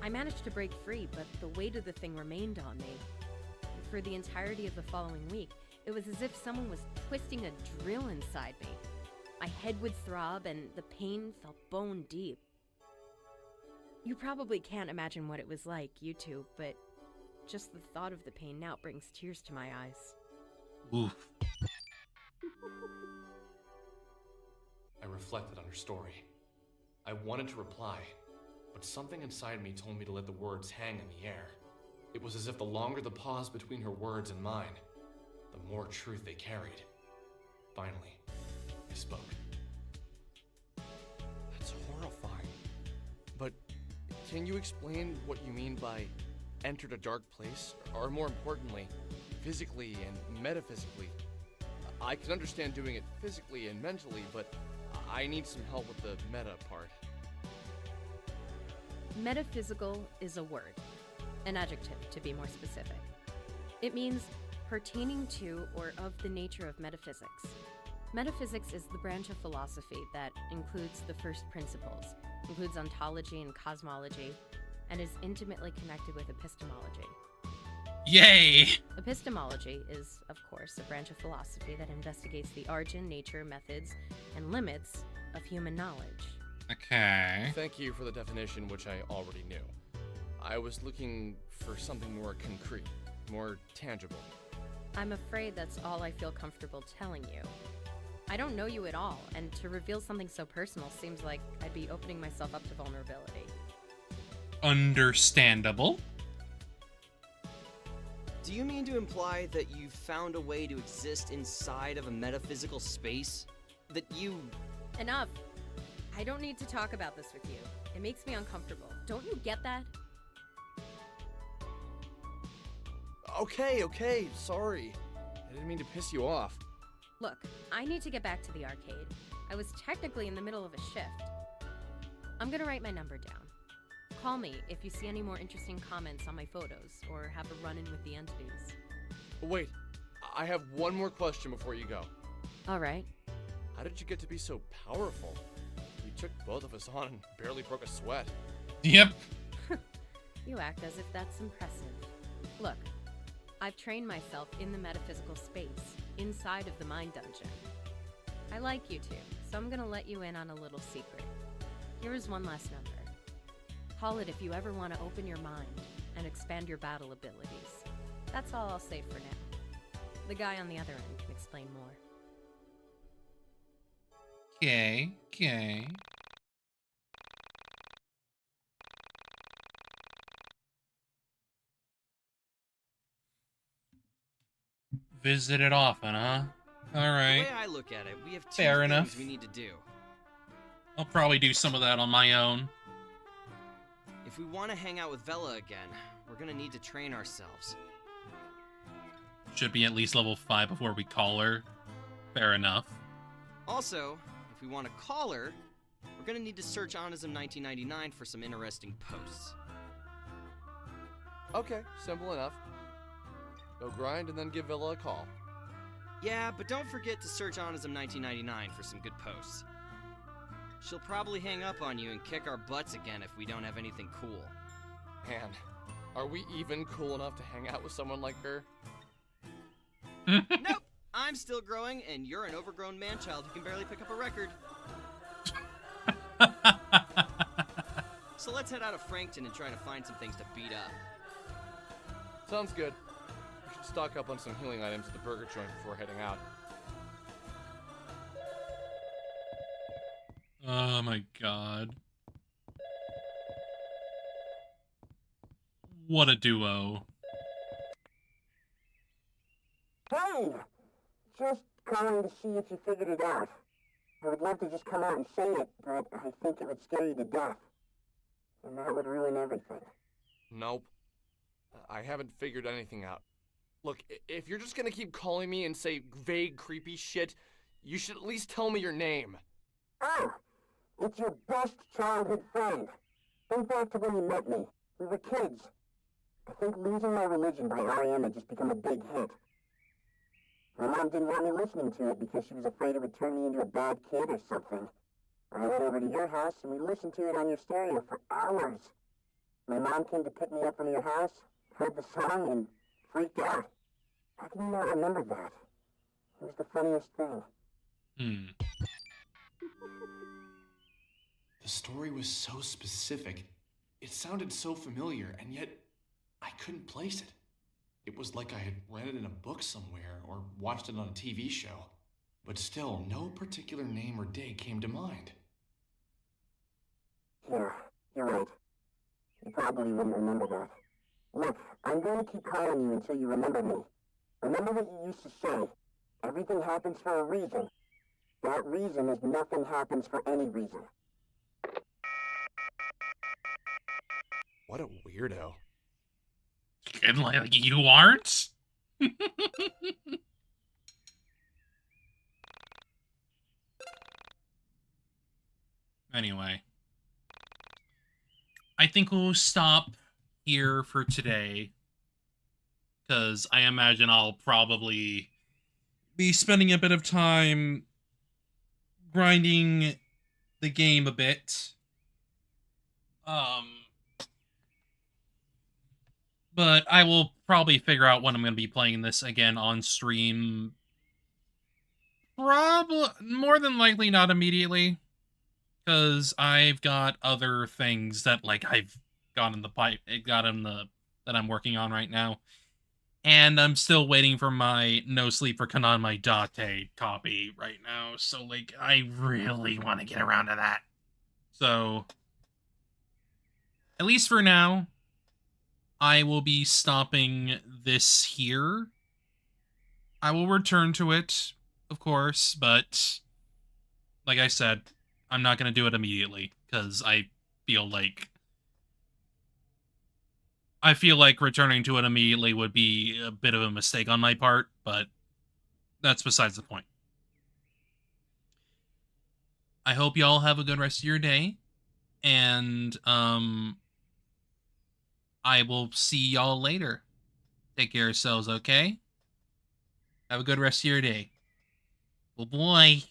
[SPEAKER 10] I managed to break free, but the weight of the thing remained on me. For the entirety of the following week, it was as if someone was twisting a drill inside me. My head would throb, and the pain felt bone deep. You probably can't imagine what it was like, you two, but just the thought of the pain now brings tears to my eyes.
[SPEAKER 1] Oof.
[SPEAKER 6] I reflected on her story. I wanted to reply, but something inside me told me to let the words hang in the air. It was as if the longer the pause between her words and mine, the more truth they carried. Finally, I spoke. That's horrifying. But can you explain what you mean by entered a dark place? Or more importantly, physically and metaphysically? I can understand doing it physically and mentally, but I need some help with the meta part.
[SPEAKER 10] Metaphysical is a word, an adjective to be more specific. It means pertaining to or of the nature of metaphysics. Metaphysics is the branch of philosophy that includes the first principles, includes ontology and cosmology, and is intimately connected with epistemology.
[SPEAKER 1] Yay!
[SPEAKER 10] Epistemology is, of course, a branch of philosophy that investigates the origin, nature, methods, and limits of human knowledge.
[SPEAKER 1] Okay.
[SPEAKER 6] Thank you for the definition, which I already knew. I was looking for something more concrete, more tangible.
[SPEAKER 10] I'm afraid that's all I feel comfortable telling you. I don't know you at all, and to reveal something so personal seems like I'd be opening myself up to vulnerability.
[SPEAKER 1] Understandable.
[SPEAKER 21] Do you mean to imply that you found a way to exist inside of a metaphysical space? That you...
[SPEAKER 10] Enough! I don't need to talk about this with you. It makes me uncomfortable. Don't you get that?
[SPEAKER 16] Okay, sorry. I didn't mean to piss you off.
[SPEAKER 10] Look, I need to get back to the arcade. I was technically in the middle of a shift. I'm gonna write my number down. Call me if you see any more interesting comments on my photos, or have a run-in with the entities.
[SPEAKER 16] Wait, I have one more question before you go.
[SPEAKER 10] Alright.
[SPEAKER 16] How did you get to be so powerful? You took both of us on and barely broke a sweat.
[SPEAKER 1] Yep.
[SPEAKER 10] You act as if that's impressive. Look, I've trained myself in the metaphysical space, inside of the mind dungeon. I like you two, so I'm gonna let you in on a little secret. Here is one last number. Call it if you ever want to open your mind and expand your battle abilities. That's all I'll say for now. The guy on the other end can explain more.
[SPEAKER 1] Okay. Visit it often, huh? Alright.
[SPEAKER 17] The way I look at it, we have two
[SPEAKER 1] Fair
[SPEAKER 17] things
[SPEAKER 1] enough.
[SPEAKER 17] we need to do.
[SPEAKER 1] I'll probably do some of that on my own.
[SPEAKER 17] If we want to hang out with Vela again, we're gonna need to train ourselves.
[SPEAKER 1] Should be at least level 5 before we call her. Fair enough.
[SPEAKER 17] Also, if we want to call her, we're gonna need to search Onism 1999 for some interesting posts.
[SPEAKER 16] Okay, simple enough. Go grind and then give Villa a call.
[SPEAKER 17] Yeah, but don't forget to search Onism 1999 for some good posts. She'll probably hang up on you and kick our butts again if we don't have anything cool.
[SPEAKER 16] Man, are we even cool enough to hang out with someone like her?
[SPEAKER 17] Nope! I'm still growing, and you're an overgrown man-child who can barely pick up a record. So let's head out of Frankton and try to find some things to beat up.
[SPEAKER 16] Sounds good. We should stock up on some healing items at the burger joint before heading out.
[SPEAKER 1] Oh my god. What a duo.
[SPEAKER 20] Hey! Just calling to see if you figured it out. I would love to just come out and say it, but I think it would scare you to death. And that would ruin everything.
[SPEAKER 16] Nope. I haven't figured anything out. Look, if you're just gonna keep calling me and say vague, creepy shit, you should at least tell me your name.
[SPEAKER 20] Oh! It's your best childhood friend. Think back to when you met me. We were kids. I think Losing My Religion by R.E.M. had just become a big hit. My mom didn't want me listening to it because she was afraid it would turn me into a bad kid or something. I went over to your house and we listened to it on your stereo for hours. My mom came to pick me up from your house, heard the song, and freaked out. How can you not remember that? It was the funniest thing.
[SPEAKER 8] The story was so specific. It sounded so familiar, and yet I couldn't place it. It was like I had read it in a book somewhere or watched it on a TV show. But still, no particular name or day came to mind.
[SPEAKER 20] Yeah, you're right. You probably wouldn't remember that. Look, I'm going to keep calling you until you remember me. Remember what you used to say. Everything happens for a reason. That reason is nothing happens for any reason.
[SPEAKER 16] What a weirdo.
[SPEAKER 1] And like you aren't? Anyway. I think we'll stop here for today. Because I imagine I'll probably be spending a bit of time grinding the game a bit. But I will probably figure out when I'm going to be playing this again on stream. Probably, more than likely not immediately. Because I've got other things that, like, I've got in the pipe, that I'm working on right now. And I'm still waiting for my No Sleep for Kanan My Date copy right now. So, like, I really want to get around to that. So, at least for now, I will be stopping this here. I will return to it, of course, but like I said, I'm not going to do it immediately because I feel like I feel like returning to it immediately would be a bit of a mistake on my part, but that's besides the point. I hope y'all have a good rest of your day, and I will see y'all later. Take care of yourselves, okay? Have a good rest of your day. Well, boy.